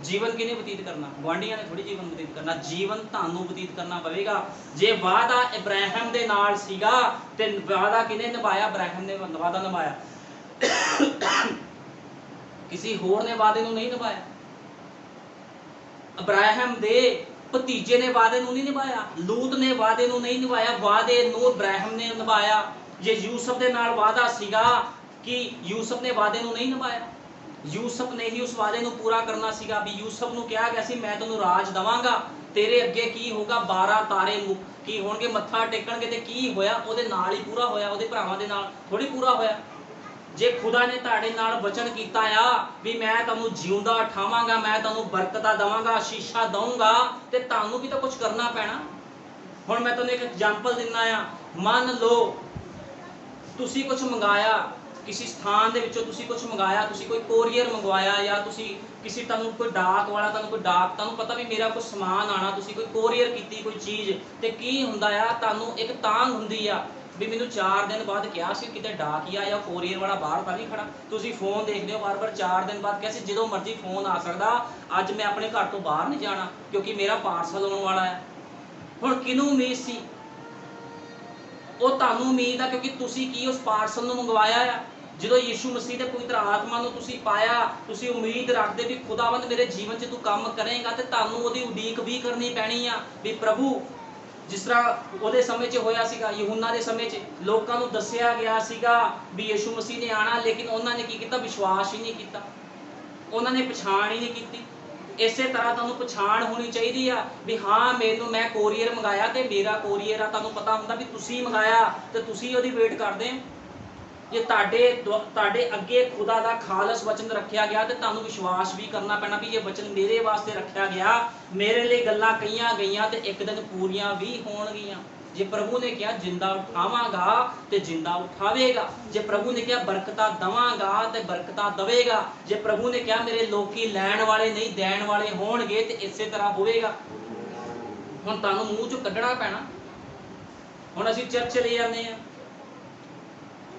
जीवन किने व्यतीत करना? गुआंढियां ने थोड़ी जीवन व्यतीत करना, जीवन तुहानूं व्यतीत करना पवेगा। जे वादा इब्राहिम दे नाल सीगा ते वादा किने निभाया? इब्राहिम ने वादा निभाया, किसी होर ने वादे नूं नहीं निभाया। इब्राहिम दे भतीजे ने वादे नूं नहीं निभाया, लूत ने वादे नूं नहीं निभाया, वादे नूं इब्राहिम ने निभाया। जे यूसुफ दे नाल वादा सीगा कि यूसुफ ने वादे नूं नहीं निभाया, यूसुफ ने ही उस वादे नूं पूरा करना सीगा। भी यूसुफ नूं कहा गया सी मैं तैनूं राज दवांगा, तेरे अगे की होगा 12 तारे की होणगे, मत्था टेकणगे, ते की होया? ਉਹਦੇ ਨਾਲ ही पूरा होया, ਉਹਦੇ ਭਰਾਵਾਂ ਦੇ ਨਾਲ थोड़ी पूरा होया। जे खुदा ने तुहाडे नाल वचन कीता आ भी मैं तुहानूं जिउंदा उठावांगा, मैं तुहानूं बरकतां दवांगा, आशीषां दूंगा, ते तुहानूं भी तो कुछ करना पैना। हुण मैं तुहानूं एक एग्जाम्पल दिना आ, मान लो तुसीं कुछ मंगाया, किसी स्थान दे विचों तुसीं कुछ मंगाया, तुसीं कोई कोरीयर मंगवाया, या तुसीं किसी तुहानूं कोई डाक वाला तुहानूं पता भी मेरा कोई समान आना, तुसीं कोई कोरीयर कीती कोई चीज़, ते की हुंदा आ? तुहानूं एक तांग हुंदी आ ਵੀ ਮੈਨੂੰ 4 ਦਿਨ ਬਾਅਦ ਕਿਹਾ ਸੀ ਕਿਤੇ ਡਾਕੀਆ ਜਾਂ ਕੋਰੀਅਰ ਵਾਲਾ ਬਾਹਰ ਤਾਂ ਨਹੀਂ ਖੜਾ। ਤੁਸੀਂ ਫੋਨ ਦੇਖਦੇ ਹੋ ਬਾਰ-ਬਾਰ, 4 ਦਿਨ ਬਾਅਦ ਕਿਹਾ ਸੀ ਜਦੋਂ ਮਰਜ਼ੀ ਫੋਨ ਆ ਸਕਦਾ, ਅੱਜ ਮੈਂ ਆਪਣੇ ਘਰ ਤੋਂ ਬਾਹਰ ਨਹੀਂ ਜਾਣਾ ਕਿਉਂਕਿ ਮੇਰਾ ਪਾਰਸਲ ਆਉਣ ਵਾਲਾ ਹੈ। ਹੁਣ ਕਿਹਨੂੰ ਉਮੀਦ ਸੀ? ਉਹ ਤੁਹਾਨੂੰ ਉਮੀਦ ਆ ਕਿਉਂਕਿ ਤੁਸੀਂ ਕੀ ਉਸ ਪਾਰਸਲ ਨੂੰ ਮੰਗਵਾਇਆ ਆ। ਜਦੋਂ ਯਿਸੂ ਮਸੀਹ ਦੇ ਪਵਿੱਤਰ ਆਤਮਾ ਨੂੰ ਤੁਸੀਂ ਪਾਇਆ, ਤੁਸੀਂ ਉਮੀਦ ਰੱਖਦੇ ਵੀ ਖੁਦਾਵੰਦ ਮੇਰੇ ਜੀਵਨ 'ਚ ਤੂੰ ਕੰਮ ਕਰੇਗਾ, ਤੇ ਤੁਹਾਨੂੰ ਉਹਦੀ ਉਡੀਕ ਵੀ ਕਰਨੀ ਪੈਣੀ ਆ ਵੀ ਪ੍ਰਭੂ, ਜਿਸ ਤਰ੍ਹਾਂ ਉਹਦੇ ਸਮੇਂ 'ਚ ਹੋਇਆ ਸੀਗਾ, ਯਹੂਨਾ ਦੇ ਸਮੇਂ 'ਚ ਲੋਕਾਂ ਨੂੰ ਦੱਸਿਆ ਗਿਆ ਸੀਗਾ ਵੀ ਯਿਸੂ ਮਸੀਹ ਨੇ ਆਣਾ, ਲੇਕਿਨ ਉਹਨਾਂ ਨੇ ਕੀ ਕੀਤਾ? ਵਿਸ਼ਵਾਸ ਹੀ ਨਹੀਂ ਕੀਤਾ, ਉਹਨਾਂ ਨੇ ਪਛਾਣ ਹੀ ਨਹੀਂ ਕੀਤੀ। ਇਸੇ ਤਰ੍ਹਾਂ ਤੁਹਾਨੂੰ ਪਛਾਣ ਹੋਣੀ ਚਾਹੀਦੀ ਆ ਵੀ ਹਾਂ ਮੈਂ ਕੋਰੀਅਰ ਮੰਗਾਇਆ ਤੇ ਮੇਰਾ ਕੋਰੀਅਰ ਆ। ਤੁਹਾਨੂੰ ਪਤਾ ਹੁੰਦਾ ਵੀ ਤੁਸੀਂ ਮੰਗਾਇਆ ਤੇ ਤੁਸੀਂ ਉਹਦੀ ਵੇਟ ਕਰਦੇ ਹੋ। ਜੇ ਤੁਹਾਡੇ ਅੱਗੇ ਖੁਦਾ ਦਾ ਖਾਲਸ ਵਚਨ ਰੱਖਿਆ ਗਿਆ ਤੇ ਤੁਹਾਨੂੰ ਵਿਸ਼ਵਾਸ ਵੀ ਕਰਨਾ ਪੈਣਾ ਵੀ ਇਹ ਵਚਨ ਮੇਰੇ ਵਾਸਤੇ ਰੱਖਿਆ ਗਿਆ, ਮੇਰੇ ਲਈ ਗੱਲਾਂ ਕਹੀਆਂ ਗਈਆਂ ਤੇ ਇੱਕ ਦਿਨ ਪੂਰੀਆਂ ਵੀ ਹੋਣਗੀਆਂ। ਜੇ ਪ੍ਰਭੂ ਨੇ ਕਿਹਾ ਜਿੰਦਾ ਉਠਾਵਾਂਗਾ ਤੇ ਜਿੰਦਾ ਉਠਾਵੇਗਾ, ਜੇ ਪ੍ਰਭੂ ਨੇ ਕਿਹਾ ਬਰਕਤਾਂ ਦਵਾਂਗਾ ਤੇ ਬਰਕਤਾਂ ਦਵੇਗਾ, ਜੇ ਪ੍ਰਭੂ ਨੇ ਕਿਹਾ ਮੇਰੇ ਲੋਕੀ ਲੈਣ ਵਾਲੇ ਨਹੀਂ ਦੇਣ ਵਾਲੇ ਹੋਣਗੇ ਤੇ ਇਸੇ ਤਰ੍ਹਾਂ ਹੋਵੇਗਾ। ਹੁਣ ਤੁਹਾਨੂੰ ਮੂੰਹ ਚੋਂ ਕੱਢਣਾ ਪੈਣਾ। ਹੁਣ ਅਸੀਂ ਚਰਚ ਚਲੇ ਜਾਂਦੇ ਆ,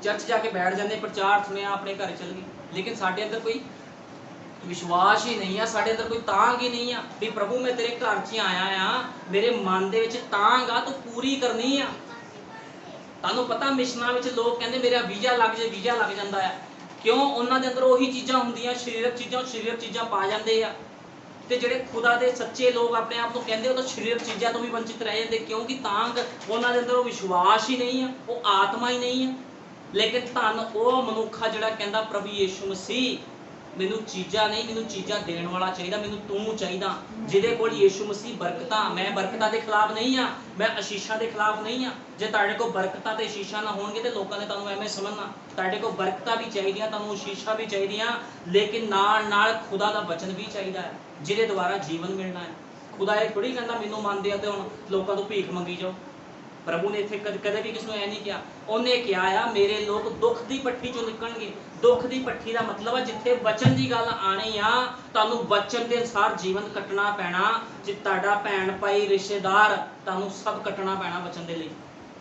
ਚਰਚ ਜਾ ਕੇ ਬੈਠ ਜਾਂਦੇ, ਪ੍ਰਚਾਰ ਸੁਣਿਆ, ਆਪਣੇ ਘਰ ਚਲ ਗਏ, ਲੇਕਿਨ ਸਾਡੇ ਅੰਦਰ ਕੋਈ ਵਿਸ਼ਵਾਸ ਹੀ ਨਹੀਂ ਆ, ਸਾਡੇ ਅੰਦਰ ਕੋਈ ਤਾਂਘ ਹੀ ਨਹੀਂ ਆ ਵੀ ਪ੍ਰਭੂ ਮੈਂ ਤੇਰੇ ਘਰ 'ਚ ਆਇਆ ਆ, ਮੇਰੇ ਮਨ ਦੇ ਵਿੱਚ ਤਾਂਘ ਆ, ਤੂੰ ਪੂਰੀ ਕਰਨੀ ਆ। ਤੁਹਾਨੂੰ ਪਤਾ ਮਿਸ਼ਨਾਂ ਵਿੱਚ ਲੋਕ ਕਹਿੰਦੇ ਮੇਰਾ ਵੀਜ਼ਾ ਲੱਗ ਜਾਂਦਾ ਆ। ਕਿਉਂ? ਉਹਨਾਂ ਦੇ ਅੰਦਰ ਉਹੀ ਚੀਜ਼ਾਂ ਹੁੰਦੀਆਂ, ਸਰੀਰਕ ਚੀਜ਼ਾਂ ਪਾ ਜਾਂਦੇ ਆ। ਤੇ ਜਿਹੜੇ ਖੁਦਾ ਦੇ ਸੱਚੇ ਲੋਕ ਆਪਣੇ ਆਪ ਨੂੰ ਕਹਿੰਦੇ ਉਹ ਤਾਂ ਸਰੀਰਕ ਚੀਜ਼ਾਂ ਤੋਂ ਵੀ ਵੰਚਿਤ ਰਹਿ ਜਾਂਦੇ, ਕਿਉਂਕਿ ਤਾਂਘ ਉਹਨਾਂ ਦੇ ਅੰਦਰ ਉਹ ਵਿਸ਼ਵਾਸ ਹੀ ਨਹੀਂ ਆ, ਉਹ ਆਤਮਾ ਹੀ ਨਹੀਂ ਆ। ਲੇਕਿਨ ਧੰਨ ਉਹ ਮਨੁੱਖ ਆ ਜਿਹੜਾ ਕਹਿੰਦਾ ਪ੍ਰਭੂ ਯਿਸੂ ਮਸੀਹ ਮੈਨੂੰ ਚੀਜ਼ਾਂ ਨਹੀਂ, ਮੈਨੂੰ ਚੀਜ਼ਾਂ ਦੇਣ ਵਾਲਾ ਚਾਹੀਦਾ, ਮੈਨੂੰ ਤੂੰ ਚਾਹੀਦਾ, ਜਿਹਦੇ ਕੋਲ ਯਿਸੂ ਮਸੀਹ ਬਰਕਤਾਂ। ਮੈਂ ਬਰਕਤਾਂ ਦੇ ਖਿਲਾਫ ਨਹੀਂ ਆ, ਮੈਂ ਆਸ਼ੀਸ਼ਾਂ ਦੇ ਖਿਲਾਫ ਨਹੀਂ ਆ। ਜੇ ਤੁਹਾਡੇ ਕੋਲ ਬਰਕਤਾਂ ਤੇ ਆਸ਼ੀਸ਼ਾਂ ਨਾ ਹੋਣਗੇ ਤੇ ਲੋਕਾਂ ਨੇ ਤੁਹਾਨੂੰ ਐਵੇਂ ਸਮਝਣਾ। ਤੁਹਾਡੇ ਕੋਲ ਬਰਕਤਾਂ ਵੀ ਚਾਹੀਦੀਆਂ, ਤੁਹਾਨੂੰ ਆਸ਼ੀਸ਼ਾਂ ਵੀ ਚਾਹੀਦੀਆਂ, ਲੇਕਿਨ ਨਾਲ ਨਾਲ ਖੁਦਾ ਦਾ ਵਚਨ ਵੀ ਚਾਹੀਦਾ ਹੈ ਜਿਹਦੇ ਦੁਆਰਾ ਜੀਵਨ ਮਿਲਣਾ ਹੈ। ਖੁਦਾ ਇਹ ਥੋੜੀ ਕਹਿੰਦਾ ਮੈਨੂੰ ਮੰਨਦੇ ਆ ਤੇ ਹੁਣ ਲੋਕਾਂ ਤੋਂ ਭੀਖ ਮੰਗੀ ਜਾਓ। ਪ੍ਰਭੂ ਨੇ ਇੱਥੇ ਕਦੇ ਵੀ ਕਿਸ ਨੂੰ ਐ ਨਹੀਂ ਕਿਹਾ। ਉਹਨੇ ਕਿਹਾ ਆ ਮੇਰੇ ਲੋਕ ਦੁੱਖ ਦੀ ਪੱਠੀ ਚੋਂ ਨਿਕਲਣਗੇ। ਦੁੱਖ ਦੀ ਪੱਠੀ ਦਾ ਮਤਲਬ ਆ ਜਿੱਥੇ ਵਚਨ ਦੀ ਗੱਲ ਆਣੀ ਆ, ਤੁਹਾਨੂੰ ਵਚਨ ਦੇ ਅਨੁਸਾਰ ਜੀਵਨ ਕੱਟਣਾ ਪੈਣਾ। ਜੇ ਤੁਹਾਡਾ ਭੈਣ ਭਾਈ ਰਿਸ਼ਤੇਦਾਰ, ਤੁਹਾਨੂੰ ਸਭ ਕੱਟਣਾ ਪੈਣਾ ਵਚਨ ਦੇ ਲਈ।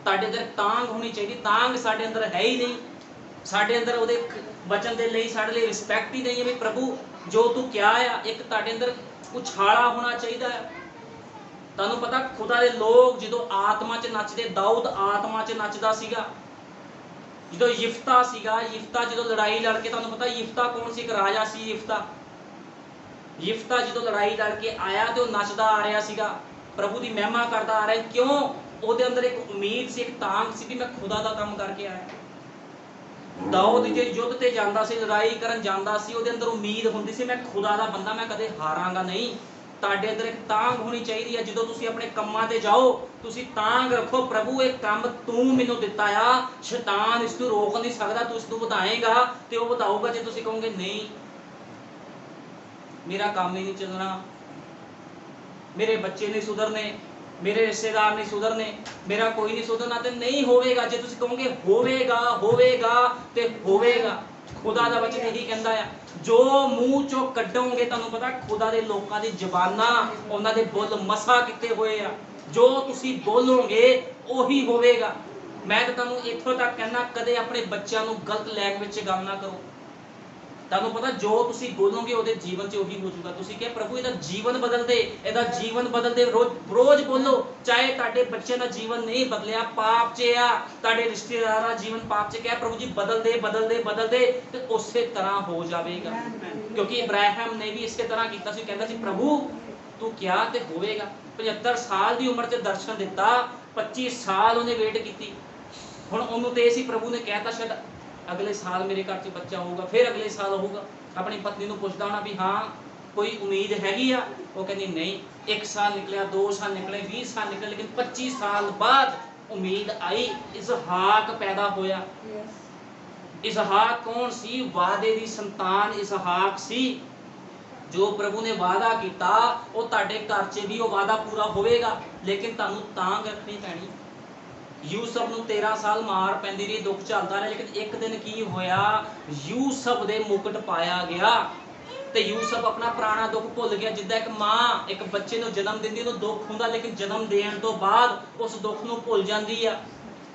ਤੁਹਾਡੇ ਅੰਦਰ ਤਾਂਘ ਹੋਣੀ ਚਾਹੀਦੀ, ਤਾਂਘ ਸਾਡੇ ਅੰਦਰ ਹੈ ਹੀ ਨਹੀਂ। ਸਾਡੇ ਅੰਦਰ ਉਹਦੇ ਵਚਨ ਦੇ ਲਈ ਸਾਡੇ ਲਈ ਰਿਸਪੈਕਟ ਹੀ ਨਹੀਂ ਹੈ ਵੀ ਪ੍ਰਭੂ ਜੋ ਤੂੰ ਕਿਹਾ ਆ। ਇੱਕ ਤੁਹਾਡੇ ਅੰਦਰ ਉਛਾਲਾ ਹੋਣਾ ਚਾਹੀਦਾ ਹੈ। ਤੁਹਾਨੂੰ ਪਤਾ ਖੁਦਾ ਦੇ ਲੋਕ ਜਦੋਂ ਆਤਮਾ 'ਚ ਨੱਚਦੇ, ਦਾਊਦ ਆਤਮਾ 'ਚ ਨੱਚਦਾ ਸੀਗਾ। ਜਦੋਂ ਯਿਫਤਾ ਸੀਗਾ, ਯਿਫਤਾ ਜਦੋਂ ਲੜਾਈ ਲੜ ਕੇ, ਤੁਹਾਨੂੰ ਪਤਾ ਯਿਫਤਾ ਕੌਣ ਸੀ? ਇੱਕ ਰਾਜਾ ਸੀ ਯਿਫਤਾ ਜਦੋਂ ਲੜਾਈ ਲੜ ਕੇ ਆਇਆ ਤੇ ਉਹ ਨੱਚਦਾ ਆ ਰਿਹਾ ਸੀਗਾ, ਪ੍ਰਭੂ ਦੀ ਮਹਿਮਾ ਕਰਦਾ ਆ ਰਿਹਾ। ਕਿਉਂ? ਉਹਦੇ ਅੰਦਰ ਇੱਕ ਉਮੀਦ ਸੀ, ਇੱਕ ਤਾਂਘ ਸੀ ਵੀ ਮੈਂ ਖੁਦਾ ਦਾ ਕੰਮ ਕਰਕੇ ਆਇਆ। ਦਾਊਦ ਜੇ ਯੁੱਧ ਤੇ ਜਾਂਦਾ ਸੀ, ਲੜਾਈ ਕਰਨ ਜਾਂਦਾ ਸੀ, ਉਹਦੇ ਅੰਦਰ ਉਮੀਦ ਹੁੰਦੀ ਸੀ ਮੈਂ ਖੁਦਾ ਦਾ ਬੰਦਾ, ਮੈਂ ਕਦੇ ਹਾਰਾਂਗਾ ਨਹੀਂ। ਤੁਹਾਡੇ ਅੰਦਰ ਇੱਕ ਤਾਂਘ ਹੋਣੀ ਚਾਹੀਦੀ ਹੈ। ਜਦੋਂ ਤੁਸੀਂ ਆਪਣੇ ਕੰਮਾਂ ਤੇ ਜਾਓ, ਤੁਸੀਂ ਤਾਂਘ ਰੱਖੋ, ਪ੍ਰਭੂ ਇਹ ਕੰਮ ਤੂੰ ਮੈਨੂੰ ਦਿੱਤਾ ਆ, ਸ਼ੈਤਾਨ ਇਸ ਨੂੰ ਰੋਕ ਨਹੀਂ ਸਕਦਾ, ਤੂੰ ਇਸ ਨੂੰ ਵਧਾਏਗਾ ਤੇ ਉਹ ਵਧਾਊਗਾ। ਜੇ ਤੁਸੀਂ ਕਹੋਗੇ ਨਹੀਂ ਮੇਰਾ ਕੰਮ ਹੀ ਨਹੀਂ ਚੱਲਣਾ, ਮੇਰੇ ਬੱਚੇ ਨਹੀਂ ਸੁਧਰਨੇ, ਮੇਰੇ ਰਿਸ਼ਤੇਦਾਰ ਨਹੀਂ ਸੁਧਰਨੇ, ਮੇਰਾ ਕੋਈ ਨਹੀਂ ਸੁਧਰਨਾ, ਤੇ ਨਹੀਂ ਹੋਵੇਗਾ। ਜੇ ਤੁਸੀਂ ਕਹੋਗੇ ਹੋਵੇਗਾ ਤੇ ਹੋਵੇਗਾ। ਖੁਦਾ ਦਾ ਵਚਨ ਇਹੀ ਕਹਿੰਦਾ ਆ, ਜੋ ਮੂੰਹ ਚੋਂ ਕੱਢੋਗੇ, ਤੁਹਾਨੂੰ ਪਤਾ ਖੁਦਾ ਦੇ ਲੋਕਾਂ ਦੀ ਜ਼ਬਾਨਾਂ, ਉਹਨਾਂ ਦੇ ਬੁੱਲ ਮਸਾ ਕੀਤੇ ਹੋਏ ਆ। ਜੋ ਤੁਸੀਂ ਬੋਲੋਗੇ ਉਹੀ ਹੋਵੇਗਾ। ਮੈਂ ਤਾਂ ਤੁਹਾਨੂੰ ਇੱਥੋਂ ਤੱਕ ਕਹਿਣਾ, ਕਦੇ ਆਪਣੇ ਬੱਚਿਆਂ ਨੂੰ ਗਲਤ ਲੈਂਗੁਏਜ 'ਚ ਗੱਲ ਨਾ ਕਰੋ। ਤੁਹਾਨੂੰ ਪਤਾ ਜੋ ਤੁਸੀਂ ਬੋਲੋਗੇ ਉਹਦੇ ਜੀਵਨ 'ਚ ਉਹੀ ਹੋ ਜਾਊਗਾ। ਤੁਸੀਂ ਕਿਹਾ ਪ੍ਰਭੂ ਇਹਦਾ ਜੀਵਨ ਬਦਲ ਦੇ, ਇਹਦਾ ਜੀਵਨ ਬਦਲ ਦੇ। ਰੋਜ਼ ਬੋਲੋ, ਚਾਹੇ ਤੁਹਾਡੇ ਬੱਚਿਆਂ ਦਾ ਜੀਵਨ ਨਹੀਂ ਬਦਲਿਆ, ਪਾਪ 'ਚ ਆ, ਤੁਹਾਡੇ ਰਿਸ਼ਤੇਦਾਰਾਂ ਦਾ ਜੀਵਨ ਪਾਪ 'ਚ, ਕਹਿ ਪ੍ਰਭੂ ਜੀ ਬਦਲ ਦੇ ਤੇ ਉਸੇ ਤਰ੍ਹਾਂ ਹੋ ਜਾਵੇਗਾ। ਕਿਉਂਕਿ ਇਬਰਾਹਿਮ ਨੇ ਵੀ ਇਸੇ ਤਰ੍ਹਾਂ ਕੀਤਾ ਸੀ, ਕਹਿੰਦਾ ਸੀ ਪ੍ਰਭੂ ਤੂੰ ਕਿਹਾ ਤੇ ਹੋਵੇਗਾ। 75 ਸਾਲ ਦੀ ਉਮਰ 'ਚ ਦਰਸ਼ਨ ਦਿੱਤਾ, 25 ਸਾਲ ਉਹਨੇ ਵੇਟ ਕੀਤੀ। ਹੁਣ ਉਹਨੂੰ ਤੇ ਇਹ ਸੀ ਪ੍ਰਭੂ ਨੇ ਕਹਿਤਾ ਸ਼ਾਇਦ ਅਗਲੇ ਸਾਲ ਮੇਰੇ ਘਰ 'ਚ ਬੱਚਾ ਹੋਊਗਾ, ਫਿਰ ਅਗਲੇ ਸਾਲ ਹੋਊਗਾ। ਆਪਣੀ ਪਤਨੀ ਨੂੰ ਪੁੱਛਦਾ ਹੋਣਾ ਵੀ ਹਾਂ ਕੋਈ ਉਮੀਦ ਹੈਗੀ ਆ? ਉਹ ਕਹਿੰਦੀ ਨਹੀਂ। 1 ਸਾਲ ਨਿਕਲਿਆ, 2 ਸਾਲ ਨਿਕਲੇ, 20 ਸਾਲ ਨਿਕਲੇ, ਲੇਕਿਨ 25 ਸਾਲ ਬਾਅਦ ਉਮੀਦ ਆਈ, ਇਸਹਾਕ ਪੈਦਾ ਹੋਇਆ। ਇਸਹਾਕ ਕੌਣ ਸੀ? ਵਾਅਦੇ ਦੀ ਸੰਤਾਨ ਇਸਹਾਕ ਸੀ। ਜੋ ਪ੍ਰਭੂ ਨੇ ਵਾਅਦਾ ਕੀਤਾ ਉਹ ਤੁਹਾਡੇ ਘਰ 'ਚ ਵੀ ਉਹ ਵਾਅਦਾ ਪੂਰਾ ਹੋਵੇਗਾ, ਲੇਕਿਨ ਤੁਹਾਨੂੰ ਤਾਂਘ ਰੱਖਣੀ ਪੈਣੀ। ਯੂਸਫ ਨੂੰ 13 ਸਾਲ ਮਾਰ ਪੈਂਦੀ ਰਹੀ, ਦੁੱਖ ਚੱਲਦਾ ਰਿਹਾ, ਲੇਕਿਨ ਇੱਕ ਦਿਨ ਕੀ ਹੋਇਆ? ਯੂਸਫ ਦੇ ਮੁਕਟ ਪਾਇਆ ਗਿਆ ਤੇ ਯੂਸਫ ਆਪਣਾ ਪੁਰਾਣਾ ਦੁੱਖ ਭੁੱਲ ਗਿਆ। ਜਿੱਦਾਂ ਇੱਕ ਮਾਂ ਇੱਕ ਬੱਚੇ ਨੂੰ ਜਨਮ ਦਿੰਦੀ, ਉਹਨੂੰ ਦੁੱਖ ਹੁੰਦਾ, ਲੇਕਿਨ ਜਨਮ ਦੇਣ ਤੋਂ ਬਾਅਦ ਉਸ ਦੁੱਖ ਨੂੰ ਭੁੱਲ ਜਾਂਦੀ ਆ।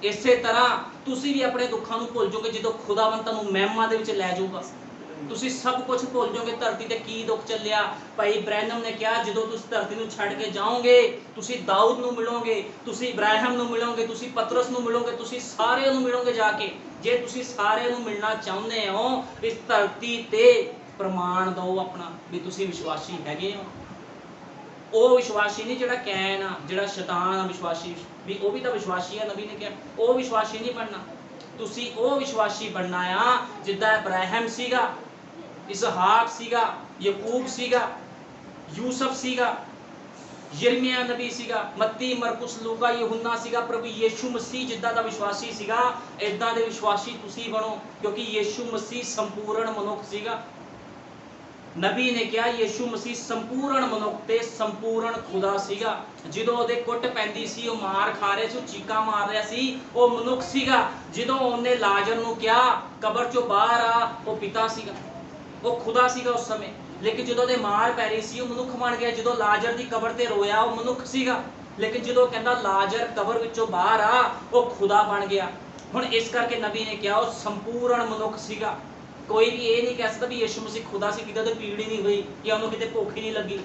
ਇਸੇ ਤਰ੍ਹਾਂ ਤੁਸੀਂ ਵੀ ਆਪਣੇ ਦੁੱਖਾਂ ਨੂੰ ਭੁੱਲ ਜਾਓਗੇ ਜਦੋਂ ਖੁਦਾਵੰਦ ਤੁਹਾਨੂੰ ਮਹਿਮਾ ਦੇ ਵਿੱਚ ਲੈ ਜਾਊਗਾ। ਤੁਸੀਂ ਸਭ ਕੁਝ ਭੁੱਲ ਜਾਓਗੇ, ਧਰਤੀ ਤੇ ਕੀ ਦੁੱਖ ਚੱਲਿਆ। ਭਾਈ ਬ੍ਰੈਨਮ ਨੇ ਕਿਹਾ ਜਦੋਂ ਤੁਸੀਂ ਧਰਤੀ ਨੂੰ ਛੱਡ ਕੇ ਜਾਓਗੇ ਤੁਸੀਂ ਦਾਊਦ ਨੂੰ ਮਿਲੋਗੇ, ਤੁਸੀਂ ਇਬਰਾਹਿਮ ਨੂੰ ਮਿਲੋਗੇ, ਤੁਸੀਂ ਪਤਰਸ ਨੂੰ ਮਿਲੋਗੇ, ਤੁਸੀਂ ਸਾਰਿਆਂ ਨੂੰ ਮਿਲੋਗੇ ਜਾ ਕੇ। ਜੇ ਤੁਸੀਂ ਸਾਰਿਆਂ ਨੂੰ ਮਿਲਣਾ ਚਾਹੁੰਦੇ ਹੋ ਇਸ ਧਰਤੀ ਤੇ ਪ੍ਰਮਾਣ ਦਿਓ ਆਪਣਾ ਵੀ ਤੁਸੀਂ ਵਿਸ਼ਵਾਸੀ ਹੈਗੇ ਹੋ। ਉਹ ਵਿਸ਼ਵਾਸੀ ਨਹੀਂ ਜਿਹੜਾ ਕੈਨ ਆ, ਜਿਹੜਾ ਸ਼ੈਤਾਨ ਆ ਵਿਸ਼ਵਾਸੀ, ਵੀ ਉਹ ਵੀ ਤਾਂ ਵਿਸ਼ਵਾਸੀ ਆ। ਨਬੀ ਨੇ ਕਿਹਾ ਉਹ ਵਿਸ਼ਵਾਸੀ ਨਹੀਂ ਬਣਨਾ, ਤੁਸੀਂ ਉਹ ਵਿਸ਼ਵਾਸੀ ਬਣਨਾ ਆ ਜਿੱਦਾਂ ਇਬਰਾਹਿਮ ਸੀਗਾ, ਇਸਹਾਕ ਸੀਗਾ, ਯਕੂਬ ਸੀਗਾ, ਯੂਸਫ ਸੀਗਾ, ਯਿਰਮੀਆ ਨਬੀ ਸੀਗਾ, ਮੱਤੀ, ਮਰਕੁਸ, ਲੂਕਾ, ਯਹੂਨਾ ਸੀਗਾ। ਪ੍ਰਭੂ ਯੀਸ਼ੂ ਮਸੀਹ ਜਿੱਦਾਂ ਦਾ ਵਿਸ਼ਵਾਸੀ ਸੀਗਾ ਇਦਾਂ ਦੇ ਵਿਸ਼ਵਾਸੀ ਤੁਸੀਂ ਬਣੋ, ਕਿਉਂਕਿ ਯੀਸ਼ੂ ਮਸੀਹ ਸੰਪੂਰਨ ਮਨੁੱਖ ਸੀਗਾ। ਨਬੀ ਨੇ ਕਿਹਾ ਯੀਸ਼ੂ ਮਸੀਹ ਸੰਪੂਰਨ ਮਨੁੱਖ ਤੇ ਸੰਪੂਰਨ ਖੁਦਾ ਸੀਗਾ। ਜਦੋਂ ਉਹਦੇ ਕੁੱਟ ਪੈਂਦੀ ਸੀ ਉਹ ਮਾਰ ਖਾ ਰਿਹਾ ਸੀ, ਉਹ ਚੀਕਾਂ ਮਾਰ ਰਿਹਾ ਸੀ, ਉਹ ਮਨੁੱਖ ਸੀਗਾ। ਜਦੋਂ ਉਹਨੇ ਲਾਜ਼ਰ ਨੂੰ ਕਿਹਾ ਕਬਰ ਚੋਂ ਬਾਹਰ ਆ, ਉਹ ਪਿਤਾ ਸੀਗਾ, ਉਹ ਖੁਦਾ ਸੀਗਾ ਉਸ ਸਮੇਂ। ਲੇਕਿਨ ਜਦੋਂ ਉਹਦੇ ਮਾਰ ਪੈ ਰਹੀ ਸੀ ਉਹ ਮਨੁੱਖ ਬਣ ਗਿਆ। ਜਦੋਂ ਲਾਜ਼ਰ ਦੀ ਕਬਰ ਤੇ ਰੋਇਆ ਉਹ ਮਨੁੱਖ ਸੀਗਾ, ਲੇਕਿਨ ਜਦੋਂ ਕਹਿੰਦਾ ਲਾਜ਼ਰ ਕਬਰ ਵਿੱਚੋਂ ਬਾਹਰ ਆ ਉਹ ਖੁਦਾ ਬਣ ਗਿਆ। ਹੁਣ ਇਸ ਕਰਕੇ ਨਬੀ ਨੇ ਕਿਹਾ ਉਹ ਸੰਪੂਰਨ ਮਨੁੱਖ ਸੀਗਾ। ਕੋਈ ਵੀ ਇਹ ਨਹੀਂ ਕਹਿ ਸਕਦਾ ਵੀ ਯੀਸ਼ੂ ਮਸੀਹ ਖੁਦਾ ਸੀ, ਕਿਤੇ ਉਹਦੇ ਪੀੜ ਹੀ ਨਹੀਂ ਹੋਈ ਜਾਂ ਉਹਨੂੰ ਕਿਤੇ ਭੁੱਖ ਹੀ ਨਹੀਂ ਲੱਗੀ।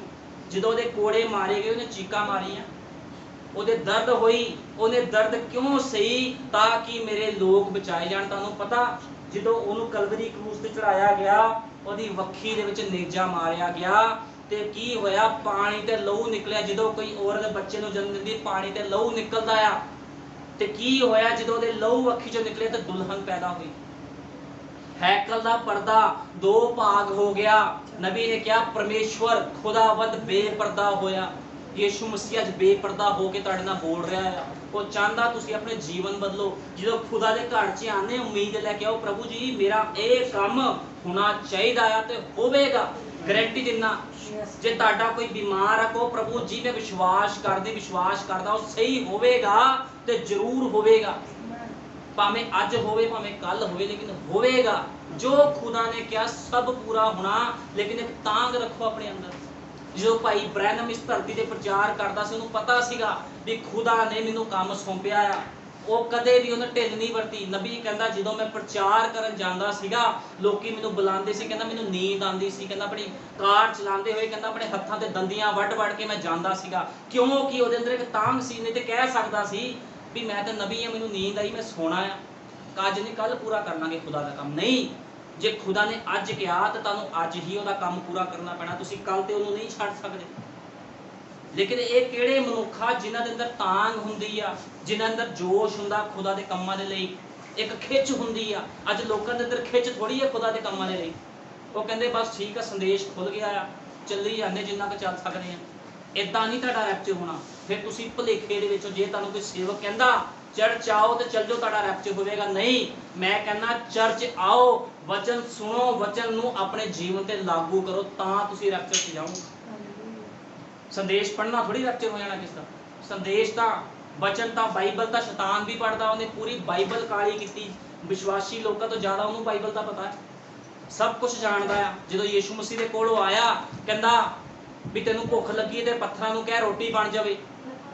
ਜਦੋਂ ਉਹਦੇ ਕੋੜੇ ਮਾਰੇ ਗਏ ਉਹਨੇ ਚੀਕਾਂ ਮਾਰੀਆਂ, ਉਹਦੇ ਦਰਦ ਹੋਈ। ਉਹਨੇ ਦਰਦ ਕਿਉਂ ਸਹੀ? ਤਾਂ ਕਿ ਮੇਰੇ ਲੋਕ ਬਚਾਏ ਜਾਣ। ਤੁਹਾਨੂੰ ਪਤਾ ਜਦੋਂ ਉਹਨੂੰ ਕਲਵਰੀ ਕਰੂਸ ਤੇ ਚੜਾਇਆ ਗਿਆ ਉਹਦੀ ਵੱਖੀ ਦੇ ਵਿੱਚ ਨੇਜਾ ਮਾਰਿਆ ਗਿਆ ਤੇ ਕੀ ਹੋਇਆ? ਪਾਣੀ ਤੇ ਲਹੂ ਨਿਕਲਿਆ। ਜਦੋਂ ਕੋਈ ਔਰਤ ਬੱਚੇ ਨੂੰ ਜਨਮ ਦਿੰਦੀ ਪਾਣੀ ਤੇ ਲਹੂ ਨਿਕਲਦਾ ਆ, ਤੇ ਕੀ ਹੋਇਆ? ਜਦੋਂ ਉਹਦੇ ਲਹੂ ਅੱਖੀ ਚੋਂ ਨਿਕਲੇ ਤਾਂ ਦੁਲਹਨ ਪੈਦਾ ਹੋਈ। ਹੈਕਲ ਦਾ ਪਰਦਾ ਦੋ ਭਾਗ ਹੋ ਗਿਆ। ਨਬੀ ਨੇ ਕਿਹਾ ਪਰਮੇਸ਼ਵਰ ਖੁਦਾਵੰਦ ਬੇਪਰਦਾ ਹੋਇਆ। ਯੀਸ਼ੂ ਮਸੀਹ ਅੱਜ ਬੇਪਰਦਾ ਹੋ ਕੇ ਤੁਹਾਡੇ ਨਾਲ ਬੋਲ ਰਿਹਾ ਆ। ਉਹ ਚਾਹੁੰਦਾ ਤੁਸੀਂ ਆਪਣੇ ਜੀਵਨ ਬਦਲੋ। ਜਦੋਂ ਖੁਦਾ ਦੇ ਘਰ 'ਚ ਆਨੇ ਉਮੀਦ ਲੈ ਕੇ ਆਓ, ਪ੍ਰਭੂ ਜੀ ਮੇਰਾ ਇਹ ਕੰਮ ਹੋਣਾ ਚਾਹੀਦਾ ਆ ਤੇ ਹੋਵੇਗਾ, ਗਰੰਟੀ ਦਿੰਦਾ। ਜੇ ਤੁਹਾਡਾ ਕੋਈ ਬਿਮਾਰ ਆ ਕਹੋ ਪ੍ਰਭੂ ਜੀ ਮੈਂ ਵਿਸ਼ਵਾਸ ਕਰਦਾ ਉਹ ਸਹੀ ਹੋਵੇਗਾ ਤੇ ਜ਼ਰੂਰ ਹੋਵੇਗਾ। ਭਾਵੇਂ ਅੱਜ ਹੋਵੇ ਭਾਵੇਂ ਕੱਲ ਹੋਵੇ, ਲੇਕਿਨ ਹੋਵੇਗਾ। ਜੋ ਖੁਦਾ ਨੇ ਕਿਹਾ ਸਭ ਪੂਰਾ ਹੋਣਾ। ਲੇਕਿਨ ਇੱਕ ਤਾਂਗ ਰੱਖੋ ਆਪਣੇ ਅੰਦਰ। ਜਦੋਂ ਭਾਈ ਬ੍ਰੈਨਮ ਇਸ ਧਰਤੀ ਤੇ ਪ੍ਰਚਾਰ ਕਰਦਾ ਸੀ ਉਹਨੂੰ ਪਤਾ ਸੀਗਾ ਵੀ ਖੁਦਾ ਨੇ ਮੈਨੂੰ ਕੰਮ ਸੌਂਪਿਆ ਆ। ਉਹ ਕਦੇ ਵੀ ਉਹਨੇ ਢਿੱਲ ਨਹੀਂ ਵਰਤੀ। ਨਬੀ ਕਹਿੰਦਾ ਜਦੋਂ ਮੈਂ ਪ੍ਰਚਾਰ ਕਰਨ ਜਾਂਦਾ ਸੀਗਾ ਲੋਕੀ ਮੈਨੂੰ ਬੁਲਾਉਂਦੇ ਸੀ, ਕਹਿੰਦਾ ਮੈਨੂੰ ਨੀਂਦ ਆਉਂਦੀ ਸੀ, ਕਹਿੰਦਾ ਆਪਣੀ ਕਾਰ ਚਲਾਉਂਦੇ ਹੋਏ ਕਹਿੰਦਾ ਆਪਣੇ ਹੱਥਾਂ ਤੇ ਦੰਦੀਆਂ ਵੱਢ ਕੇ ਮੈਂ ਜਾਂਦਾ ਸੀਗਾ। ਕਿਉਂਕਿ ਉਹਦੇ ਅੰਦਰ ਇੱਕ ਤਾਂਗ ਸੀ। ਨਹੀਂ ਤੇ ਕਹਿ ਸਕਦਾ ਸੀ ਵੀ ਮੈਂ ਤਾਂ ਨਬੀ ਆ, ਮੈਨੂੰ ਨੀਂਦ ਆਈ, ਮੈਂ ਸੋਣਾ ਆ, ਅੱਜ ਨਹੀਂ ਕੱਲ ਪੂਰਾ ਕਰ ਲਾਂਗੇ ਖੁਦਾ ਦਾ ਕੰਮ। ਨਹੀਂ, ਜੇ ਖੁਦਾ ਨੇ ਅੱਜ ਕਿਹਾ ਤਾਂ ਤੁਹਾਨੂੰ ਅੱਜ ਹੀ ਉਹਦਾ ਕੰਮ ਪੂਰਾ ਕਰਨਾ ਪੈਣਾ। ਤੁਸੀਂ ਕੱਲ ਤੇ ਉਹਨੂੰ ਨਹੀਂ ਛੱਡ ਸਕਦੇ। ਲੇਕਿਨ ਇਹ ਕਿਹੜੇ ਮਨੁੱਖ ਆ ਜਿਨ੍ਹਾਂ ਦੇ ਅੰਦਰ ਤਾਂਗ ਹੁੰਦੀ ਆ, ਜਿਨ੍ਹਾਂ ਅੰਦਰ ਜੋਸ਼ ਹੁੰਦਾ ਖੁਦਾ ਦੇ ਕੰਮਾਂ ਦੇ ਲਈ, ਇੱਕ ਖਿੱਚ ਹੁੰਦੀ ਆ। ਅੱਜ ਲੋਕਾਂ ਦੇ ਅੰਦਰ ਖਿੱਚ ਥੋੜੀ ਆ ਖੁਦਾ ਦੇ ਕੰਮਾਂ ਦੇ ਲਈ। ਉਹ ਕਹਿੰਦੇ ਬਸ ਠੀਕ ਆ, ਸੰਦੇਸ਼ ਖੁੱਲ ਗਿਆ ਆ, ਚੱਲੀ ਜਾਂਦੇ ਜਿੰਨਾ ਕੁ ਚੱਲ ਸਕਦੇ ਆ। ਇਦਾਂ ਨਹੀਂ ਤੁਹਾਡਾ ਰੈਪਚਰ ਹੋਣਾ। ਫਿਰ ਤੁਸੀਂ ਭੁਲੇਖੇ ਦੇ ਵਿੱਚੋਂ, ਜੇ ਤੁਹਾਨੂੰ ਕੋਈ ਸੇਵਕ ਕਹਿੰਦਾ ਚਰਚ ਆਓ ਤੇ ਚੱਲ ਜਾਓ ਤੁਹਾਡਾ ਰੈਪਚਰ ਹੋਵੇਗਾ, ਨਹੀਂ। ਮੈਂ ਕਹਿੰਦਾ ਚਰਚ ਆਓ, ਵਚਨ ਸੁਣੋ, ਵਚਨ ਨੂੰ ਆਪਣੇ ਜੀਵਨ ਤੇ ਲਾਗੂ ਕਰੋ, ਤਾਂ ਤੁਸੀਂ ਰੈਪਚਰ 'ਚ ਜਾਓਗੇ। ਸੰਦੇਸ਼ ਪੜ੍ਹਨਾ ਥੋੜੀ ਰੈਪਚਰ ਹੋ ਜਾਣਾ ਕਿਸ ਦਾ। ਸੰਦੇਸ਼ ਤਾਂ, ਵਚਨ ਤਾਂ, ਬਾਈਬਲ ਤਾਂ ਸ਼ੈਤਾਨ ਵੀ ਪੜ੍ਹਦਾ, ਉਹਨੇ ਪੂਰੀ ਬਾਈਬਲ ਕਾਲੀ ਕੀਤੀ। ਵਿਸ਼ਵਾਸੀ ਲੋਕਾਂ ਤੋਂ ਜ਼ਿਆਦਾ ਉਹਨੂੰ ਬਾਈਬਲ ਦਾ ਪਤਾ ਹੈ, ਸਭ ਕੁਝ ਜਾਣਦਾ ਆ। ਜਦੋਂ ਯੀਸ਼ੂ ਮਸੀਹ ਦੇ ਕੋਲ ਆਇਆ ਕਹਿੰਦਾ ਵੀ ਤੈਨੂੰ ਭੁੱਖ ਲੱਗੀ ਤੇ ਪੱਥਰਾਂ ਨੂੰ ਕਹਿ ਰੋਟੀ ਬਣ ਜਾਵੇ।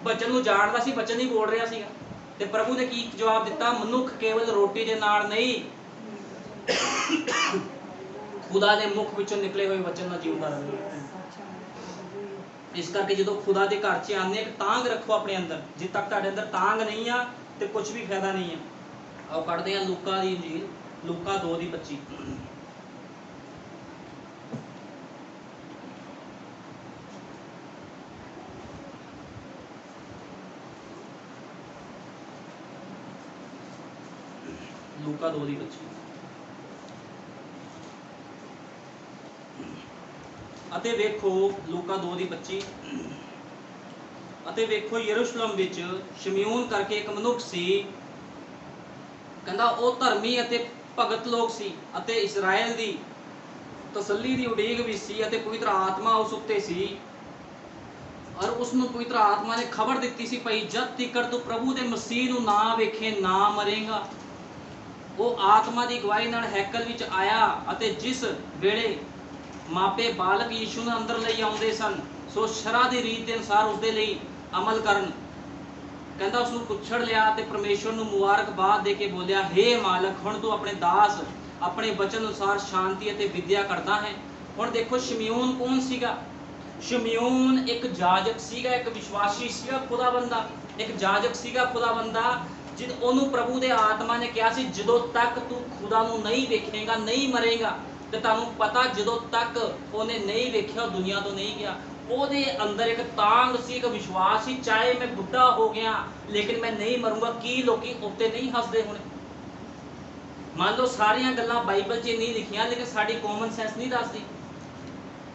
ਵਚਨ ਨੂੰ ਜਾਣਦਾ ਸੀ, ਵਚਨ ਹੀ ਬੋਲ ਰਿਹਾ ਸੀਗਾ। ਤੇ ਪ੍ਰਭੂ ਨੇ ਕੀ ਜਵਾਬ ਦਿੱਤਾ? ਮਨੁੱਖ ਕੇਵਲ ਰੋਟੀ ਦੇ ਨਾਲ ਨਹੀਂ, ਖੁਦਾ ਦੇ ਮੁਖ ਵਿੱਚੋਂ ਨਿਕਲੇ ਹੋਏ ਵਚਨ ਨਾਲ ਜਿਉਂਦਾ ਰਹੇ। ਇਸ ਕਰਕੇ ਜਦੋਂ ਖੁਦਾ ਦੇ ਘਰ 'ਚ ਆਉਂਦੇ ਇੱਕ ਤਾਂਗ ਰੱਖੋ ਆਪਣੇ ਅੰਦਰ। ਜਿੱਦ ਤੱਕ ਤੁਹਾਡੇ ਅੰਦਰ ਤਾਂਗ ਨਹੀਂ ਆ ਤੇ ਕੁਝ ਵੀ ਫਾਇਦਾ ਨਹੀਂ ਆ। ਆਓ ਪੜ੍ਹਦੇ ਹਾਂ ਲੂਕਾ ਦੀ ਇੰਜੀਲ, ਲੂਕਾ 2:25। ਲੂਕਾ 2:25। ਅਤੇ ਵੇਖੋ, ਲੂਕਾ 2:25, ਅਤੇ ਵੇਖੋ ਯਰੂਸ਼ਲਮ ਵਿੱਚ ਸ਼ਮਿਊਨ ਕਰਕੇ ਇੱਕ ਮਨੁੱਖ ਸੀ। ਕਹਿੰਦਾ ਉਹ ਧਰਮੀ ਅਤੇ ਭਗਤ ਲੋਕ ਸੀ ਅਤੇ ਇਸਰਾਇਲ ਦੀ ਤਸੱਲੀ ਦੀ ਉਡੀਕ ਵੀ ਸੀ ਅਤੇ ਪਵਿੱਤਰ ਆਤਮਾ ਉਸ ਉੱਤੇ ਸੀ। ਔਰ ਉਸ ਨੂੰ ਪਵਿੱਤਰ ਆਤਮਾ ਨੇ ਖਬਰ ਦਿੱਤੀ ਸੀ ਭਈ ਜਦ ਤੀਕਰ ਤੂੰ ਪ੍ਰਭੂ ਦੇ ਮਸੀਹ ਨੂੰ ਨਾ ਵੇਖੇ ਨਾ ਮਰੇਗਾ। ਉਹ ਆਤਮਾ ਦੀ ਅਗਵਾਈ ਨਾਲ ਹੈਕਲ ਵਿੱਚ ਆਇਆ ਅਤੇ ਜਿਸ ਵੇਲੇ ਮਾਪੇ ਬਾਲਕ ਯੀਸ਼ੂ ਨੂੰ ਅੰਦਰ ਲਈ ਆਉਂਦੇ ਸਨ ਸੋ ਸ਼ਰ੍ਹਾ ਦੀ ਰੀਤ ਦੇ ਅਨੁਸਾਰ ਉਸਦੇ ਲਈ ਅਮਲ ਕਰਨ। ਕਹਿੰਦਾ ਉਸ ਨੂੰ ਕੁੱਛੜ ਲਿਆ ਤੇ ਪਰਮੇਸ਼ਵਰ ਨੂੰ ਮੁਬਾਰਕਬਾਦ ਦੇ ਕੇ ਬੋਲਿਆ, ਹੇ ਮਾਲਕ, ਹੁਣ ਤੂੰ ਆਪਣੇ ਦਾਸ ਆਪਣੇ ਵਚਨ ਅਨੁਸਾਰ ਸ਼ਾਂਤੀ ਅਤੇ ਵਿਦਿਆ ਕਰਦਾ ਹੈ। ਹੁਣ ਦੇਖੋ ਸ਼ਮਿਊਨ ਕੌਣ ਸੀਗਾ? ਸ਼ਮਿਊਨ ਇੱਕ ਜਾਜਕ ਸੀਗਾ, ਇੱਕ ਵਿਸ਼ਵਾਸੀ ਸੀਗਾ, ਖੁਦਾ ਬੰਦਾ, ਇੱਕ ਜਾਜਕ ਸੀਗਾ, ਖੁਦਾ ਬੰਦਾ। ਜਦ ਉਹਨੂੰ ਪ੍ਰਭੂ ਦੇ ਆਤਮਾ ਨੇ ਕਿਹਾ ਸੀ, ਜਦੋਂ ਤੱਕ ਤੂੰ ਖੁਦਾ ਨੂੰ ਨਹੀਂ ਵੇਖੇਗਾ ਨਹੀਂ ਮਰੇਗਾ। ਤੇ ਤੁਹਾਨੂੰ ਪਤਾ ਜਦੋਂ ਤੱਕ ਉਹਨੇ ਨਹੀਂ ਵੇਖਿਆ ਉਹ ਦੁਨੀਆ ਤੋਂ ਨਹੀਂ ਗਿਆ। ਉਹਦੇ ਅੰਦਰ ਇੱਕ ਤਾਂਗ ਸੀ, ਇੱਕ ਵਿਸ਼ਵਾਸ ਸੀ, ਚਾਹੇ ਮੈਂ ਬੁੱਢਾ ਹੋ ਗਿਆ ਲੇਕਿਨ ਮੈਂ ਨਹੀਂ ਮਰੂੰਗਾ। ਕੀ ਲੋਕੀ ਉੱਤੇ ਨਹੀਂ ਹੱਸਦੇ ਹੋਣੇ? ਮੰਨ ਲਓ ਸਾਰੀਆਂ ਗੱਲਾਂ ਬਾਈਬਲ 'ਚ ਨਹੀਂ ਲਿਖੀਆਂ ਲੇਕਿਨ ਸਾਡੀ ਕਾਮਨ ਸੈਂਸ ਨਹੀਂ ਦੱਸਦੀ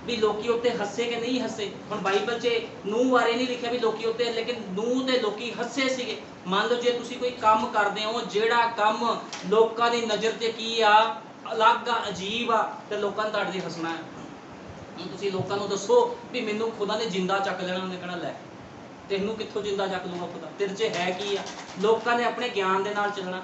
ਵੀ ਲੋਕੀ ਉੱਤੇ ਹੱਸੇ ਕਿ ਨਹੀਂ ਹੱਸੇ। ਹੁਣ ਬਾਈਬਲ 'ਚ ਨੂੰਹ ਬਾਰੇ ਨਹੀਂ ਲਿਖਿਆ ਵੀ ਲੋਕੀ ਉੱਤੇ, ਲੇਕਿਨ ਨੂੰਹ ਤੇ ਲੋਕੀ ਹੱਸੇ ਸੀਗੇ। ਮੰਨ ਲਓ ਜੇ ਤੁਸੀਂ ਕੋਈ ਕੰਮ ਕਰਦੇ ਹੋ, ਜਿਹੜਾ ਕੰਮ ਲੋਕਾਂ ਦੀ ਨਜ਼ਰ 'ਤੇ ਕੀ ਆ, ਅਲੱਗ ਆ, ਅਜੀਬ ਆ, ਤੇ ਲੋਕਾਂ ਨੇ ਤੁਹਾਡੇ 'ਤੇ ਹੱਸਣਾ ਹੈ। ਹੁਣ ਤੁਸੀਂ ਲੋਕਾਂ ਨੂੰ ਦੱਸੋ ਵੀ ਮੈਨੂੰ ਖੁਦਾ ਨੇ ਜਿੰਦਾ ਚੱਕ ਲੈਣਾ, ਉਹਨੇ ਕਹਿਣਾ ਲੈ ਤੈਨੂੰ ਕਿੱਥੋਂ ਜਿੰਦਾ ਚੱਕ ਲੂਗਾ ਖੁਦਾ, ਤੇਰੇ 'ਚ ਹੈ ਕੀ ਆ? ਲੋਕਾਂ ਨੇ ਆਪਣੇ ਗਿਆਨ ਦੇ ਨਾਲ ਚੱਲਣਾ,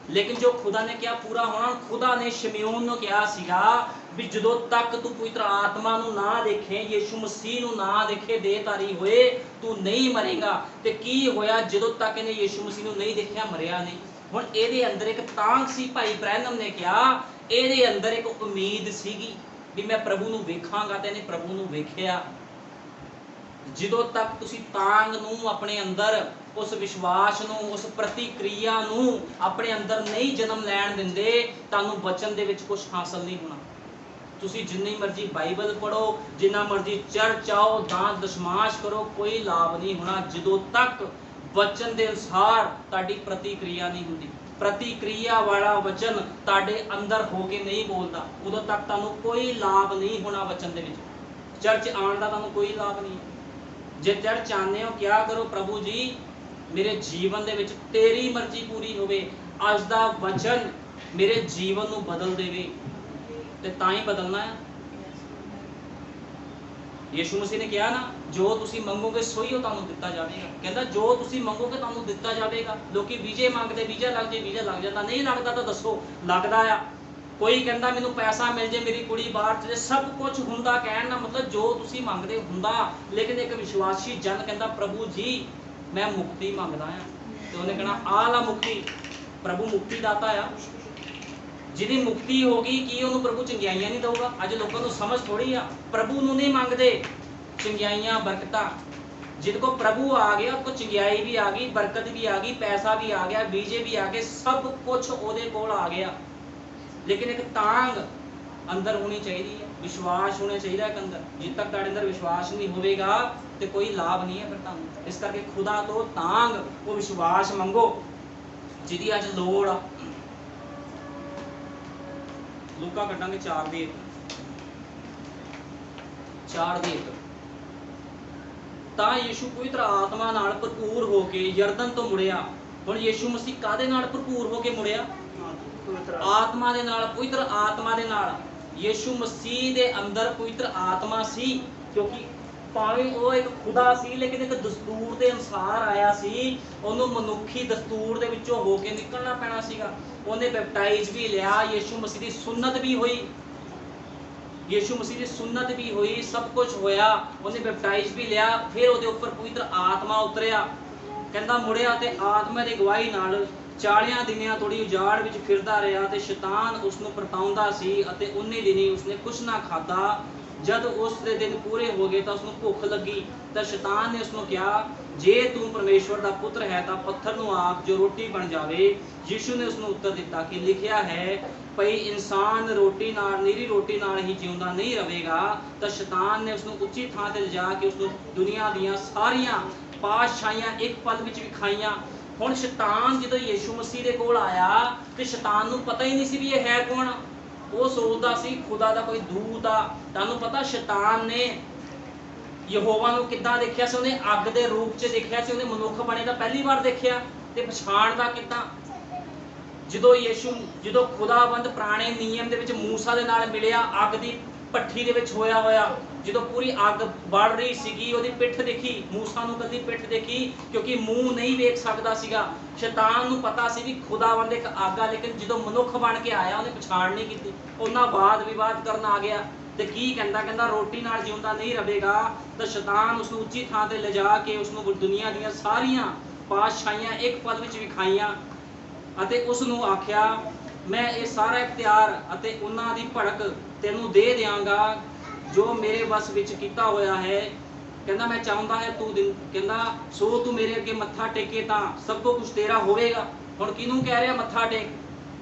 ਲੇਕਿਨ ਜੋ ਖੁਦਾ ਨੇ ਕਿਹਾ ਪੂਰਾ ਹੋਣਾ। ਖੁਦਾ ਨੇ ਸ਼ਮਿਊਨ ਨੂੰ ਕਿਹਾ ਸੀਗਾ ਵੀ ਜਦੋਂ ਤੱਕ ਤੂੰ ਪਵਿੱਤਰ ਆਤਮਾ ਨੂੰ ਨਾ ਦੇਖੇ, ਯਿਸੂ ਮਸੀਹ ਨੂੰ ਨਾ ਦੇਖੇ, ਦੇਹਧਾਰੀ ਹੋਏ, ਤੂੰ ਨਹੀਂ ਮਰੇਗਾ। ਤੇ ਕੀ ਹੋਇਆ? ਜਦੋਂ ਤੱਕ ਇਹਨੇ ਯਿਸੂ ਮਸੀਹ ਨੂੰ ਨਹੀਂ ਦੇਖਿਆ ਮਰਿਆ ਨਹੀਂ। ਹੁਣ ਇਹਦੇ ਅੰਦਰ ਇੱਕ ਤਾਂਘ ਸੀ, ਭਾਈ ਬ੍ਰੈਨਮ ਨੇ ਕਿਹਾ ਇਹਦੇ ਅੰਦਰ ਇੱਕ ਉਮੀਦ ਸੀਗੀ ਵੀ ਮੈਂ ਪ੍ਰਭੂ ਨੂੰ ਵੇਖਾਂਗਾ, ਤੇ ਇਹਨੇ ਪ੍ਰਭੂ ਨੂੰ ਵੇਖਿਆ। ਜਦੋਂ ਤੱਕ ਤੁਸੀਂ ਤਾਂਘ ਨੂੰ ਆਪਣੇ ਅੰਦਰ, ਉਸ ਵਿਸ਼ਵਾਸ ਨੂੰ, ਉਸ ਪ੍ਰਤੀਕਿਰਿਆ ਨੂੰ ਆਪਣੇ ਅੰਦਰ ਨਹੀਂ ਜਨਮ ਲੈਣ ਦਿੰਦੇ, ਤੁਹਾਨੂੰ ਬਚਨ ਦੇ ਵਿੱਚ ਕੁਝ ਹਾਸਲ ਨਹੀਂ ਹੋਣਾ। ਤੁਸੀਂ ਜਿੰਨੀ ਮਰਜ਼ੀ ਬਾਈਬਲ ਪੜ੍ਹੋ, ਜਿੰਨਾ ਮਰਜ਼ੀ ਚਰਚ ਆਓ, ਦਾਨ ਦਸ਼ਮਾਸ਼ ਕਰੋ, ਕੋਈ ਲਾਭ ਨਹੀਂ ਹੋਣਾ ਜਦੋਂ ਤੱਕ ਵਚਨ ਦੇ ਅਨੁਸਾਰ ਤੁਹਾਡੀ ਪ੍ਰਤੀਕਿਰਿਆ ਨਹੀਂ ਹੁੰਦੀ। ਪ੍ਰਤੀਕਿਰਿਆ ਵਾਲਾ ਵਚਨ ਤੁਹਾਡੇ ਅੰਦਰ ਹੋ ਕੇ ਨਹੀਂ ਬੋਲਦਾ, ਉਦੋਂ ਤੱਕ ਤੁਹਾਨੂੰ ਕੋਈ ਲਾਭ ਨਹੀਂ ਹੋਣਾ ਵਚਨ ਦੇ ਵਿੱਚ। ਚਰਚ ਆਉਣ ਦਾ ਤੁਹਾਨੂੰ ਕੋਈ ਲਾਭ ਨਹੀਂ। ਜੇ ਚਰਚ ਆਉਂਦੇ ਹੋ, ਕਿਆ ਕਰੋ, ਪ੍ਰਭੂ ਜੀ ਮੇਰੇ ਜੀਵਨ ਦੇ ਵਿੱਚ ਤੇਰੀ ਮਰਜ਼ੀ ਪੂਰੀ ਹੋਵੇ, ਅੱਜ ਦਾ ਵਚਨ ਮੇਰੇ ਜੀਵਨ ਨੂੰ ਬਦਲ ਦੇਵੇ, ਤੇ ਤਾਂ ਹੀ ਬਦਲਣਾ ਹੈ। ਯਿਸੂ ਮਸੀਹ ਨੇ ਕਿਹਾ ਨਾ, ਜੋ ਤੁਸੀਂ ਮੰਗੋਗੇ ਸੋਈ ਉਹ ਤੁਹਾਨੂੰ ਦਿੱਤਾ ਜਾਵੇਗਾ। ਕਹਿੰਦਾ ਜੋ ਤੁਸੀਂ ਮੰਗੋਗੇ ਤੁਹਾਨੂੰ ਦਿੱਤਾ ਜਾਵੇਗਾ। ਲੋਕੀ ਵੀਜ਼ੇ ਮੰਗਦੇ, ਵੀਜ਼ਾ ਲੱਗ ਜੇ, ਵੀਜ਼ਾ ਲੱਗ ਜਾਂਦਾ, ਨਹੀਂ ਲੱਗਦਾ ਤਾਂ ਦੱਸੋ ਲੱਗਦਾ ਆ। ਕੋਈ ਕਹਿੰਦਾ ਮੈਨੂੰ ਪੈਸਾ ਮਿਲ ਜੇ, ਮੇਰੀ ਕੁੜੀ ਬਾਹਰ ਚਲੇ, ਸਭ ਕੁਝ ਹੁੰਦਾ। ਕਹਿਣ ਦਾ ਮਤਲਬ ਜੋ ਤੁਸੀਂ ਮੰਗਦੇ ਹੁੰਦਾ। ਲੇਕਿਨ ਇੱਕ ਵਿਸ਼ਵਾਸੀ ਜਨ ਕਹਿੰਦਾ ਪ੍ਰਭੂ ਜੀ ਮੈਂ ਮੁਕਤੀ ਮੰਗਦਾ ਆ, ਤੇ ਉਹਨੇ ਕਹਿਣਾ ਆਹ ਲਾ ਮੁਕਤੀ। ਪ੍ਰਭੂ ਮੁਕਤੀ ਦਾਤਾ ਆ। ਜਿਹਦੀ ਮੁਕਤੀ ਹੋ ਗਈ, ਕੀ ਉਹਨੂੰ ਪ੍ਰਭੂ ਚੰਗਿਆਈਆਂ ਨਹੀਂ ਦਊਗਾ? ਅੱਜ ਲੋਕਾਂ ਨੂੰ ਸਮਝ ਥੋੜੀ ਆ, ਪ੍ਰਭੂ ਨੂੰ ਨਹੀਂ ਮੰਗਦੇ ਚੰਗਿਆਈਆਂ ਬਰਕਤਾਂ। ਜਿਹਦੇ ਕੋ ਪ੍ਰਭੂ ਆ ਗਿਆ ਉਹ ਚੰਗਿਆਈ ਵੀ ਆ ਗਈ, ਬਰਕਤ ਵੀ ਆ ਗਈ, ਪੈਸਾ ਵੀ ਆ ਗਿਆ, ਵੀਜ਼ੇ ਵੀ ਆ ਗਏ, ਸਭ ਕੁਝ ਉਹਦੇ ਕੋਲ ਆ ਗਿਆ। ਲੇਕਿਨ ਇੱਕ ਤਾਂਗ ਅੰਦਰ ਹੋਣੀ ਚਾਹੀਦੀ ਹੈ, ਵਿਸ਼ਵਾਸ ਹੋਣਾ ਚਾਹੀਦਾ ਹੈ ਅੰਦਰ। ਜਿੱਦ ਤੱਕ ਤੁਹਾਡੇ ਅੰਦਰ ਵਿਸ਼ਵਾਸ ਨਹੀਂ ਹੋਵੇਗਾ ਤੇ ਕੋਈ ਲਾਭ ਨਹੀਂ ਹੈ ਫਿਰ ਤੁਹਾਨੂੰ। ਇਸ ਕਰਕੇ ਖੁਦਾ ਤੋਂ ਤਾਂਗ, ਉਹ ਵਿਸ਼ਵਾਸ ਮੰਗੋ ਜਿਹਦੀ ਅੱਜ ਲੋੜ ਆ। ਲੂਕਾ ਕੱਢਾਂਗੇ 4:1। ਤਾਂ ਯਿਸੂ ਪਵਿੱਤਰ ਆਤਮਾ ਨਾਲ ਭਰਪੂਰ ਹੋ ਕੇ ਯਰਦਨ ਤੋਂ ਮੁੜਿਆ। ਹੁਣ ਯਿਸੂ ਮਸੀਹ ਕਾਹਦੇ ਨਾਲ ਭਰਪੂਰ ਹੋ ਕੇ ਮੁੜਿਆ? ਆਤਮਾ ਦੇ ਨਾਲ, ਪਵਿੱਤਰ ਆਤਮਾ ਦੇ ਨਾਲ। ਯਿਸੂ ਮਸੀਹ ਦੇ ਅੰਦਰ ਪਵਿੱਤਰ ਆਤਮਾ ਸੀ, ਕਿਉਂਕਿ ਭਾਵੇਂ ਉਹ ਇੱਕ ਖੁਦਾ ਸੀ ਲੇਕਿਨ ਇੱਕ ਦਸਤੂਰ ਦੇ ਅਨੁਸਾਰ ਆਇਆ ਸੀ। ਉਹਨੂੰ ਮਨੁੱਖੀ ਦਸਤੂਰ ਦੇ ਵਿੱਚੋਂ ਹੋ ਕੇ ਨਿਕਲਣਾ ਪੈਣਾ ਸੀਗਾ। ਉਹਨੇ ਬੈਪਟਾਈਜ਼ ਵੀ ਲਿਆ, ਯਿਸੂ ਮਸੀਹ ਦੀ ਸੁन्नत ਵੀ ਹੋਈ, ਯਿਸੂ ਮਸੀਹ ਦੀ ਸੁन्नत ਵੀ ਹੋਈ, ਸਭ ਕੁਝ ਹੋਇਆ। ਉਹਨੇ ਬੈਪਟਾਈਜ਼ ਵੀ ਲਿਆ, ਫਿਰ ਉਹਦੇ ਉੱਪਰ ਪਵਿੱਤਰ ਆਤਮਾ ਉਤਰਿਆ। ਕਹਿੰਦਾ ਮੁੜਿਆ ਤੇ ਆਤਮਾ ਦੀ ਅਗਵਾਈ ਨਾਲ 40 ਦਿਨਾਂ ਤੋੜੀ ਉਜਾੜ ਵਿੱਚ ਫਿਰਦਾ ਰਿਹਾ, ਤੇ ਸ਼ੈਤਾਨ ਉਸ ਨੂੰ ਪਰਤਾਉਂਦਾ ਸੀ, ਅਤੇ 19 ਦਿਨੀ ਉਸਨੇ ਕੁਛ ਨਾ ਖਾਧਾ। ਜਦ ਉਸ ਦੇ ਦਿਨ ਪੂਰੇ ਹੋ ਗਏ ਤਾਂ ਉਸਨੂੰ ਭੁੱਖ ਲੱਗੀ। ਤਾਂ ਸ਼ੈਤਾਨ ਨੇ ਉਸਨੂੰ ਕਿਹਾ, ਜੇ ਤੂੰ ਪਰਮੇਸ਼ਵਰ ਦਾ ਪੁੱਤਰ ਹੈ ਤਾਂ ਪੱਥਰ ਨੂੰ ਆਖ ਜੋ ਰੋਟੀ ਬਣ ਜਾਵੇ। ਯਿਸੂ ਨੇ ਉਸਨੂੰ ਉੱਤਰ ਦਿੱਤਾ ਕਿ ਲਿਖਿਆ ਹੈ ਭਈ ਇਨਸਾਨ ਰੋਟੀ ਨਾਲ, ਨਿਰੀ ਰੋਟੀ ਨਾਲ ਹੀ ਜਿਉਂਦਾ ਨਹੀਂ ਰਹੇਗਾ। ਤਾਂ ਸ਼ੈਤਾਨ ਨੇ ਉਸਨੂੰ ਉੱਚੀ ਥਾਂ ਤੇ ਲਿਜਾ ਕੇ ਉਸਨੂੰ ਦੁਨੀਆ ਦੀਆਂ ਸਾਰੀਆਂ ਪਾਤਸ਼ਾਹੀਆਂ ਇੱਕ ਪਲ ਵਿੱਚ ਵਿਖਾਈਆਂ। ਹੁਣ ਸ਼ੈਤਾਨ ਜਦੋਂ ਯਿਸੂ ਮਸੀਹ ਦੇ ਕੋਲ ਆਇਆ ਤੇ ਸ਼ੈਤਾਨ ਨੂੰ ਪਤਾ ਹੀ ਨਹੀਂ ਸੀ ਵੀ ਇਹ ਹੈ ਕੌਣ। ਉਹ ਸੋਚਦਾ ਸੀ ਖੁਦਾ ਦਾ ਕੋਈ ਦੂਤ ਆ। ਤੁਹਾਨੂੰ ਪਤਾ ਸ਼ੈਤਾਨ ਨੇ ਯਹੋਵਾ ਨੂੰ ਕਿੱਦਾਂ ਦੇਖਿਆ ਸੀ? ਉਹਨੇ ਅੱਗ ਦੇ ਰੂਪ 'ਚ ਦੇਖਿਆ ਸੀ। ਉਹਨੇ ਮਨੁੱਖ ਬਣੇ ਦਾ ਪਹਿਲੀ ਵਾਰ ਦੇਖਿਆ, ਤੇ ਪਛਾਣਦਾ ਕਿੱਦਾਂ? ਜਦੋਂ ਖੁਦਾਵੰਦ ਪੁਰਾਣੇ ਨਿਯਮ ਦੇ ਵਿੱਚ ਮੂਸਾ ਦੇ ਨਾਲ ਮਿਲਿਆ, ਅੱਗ ਦੀ ਭੱਠੀ ਦੇ ਵਿੱਚ ਹੋਇਆ, ਜਦੋਂ ਪੂਰੀ ਅੱਗ ਬਲ ਰਹੀ ਸੀਗੀ, ਉਹਦੀ ਪਿੱਠ ਦੇਖੀ, ਮੂਸਾ ਨੂੰ ਕਦੀ ਪਿੱਠ ਦੇਖੀ, ਕਿਉਂਕਿ ਮੂੰਹ ਨਹੀਂ ਵੇਖ ਸਕਦਾ ਸੀਗਾ। ਸ਼ੈਤਾਨ ਨੂੰ ਪਤਾ ਸੀ ਵੀ ਖੁਦਾਵੰਦ ਇੱਕ ਅੱਗ ਆ, ਲੇਕਿਨ ਜਦੋਂ ਮਨੁੱਖ ਬਣ ਕੇ ਆਇਆ ਉਹਨੇ ਪਛਾਣ ਨਹੀਂ ਕੀਤੀ। ਉਹਨਾਂ ਵਾਦ ਵਿਵਾਦ ਕਰਨ ਆ ਗਿਆ, ਤੇ ਕੀ ਕਹਿੰਦਾ ਰੋਟੀ ਨਾਲ ਜਿਉਂਦਾ ਨਹੀਂ ਰਹੇਗਾ। ਤਾਂ ਸ਼ੈਤਾਨ ਉਸਨੂੰ ਉੱਚੀ ਥਾਂ ਤੇ ਲਿਜਾ ਕੇ ਉਸਨੂੰ ਦੁਨੀਆ ਦੀਆਂ ਸਾਰੀਆਂ ਪਾਤਸ਼ਾਹੀਆਂ ਇੱਕ ਪਲ ਵਿੱਚ ਵਿਖਾਈਆਂ ਅਤੇ ਉਸ ਨੂੰ ਆਖਿਆ, ਮੈਂ ਇਹ ਸਾਰਾ ਇਖਤਿਆਰ ਅਤੇ ਉਹਨਾਂ ਦੀ ਭੜਕ ਤੈਨੂੰ ਦੇ ਦਿਆਂਗਾ ਜੋ ਮੇਰੇ ਵਸ ਵਿੱਚ ਕੀਤਾ ਹੋਇਆ ਹੈ। ਕਹਿੰਦਾ ਮੈਂ ਚਾਹੁੰਦਾ ਹੈ ਤੂੰ ਕਹਿੰਦਾ ਸੋ ਤੂੰ ਮੇਰੇ ਅੱਗੇ ਮੱਥਾ ਟੇਕੇ ਤਾਂ ਸਭ ਕੁਝ ਤੇਰਾ ਹੋਵੇਗਾ। ਹੁਣ ਕਿਹਨੂੰ ਕਹਿ ਰਿਹਾ ਮੱਥਾ ਟੇਕ?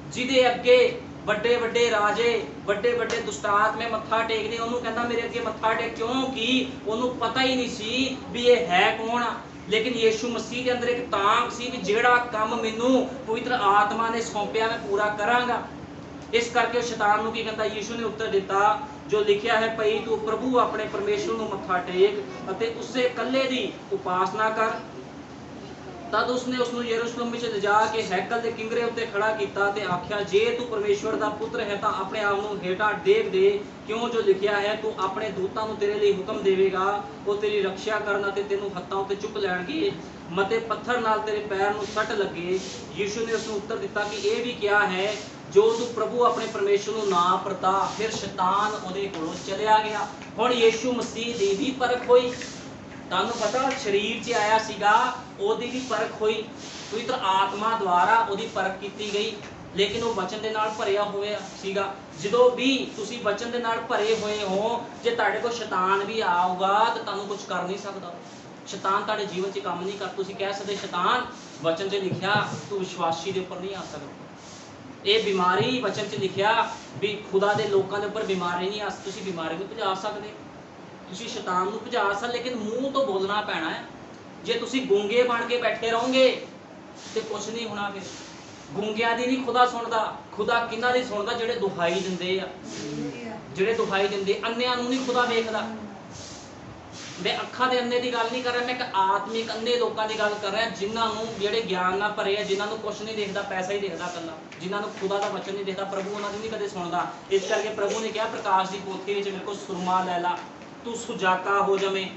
ਜਿਹਦੇ ਅੱਗੇ ਵੱਡੇ ਵੱਡੇ ਰਾਜੇ ਵੱਡੇ ਵੱਡੇ ਦੁਸ਼ਟਾਤਮੇ ਮੱਥਾ ਟੇਕਦੇ, ਉਹਨੂੰ ਕਹਿੰਦਾ ਮੇਰੇ ਅੱਗੇ ਮੱਥਾ ਟੇਕ, ਕਿਉਂਕਿ ਉਹਨੂੰ ਪਤਾ ਹੀ ਨਹੀਂ ਸੀ ਵੀ ਇਹ ਹੈ ਕੌਣ ਆ। ਲੇਕਿਨ ਯੀਸ਼ੂ ਮਸੀਹ ਦੇ ਅੰਦਰ ਇੱਕ ਤਾਂਘ ਸੀ ਵੀ ਜਿਹੜਾ ਕੰਮ ਮੈਨੂੰ ਪਵਿੱਤਰ ਆਤਮਾ ਨੇ ਸੌਂਪਿਆ ਮੈਂ ਪੂਰਾ ਕਰਾਂਗਾ। ਇਸ ਕਰਕੇ ਸ਼ੈਤਾਨ ਨੂੰ ਕੀ ਕਹਿੰਦਾ? ਯੀਸ਼ੂ ਨੇ ਉੱਤਰ ਦਿੱਤਾ, ਜੋ ਲਿਖਿਆ ਹੈ ਭਈ ਤੂੰ ਪ੍ਰਭੂ ਆਪਣੇ ਪਰਮੇਸ਼ਰ ਨੂੰ ਮੱਥਾ ਟੇਕ ਅਤੇ ਉਸੇ ਇਕੱਲੇ ਦੀ ਉਪਾਸਨਾ ਕਰ। ਤਦ ਉਸਨੇ ਉਸ ਨੂੰ ਯਰੂਸ਼ਲਮ ਵਿੱਚ ਲਿਜਾ ਕੇ ਹੈਕਲ ਦੇ ਕਿੰਗਰੇ ਉੱਤੇ ਖੜਾ ਕੀਤਾ ਤੇ ਆਖਿਆ, ਜੇ ਤੂੰ ਪਰਮੇਸ਼ਵਰ ਦਾ ਪੁੱਤਰ ਹੈ ਤਾਂ ਆਪਣੇ ਆਪ ਨੂੰ ਹੇਠਾਂ ਡੇਗ ਦੇ, ਕਿਉਂ ਜੋ ਲਿਖਿਆ ਹੈ ਤੂੰ ਆਪਣੇ ਦੂਤਾਂ ਨੂੰ ਤੇਰੇ ਲਈ ਹੁਕਮ ਦੇਵੇਗਾ, ਉਹ ਤੇਰੀ ਰੱਖਿਆ ਕਰਨ ਅਤੇ ਤੈਨੂੰ ਹੱਥਾਂ ਉੱਤੇ ਚੁੱਕ ਲੈਣਗੇ, ਮਤੇ ਪੱਥਰ ਨਾਲ ਤੇਰੇ ਪੈਰ ਨੂੰ ਸੱਟ ਲੱਗੇ। ਯੀਸ਼ੂ ਨੇ ਉਸ ਨੂੰ ਉੱਤਰ ਦਿੱਤਾ ਕਿ ਇਹ ਵੀ ਕਿਹਾ ਹੈ, ਜੋ ਤੂੰ ਪ੍ਰਭੂ ਆਪਣੇ ਪਰਮੇਸ਼ਰ ਨੂੰ ਨਾ ਪਰਤਾ। ਫਿਰ ਸ਼ੈਤਾਨ ਉਹਦੇ ਕੋਲੋਂ ਚਲਿਆ ਗਿਆ। ਹੁਣ ਯੀਸ਼ੂ ਮਸੀਹ ਦੀ ਵੀ ਪਰਖ ਹੋਈ। ਤੁਹਾਨੂੰ ਪਤਾ ਸਰੀਰ 'ਚ ਆਇਆ ਸੀਗਾ, ਉਹਦੀ ਵੀ ਪਰਖ ਹੋਈ, ਪਵਿੱਤਰ ਆਤਮਾ ਦੁਆਰਾ ਉਹਦੀ ਪਰਖ ਕੀਤੀ ਗਈ। ਲੇਕਿਨ ਉਹ ਵਚਨ ਦੇ ਨਾਲ ਭਰਿਆ ਹੋਇਆ ਸੀਗਾ। ਜਦੋਂ ਵੀ ਤੁਸੀਂ ਵਚਨ ਦੇ ਨਾਲ ਭਰੇ ਹੋਏ ਹੋ, ਜੇ ਤੁਹਾਡੇ ਕੋਲ ਸ਼ੈਤਾਨ ਵੀ ਆਊਗਾ ਤਾਂ ਤੁਹਾਨੂੰ ਕੁਝ ਕਰ ਨਹੀਂ ਸਕਦਾ। ਸ਼ੈਤਾਨ ਤੁਹਾਡੇ ਜੀਵਨ 'ਚ ਕੰਮ ਨਹੀਂ ਕਰ। ਤੁਸੀਂ ਕਹਿ ਸਕਦੇ ਸ਼ੈਤਾਨ ਵਚਨ 'ਚ ਲਿਖਿਆ ਤੂੰ ਵਿਸ਼ਵਾਸੀ ਦੇ ਉੱਪਰ ਨਹੀਂ ਆ ਸਕਦਾ। ਇਹ ਬਿਮਾਰੀ ਵਚਨ 'ਚ ਲਿਖਿਆ ਵੀ ਖੁਦਾ ਦੇ ਲੋਕਾਂ ਦੇ ਉੱਪਰ ਬਿਮਾਰੀ ਨਹੀਂ ਆ, ਤੁਸੀਂ ਬਿਮਾਰੀ ਨੂੰ ਭਜਾ ਸਕਦੇ, ਤੁਸੀਂ ਸ਼ੈਤਾਨ ਨੂੰ ਭਜਾ ਸਕਦੇ, ਲੇਕਿਨ ਮੂੰਹ ਤੋਂ ਬੋਲਣਾ ਪੈਣਾ ਹੈ। ਜੇ ਤੁਸੀਂ ਗੂੰਗੇ ਬਣ ਕੇ ਬੈਠੇ ਰਹੋਗੇ ਤੇ ਕੁਝ ਨਹੀਂ ਹੋਣਾ। ਫਿਰ ਗੂੰਗਿਆਂ ਦੀ ਨਹੀਂ ਖੁਦਾ ਸੁਣਦਾ। ਖੁਦਾ ਕਿਹਨਾਂ ਦੀ ਸੁਣਦਾ? ਜਿਹੜੇ ਦੁਹਾਈ ਦਿੰਦੇ ਆ, ਜਿਹੜੇ ਦੁਹਾਈ ਦਿੰਦੇ। ਅੰਨਿਆਂ ਨੂੰ ਨਹੀਂ ਖੁਦਾ ਵੇਖਦਾ। ਮੈਂ ਅੱਖਾਂ ਦੇ ਅੰਨੇ ਦੀ ਗੱਲ ਨਹੀਂ ਕਰ ਰਿਹਾ, ਮੈਂ ਇੱਕ ਆਤਮਿਕ ਅੰਨੇ ਲੋਕਾਂ ਦੀ ਗੱਲ ਕਰ ਰਿਹਾ, ਜਿਨ੍ਹਾਂ ਨੂੰ ਜਿਹੜੇ ਗਿਆਨ ਨਾਲ ਭਰੇ ਆ, ਜਿਨ੍ਹਾਂ ਨੂੰ ਕੁਝ ਨਹੀਂ ਦੇਖਦਾ, ਪੈਸਾ ਹੀ ਦੇਖਦਾ ਇਕੱਲਾ, ਜਿਨ੍ਹਾਂ ਨੂੰ ਖੁਦਾ ਦਾ ਵਚਨ ਨਹੀਂ ਦੇਖਦਾ। ਪ੍ਰਭੂ ਉਹਨਾਂ ਦੀ ਨਹੀਂ ਕਦੇ ਸੁਣਦਾ। ਇਸ ਕਰਕੇ ਪ੍ਰਭੂ ਨੇ ਕਿਹਾ ਪ੍ਰਕਾਸ਼ ਦੀ ਪੋਥੀ ਵਿੱਚ ਮੇਰੇ ਕੋਲ ਸੁਰਮਾ ਲੈ ਲਾ, ਤੂੰ ਸੁਜਾਕਾ ਹੋ ਜਾਵੇਂ।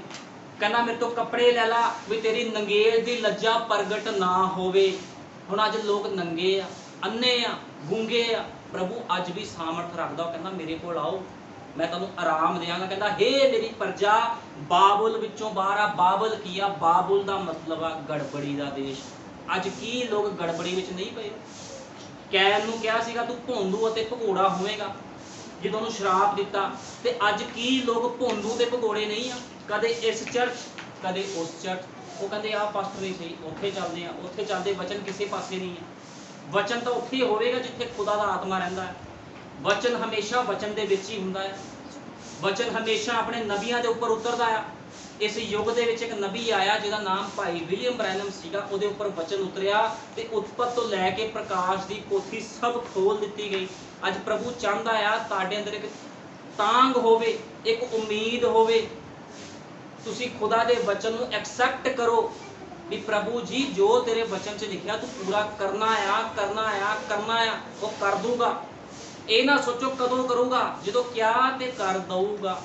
ਕਹਿੰਦਾ ਮੇਰੇ ਤੋਂ ਕੱਪੜੇ ਲੈ ਲਾ ਵੀ ਤੇਰੀ ਨੰਗੇਜ ਦੀ ਲੱਜਾ ਪ੍ਰਗਟ ਨਾ ਹੋਵੇ। ਹੁਣ ਅੱਜ ਲੋਕ ਨੰਗੇ ਆ, ਅੰਨੇ ਆ, ਗੂੰਗੇ ਆ। ਪ੍ਰਭੂ ਅੱਜ ਵੀ ਸਾਮਰਥ ਰੱਖਦਾ। ਉਹ ਕਹਿੰਦਾ ਮੇਰੇ ਕੋਲ ਆਓ, ਮੈਂ ਤੁਹਾਨੂੰ ਆਰਾਮ ਦਿਆਂਗਾ। ਕਹਿੰਦਾ ਹੇ ਮੇਰੀ ਪ੍ਰਜਾ, ਬਾਬੁਲ ਵਿੱਚੋਂ ਬਾਹਰ ਆ। ਬਾਬਲ ਕੀ ਆ? ਬਾਬੁਲ ਦਾ ਮਤਲਬ ਆ ਗੜਬੜੀ ਦਾ ਦੇਸ਼। ਅੱਜ ਕੀ ਲੋਕ ਗੜਬੜੀ ਵਿੱਚ ਨਹੀਂ ਪਏ? ਕੈਨ ਨੂੰ ਕਿਹਾ ਸੀਗਾ ਤੂੰ ਭੌਂਦੂ ਅਤੇ ਭਗੌੜਾ ਹੋਵੇਗਾ, ਜਦੋਂ ਉਹਨੂੰ ਸ਼ਰਾਪ ਦਿੱਤਾ। ਤੇ ਅੱਜ ਕੀ ਲੋਕ ਭੌਂਦੂ ਤੇ ਭਗੌੜੇ ਨਹੀਂ ਆ? ਕਦੇ ਇਸ ਚਰਚ ਕਦੇ ਉਸ ਚਰਚ। ਉਹ ਕਹਿੰਦੇ ਆਹ ਪਾਸਟਰ ਨਹੀਂ ਸਹੀ, ਉੱਥੇ ਚੱਲਦੇ ਆ, ਉੱਥੇ ਚੱਲਦੇ। ਵਚਨ ਕਿਸੇ ਪਾਸੇ ਨਹੀਂ ਹੈ। ਵਚਨ ਤਾਂ ਉੱਥੇ ਹੀ ਹੋਵੇਗਾ ਜਿੱਥੇ ਖੁਦਾ ਦਾ ਆਤਮਾ ਰਹਿੰਦਾ ਹੈ। ਵਚਨ ਹਮੇਸ਼ਾ ਵਚਨ ਦੇ ਵਿੱਚ ਹੀ ਹੁੰਦਾ ਹੈ। ਵਚਨ ਹਮੇਸ਼ਾ ਆਪਣੇ ਨਬੀਆਂ ਦੇ ਉੱਪਰ ਉਤਰਦਾ ਆ। ਇਸ ਯੁੱਗ ਦੇ ਵਿੱਚ ਇੱਕ ਨਬੀ ਆਇਆ ਜਿਹਦਾ ਨਾਮ ਭਾਈ ਵਿਲੀਅਮ ਬ੍ਰੈਨਮ ਸੀਗਾ। ਉਹਦੇ ਉੱਪਰ ਵਚਨ ਉਤਰਿਆ ਤੇ ਉਤਪਤ ਤੋਂ ਲੈ ਕੇ ਪ੍ਰਕਾਸ਼ ਦੀ ਪੋਥੀ ਸਭ ਖੋਲ ਦਿੱਤੀ ਗਈ। ਅੱਜ ਪ੍ਰਭੂ ਚਾਹੁੰਦਾ ਆ ਤੁਹਾਡੇ ਅੰਦਰ ਇੱਕ ਤਾਂਘ ਹੋਵੇ, ਇੱਕ ਉਮੀਦ ਹੋਵੇ। ਤੁਸੀਂ ਖੁਦਾ ਦੇ ਵਚਨ ਨੂੰ ਐਕਸੈਪਟ ਕਰੋ ਵੀ ਪ੍ਰਭੂ ਜੀ ਜੋ ਤੇਰੇ ਵਚਨ 'ਚ ਲਿਖਿਆ ਤੂੰ ਪੂਰਾ ਕਰਨਾ ਆ, ਕਰਨਾ ਆ, ਕਰਨਾ ਆ। ਉਹ ਕਰ ਦੂਗਾ। ਇਹ ਨਾ ਸੋਚੋ ਕਦੋਂ ਕਰੂਗਾ, ਜਦੋਂ ਕਿਹਾ ਤੇ ਕਰ ਦਊਗਾ।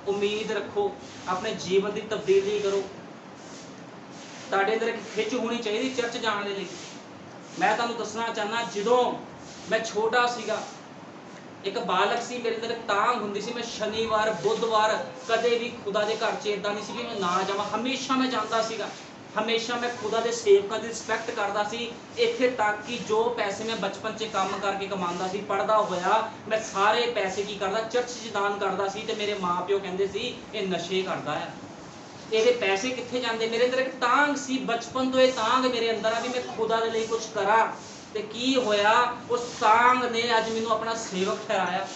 ਉਮੀਦ ਰੱਖੋ, ਆਪਣੇ ਜੀਵਨ ਦੀ ਤਬਦੀਲੀ ਕਰੋ। ਤੁਹਾਡੇ ਅੰਦਰ ਇੱਕ ਖਿੱਚ ਹੋਣੀ ਚਾਹੀਦੀ ਚਰਚ ਜਾਣ ਦੇ ਲਈ। ਮੈਂ ਤੁਹਾਨੂੰ ਦੱਸਣਾ ਚਾਹੁੰਦਾ, ਜਦੋਂ ਮੈਂ ਛੋਟਾ ਸੀਗਾ, ਇੱਕ ਬਾਲਕ ਸੀ, ਮੇਰੇ ਅੰਦਰ ਇੱਕ ਤਾਂਘ ਹੁੰਦੀ ਸੀ। ਮੈਂ ਸ਼ਨੀਵਾਰ ਬੁੱਧਵਾਰ ਕਦੇ ਵੀ ਖੁਦਾ ਦੇ ਘਰ 'ਚ ਇਦਾਂ ਨਹੀਂ ਸੀ ਕਿ ਮੈਂ ਨਾ ਜਾਵਾਂ। ਹਮੇਸ਼ਾ ਮੈਂ ਜਾਂਦਾ ਸੀਗਾ। ਹਮੇਸ਼ਾ ਮੈਂ ਖੁਦਾ ਦੇ ਸੇਵਕਾਂ ਦੀ ਰਿਸਪੈਕਟ ਕਰਦਾ ਸੀ। ਇੱਥੇ ਤੱਕ ਕਿ ਜੋ ਪੈਸੇ ਮੈਂ ਬਚਪਨ 'ਚ ਕੰਮ ਕਰਕੇ ਕਮਾਉਂਦਾ ਸੀ, ਪੜ੍ਹਦਾ ਹੋਇਆ, ਮੈਂ ਸਾਰੇ ਪੈਸੇ ਕੀ ਕਰਦਾ? ਚਰਚ 'ਚ ਦਾਨ ਕਰਦਾ ਸੀ। ਤੇ ਮੇਰੇ ਮਾਂ-ਪਿਓ ਕਹਿੰਦੇ ਸੀ ਇਹ ਨਸ਼ੇ ਕਰਦਾ ਹੈ, ਇਹਦੇ ਪੈਸੇ ਕਿੱਥੇ ਜਾਂਦੇ? ਮੇਰੇ ਅੰਦਰ ਇੱਕ ਤਾਂਘ ਸੀ, ਬਚਪਨ ਤੋਂ ਇਹ ਤਾਂਘ ਮੇਰੇ ਅੰਦਰ ਆ ਵੀ ਮੈਂ ਖੁਦਾ ਦੇ ਲਈ ਕੁਝ ਕਰਾਂ। ਤੇ ਕੀ ਹੋਇਆ? ਉਸ ਤਾਂਘ ਨੇ ਅੱਜ ਮੈਨੂੰ ਆਪਣਾ ਸੇਵਕ ਠਹਿਰਾਇਆ।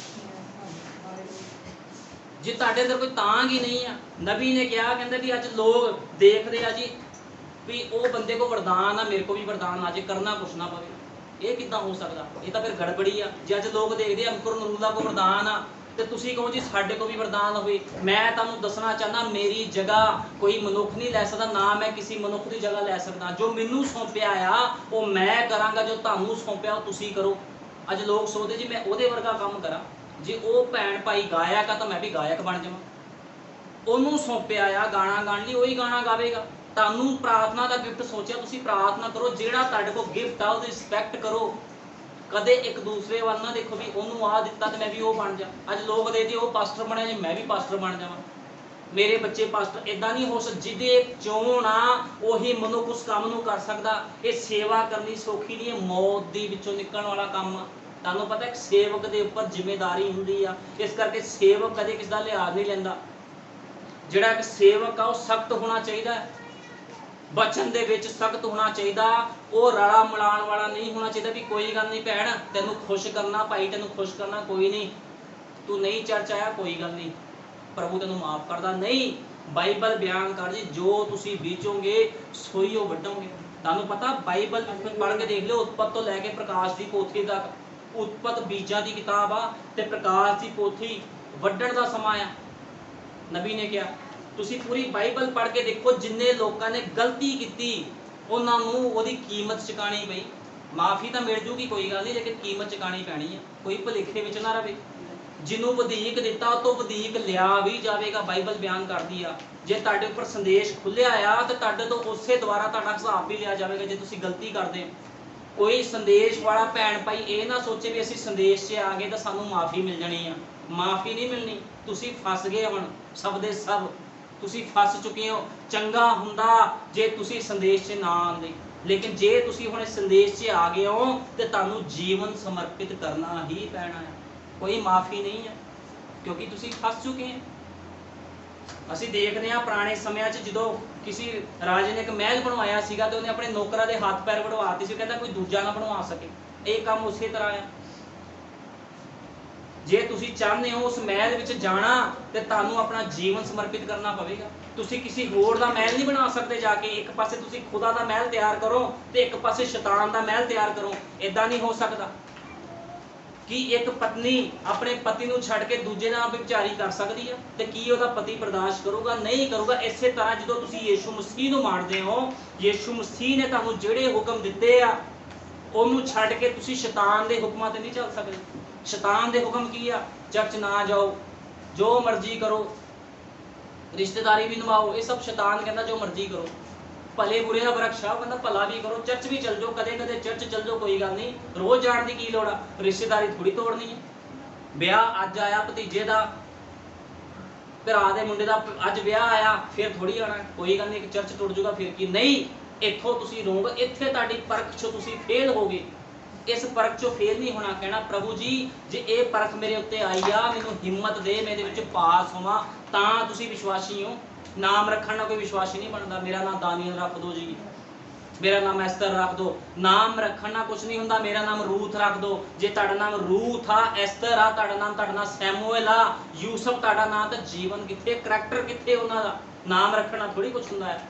ਜੇ ਤੁਹਾਡੇ ਅੰਦਰ ਕੋਈ ਤਾਂਘ ਹੀ ਨਹੀਂ ਆ, ਨਬੀ ਨੇ ਕਿਹਾ, ਕਹਿੰਦੇ ਵੀ ਅੱਜ ਲੋਕ ਦੇਖਦੇ ਆ ਜੀ ਵੀ ਉਹ ਬੰਦੇ ਕੋ ਵਰਦਾਨ ਆ, ਮੇਰੇ ਕੋ ਵੀ ਵਰਦਾਨ ਆ ਜੇ, ਕਰਨਾ ਕੁਛ ਨਾ ਪਵੇ। ਇਹ ਕਿੱਦਾਂ ਹੋ ਸਕਦਾ? ਇਹ ਤਾਂ ਫਿਰ ਗੜਬੜੀ ਆ। ਜੇ ਅੱਜ ਲੋਕ ਦੇਖਦੇ ਆ ਅੰਕੁਰ ਨਰੂਲਾ ਕੋ ਵਰਦਾਨ ਆ ਤੇ ਤੁਸੀਂ ਕਹੋ ਜੀ ਸਾਡੇ ਕੋ ਵੀ ਵਰਦਾਨ ਹੋਵੇ। ਮੈਂ ਤੁਹਾਨੂੰ ਦੱਸਣਾ ਚਾਹੁੰਦਾ, ਮੇਰੀ ਜਗ੍ਹਾ ਕੋਈ ਮਨੁੱਖ ਨਹੀਂ ਲੈ ਸਕਦਾ, ਨਾ ਮੈਂ ਕਿਸੇ ਮਨੁੱਖ ਦੀ ਜਗ੍ਹਾ ਲੈ ਸਕਦਾ। ਜੋ ਮੈਨੂੰ ਸੌਂਪਿਆ ਆ ਉਹ ਮੈਂ ਕਰਾਂਗਾ, ਜੋ ਤੁਹਾਨੂੰ ਸੌਂਪਿਆ ਉਹ ਤੁਸੀਂ ਕਰੋ। ਅੱਜ ਲੋਕ ਸੋਚਦੇ ਜੀ ਮੈਂ ਉਹਦੇ ਵਰਗਾ ਕੰਮ ਕਰਾਂ। ਜੇ ਉਹ ਭੈਣ ਭਾਈ ਗਾਇਕ ਆ ਤਾਂ ਮੈਂ ਵੀ ਗਾਇਕ ਬਣ ਜਾਵਾਂ। ਉਹਨੂੰ ਸੌਂਪਿਆ ਆ ਗਾਣਾ ਗਾਣ ਲਈ, ਉਹੀ ਗਾਣਾ ਗਾਵੇਗਾ। ਤੁਹਾਨੂੰ ਪ੍ਰਾਰਥਨਾ ਦਾ ਗਿਫਟ ਸੋਚਿਆ, ਤੁਸੀਂ ਪ੍ਰਾਰਥਨਾ ਕਰੋ। ਜਿਹੜਾ ਤੁਹਾਡੇ ਕੋਲ ਗਿਫਟ ਆ ਉਹਦੀ ਰਿਸਪੈਕਟ ਕਰੋ। ਕਦੇ ਇੱਕ ਦੂਸਰੇ ਵੱਲ ਨਾ ਦੇਖੋ ਵੀ ਉਹਨੂੰ ਆਹ ਦਿੱਤਾ ਤੇ ਮੈਂ ਵੀ ਉਹ ਬਣ ਜਾ। ਅੱਜ ਲੋਕ ਦੇਖਦੇ ਉਹ ਪਾਸਟਰ ਬਣਿਆ ਜੀ ਮੈਂ ਵੀ ਪਾਸਟਰ ਬਣ ਜਾਵਾਂ। ਮੇਰੇ ਬੱਚੇ ਪਾਸਟਰ। ਇਦਾਂ ਨਹੀਂ ਹੋ ਸਕਦਾ। ਜਿਹਦੇ ਚੋਣ ਆ ਉਹੀ ਮਨੁੱਖ ਉਸ ਕੰਮ ਨੂੰ ਕਰ ਸਕਦਾ। ਇਹ ਸੇਵਾ ਕਰਨੀ ਸੌਖੀ ਨਹੀਂ, ਇਹ ਮੌਤ ਦੇ ਵਿੱਚੋਂ ਨਿਕਲਣ ਵਾਲਾ ਕੰਮ ਆ। ਤੁਹਾਨੂੰ ਪਤਾ ਇੱਕ ਸੇਵਕ ਦੇ ਉੱਪਰ ਜ਼ਿੰਮੇਵਾਰੀ ਹੁੰਦੀ ਆ, ਇਸ ਕਰਕੇ ਸੇਵਕ ਕਦੇ ਕਿਸ ਦਾ ਲਿਹਾਜ਼ ਨਹੀਂ ਲੈਂਦਾ। ਜਿਹੜਾ ਇੱਕ ਸੇਵਕ ਆ ਉਹ ਸਖਤ ਹੋਣਾ ਚਾਹੀਦਾ ਹੈ, ਬਚਨ ਦੇ ਵਿੱਚ ਸਖਤ ਹੋਣਾ ਚਾਹੀਦਾ। ਉਹ ਰਲਾ ਮਿਲਾਉਣ ਵਾਲਾ ਨਹੀਂ ਹੋਣਾ ਚਾਹੀਦਾ ਵੀ ਕੋਈ ਗੱਲ ਨਹੀਂ ਭੈਣ, ਤੈਨੂੰ ਖੁਸ਼ ਕਰਨਾ ਭਾਈ, ਤੈਨੂੰ ਖੁਸ਼ ਕਰਨਾ, ਕੋਈ ਨਹੀਂ, ਤੂੰ ਨਹੀਂ ਚਰਚ ਆਇਆ ਕੋਈ ਗੱਲ ਨਹੀਂ, ਪ੍ਰਭੂ ਤੈਨੂੰ ਮਾਫ ਕਰਦਾ। ਨਹੀਂ, ਬਾਈਬਲ ਬਿਆਨ ਕਰ ਜੀ, ਜੋ ਤੁਸੀਂ ਬੀਜੋਗੇ ਸੋਈ ਉਹ ਵੱਢੋਗੇ। ਤੁਹਾਨੂੰ ਪਤਾ ਬਾਈਬਲ ਪੜ੍ਹ ਕੇ ਦੇਖ ਲਿਓ, ਉਤਪਤ ਤੋਂ ਲੈ ਕੇ ਪ੍ਰਕਾਸ਼ ਦੀ ਪੋਥੀ ਤੱਕ। ਉਤਪਤ ਬੀਜਾਂ ਦੀ ਕਿਤਾਬ ਆ ਤੇ ਪ੍ਰਕਾਸ਼ ਦੀ ਪੋਥੀ ਵੱਢਣ ਦਾ ਸਮਾਂ ਆ। ਨਬੀ ਨੇ ਕਿਹਾ, ਤੁਸੀਂ ਪੂਰੀ ਬਾਈਬਲ ਪੜ੍ਹ ਕੇ ਦੇਖੋ, ਜਿੰਨੇ ਲੋਕਾਂ ਨੇ ਗਲਤੀ ਕੀਤੀ ਉਹਨਾਂ ਨੂੰ ਉਹਦੀ ਕੀਮਤ ਚੁਕਾਣੀ ਪਈ। ਮਾਫੀ ਤਾਂ ਮਿਲ ਜੂਗੀ ਕੋਈ ਗੱਲ ਨਹੀਂ, ਲੇਕਿਨ ਕੀਮਤ ਚੁਕਾਣੀ ਪੈਣੀ ਹੈ। ਕੋਈ ਭੁਲੇਖੇ ਵਿੱਚ ਨਾ ਰਵੇ। ਜਿਹਨੂੰ ਵਧੀਕ ਦਿੱਤਾ ਉਹ ਤੋਂ ਵਧੀਕ ਲਿਆ ਵੀ ਜਾਵੇਗਾ, ਬਾਈਬਲ ਬਿਆਨ ਕਰਦੀ ਆ। ਜੇ ਤੁਹਾਡੇ ਉੱਪਰ ਸੰਦੇਸ਼ ਖੁੱਲਿਆ ਆ ਤੇ ਤੁਹਾਡੇ ਤੋਂ ਉਸੇ ਦੁਆਰਾ ਤੁਹਾਡਾ ਹਿਸਾਬ ਵੀ ਲਿਆ ਜਾਵੇਗਾ ਜੇ ਤੁਸੀਂ ਗਲਤੀ ਕਰਦੇ ਹੋ। ਕੋਈ ਸੰਦੇਸ਼ ਵਾਲਾ ਭੈਣ ਭਾਈ ਇਹ ਨਾ ਸੋਚੇ ਵੀ ਅਸੀਂ ਸੰਦੇਸ਼ 'ਚ ਆ ਗਏ ਤਾਂ ਸਾਨੂੰ ਮਾਫੀ ਮਿਲ ਜਾਣੀ ਆ। ਮਾਫੀ ਨਹੀਂ ਮਿਲਣੀ। ਤੁਸੀਂ ਫਸ ਗਏ, ਹੁਣ ਸਭ ਦੇ ਸਭ ਤੁਸੀਂ ਫਸ ਚੁੱਕੇ ਹੋ। ਚੰਗਾ ਹੁੰਦਾ ਜੇ ਤੁਸੀਂ ਸੰਦੇਸ਼ 'ਚ ਨਾ ਆਉਂਦੇ, ਲੇਕਿਨ ਜੇ ਤੁਸੀਂ ਹੁਣ ਸੰਦੇਸ਼ 'ਚ ਆ ਗਏ ਹੋ ਤੇ ਤੁਹਾਨੂੰ ਜੀਵਨ ਸਮਰਪਿਤ ਕਰਨਾ ਹੀ ਪੈਣਾ ਹੈ। ਕੋਈ ਮਾਫੀ ਨਹੀਂ ਹੈ, ਕਿਉਂਕਿ ਤੁਸੀਂ ਫਸ ਚੁੱਕੇ ਹੋ। ਅਸੀਂ ਦੇਖਦੇ ਹਾਂ ਪੁਰਾਣੇ ਸਮਿਆਂ 'ਚ ਜਦੋਂ ਕਿਸੇ ਰਾਜੇ ਨੇ ਇੱਕ ਮਹਿਲ ਬਣਵਾਇਆ ਸੀਗਾ ਤੇ ਉਹਨੇ ਆਪਣੇ ਨੌਕਰਾਂ ਦੇ ਹੱਥ ਪੈਰ ਵੜਵਾਤੇ ਸੀ, ਕਹਿੰਦਾ ਕੋਈ ਦੂਜਾ ਨਾ ਬਣਵਾ ਸਕੇ। ਇਹ ਕੰਮ ਉਸੇ ਤਰ੍ਹਾਂ ਆ। ਜੇ ਤੁਸੀਂ ਚਾਹੁੰਦੇ ਹੋ ਉਸ ਮਹਿਲ ਵਿੱਚ ਜਾਣਾ ਤੇ ਤੁਹਾਨੂੰ ਆਪਣਾ ਜੀਵਨ ਸਮਰਪਿਤ ਕਰਨਾ ਪਵੇਗਾ। ਤੁਸੀਂ ਕਿਸੇ ਹੋਰ ਦਾ ਮਹਿਲ ਨਹੀਂ ਬਣਾ ਸਕਦੇ ਜਾ ਕੇ। ਇੱਕ ਪਾਸੇ ਤੁਸੀਂ ਖੁਦਾ ਦਾ ਮਹਿਲ ਤਿਆਰ ਕਰੋ ਤੇ ਇੱਕ ਪਾਸੇ ਸ਼ੈਤਾਨ ਦਾ ਮਹਿਲ ਤਿਆਰ ਕਰੋ। ਇਦਾਂ ਨਹੀਂ ਹੋ ਸਕਦਾ ਕਿ ਇੱਕ ਪਤਨੀ ਆਪਣੇ ਪਤੀ ਨੂੰ ਛੱਡ ਕੇ ਦੂਜੇ ਨਾਲ ਵਿਚਾਰੀ ਕਰ ਸਕਦੀ ਆ ਤੇ ਕੀ ਉਹਦਾ ਪਤੀ ਬਰਦਾਸ਼ਤ ਕਰੂਗਾ? ਨਹੀਂ ਕਰੂਗਾ। ਇਸੇ ਤਰ੍ਹਾਂ ਜਦੋਂ ਤੁਸੀਂ ਯੀਸ਼ੂ ਮਸੀਹ ਨੂੰ ਮੰਨਦੇ ਹੋ, ਯੀਸ਼ੂ ਮਸੀਹ ਨੇ ਤੁਹਾਨੂੰ ਜਿਹੜੇ ਹੁਕਮ ਦਿੱਤੇ ਆ ਉਹਨੂੰ ਛੱਡ ਕੇ ਤੁਸੀਂ ਸ਼ੈਤਾਨ ਦੇ ਹੁਕਮਾਂ ਤੇ ਨਹੀਂ ਚੱਲ ਸਕਦੇ। ਸ਼ੈਤਾਨ ਦੇ ਹੁਕਮ ਕੀ ਆ? ਚਰਚ ਨਾ ਜਾਓ, ਜੋ ਮਰਜ਼ੀ ਕਰੋ, ਰਿਸ਼ਤੇਦਾਰੀ ਵੀ ਨਿਭਾਓ। ਇਹ ਸਭ ਸ਼ੈਤਾਨ ਕਹਿੰਦਾ ਜੋ ਮਰਜ਼ੀ ਕਰੋ। ਭਲੇ ਬੁਰੇ ਦਾ ਬਰਖਸ਼ਾ, ਕਹਿੰਦਾ ਭਲਾ ਵੀ ਕਰੋ, ਚਰਚ ਵੀ ਚੱਲ ਜਾਓ, ਕਦੇ ਕਦੇ ਚਰਚ ਚੱਲ ਜਾਓ, ਕੋਈ ਗੱਲ ਨਹੀਂ, ਰੋਜ਼ ਜਾਣ ਦੀ ਕੀ ਲੋੜ ਆ? ਰਿਸ਼ਤੇਦਾਰੀ ਥੋੜੀ ਤੋੜਨੀ ਹੈ। ਵਿਆਹ ਅੱਜ ਆਇਆ ਭਤੀਜੇ ਦਾ, ਭਰਾ ਦੇ ਮੁੰਡੇ ਦਾ ਅੱਜ ਵਿਆਹ ਆਇਆ, ਫਿਰ ਥੋੜੀ ਆਣਾ, ਕੋਈ ਗੱਲ ਨਹੀਂ, ਇੱਕ ਚਰਚ ਟੁੱਟ ਜਾਊਗਾ ਫਿਰ ਕੀ। ਨਹੀਂ, ਇੱਥੋਂ ਤੁਸੀਂ ਰਹੋਗੇ, ਇੱਥੇ ਤੁਹਾਡੀ ਪਰਖ 'ਚੋਂ ਤੁਸੀਂ ਫੇਲ ਹੋਗੇ। ਇਸ ਪਰਖ 'ਚੋਂ ਫੇਲ ਨਹੀਂ ਹੋਣਾ। ਕਹਿਣਾ ਪ੍ਰਭੂ ਜੀ ਜੇ ਇਹ ਪਰਖ ਮੇਰੇ ਉੱਤੇ ਆਈ ਆ, ਮੈਨੂੰ ਹਿੰਮਤ ਦੇ, ਮੈਂ ਇਹਦੇ ਵਿੱਚ ਪਾਸ ਹੋਵਾਂ, ਤਾਂ ਤੁਸੀਂ ਵਿਸ਼ਵਾਸੀ ਹੋ। ਨਾਮ ਰੱਖਣ ਨਾਲ ਕੋਈ ਵਿਸ਼ਵਾਸੀ ਨਹੀਂ ਬਣਦਾ। ਮੇਰਾ ਨਾਮ ਦਾਨੀਅਲ ਰੱਖ ਦਿਓ ਜੀ, ਮੇਰਾ ਨਾਮ ਐਸਤਰ ਰੱਖ ਦਿਓ। ਨਾਮ ਰੱਖਣ ਨਾਲ ਕੁਝ ਨਹੀਂ ਹੁੰਦਾ। ਮੇਰਾ ਨਾਮ ਰੂਥ ਰੱਖ ਦਿਓ। ਜੇ ਤੁਹਾਡਾ ਨਾਮ ਰੂਥ ਆ, ਐਸਤਰ ਆ, ਤੁਹਾਡਾ ਨਾਮ ਸੈਮੂਅਲ ਆ, ਯੂਸਫ ਤੁਹਾਡਾ ਨਾਮ, ਤਾਂ ਜੀਵਨ ਕਿੱਥੇ, ਕਰੈਕਟਰ ਕਿੱਥੇ ਉਹਨਾਂ ਦਾ? ਨਾਮ ਰੱਖਣਾ ਥੋੜੀ ਕੁਝ ਹੁੰਦਾ ਹੈ।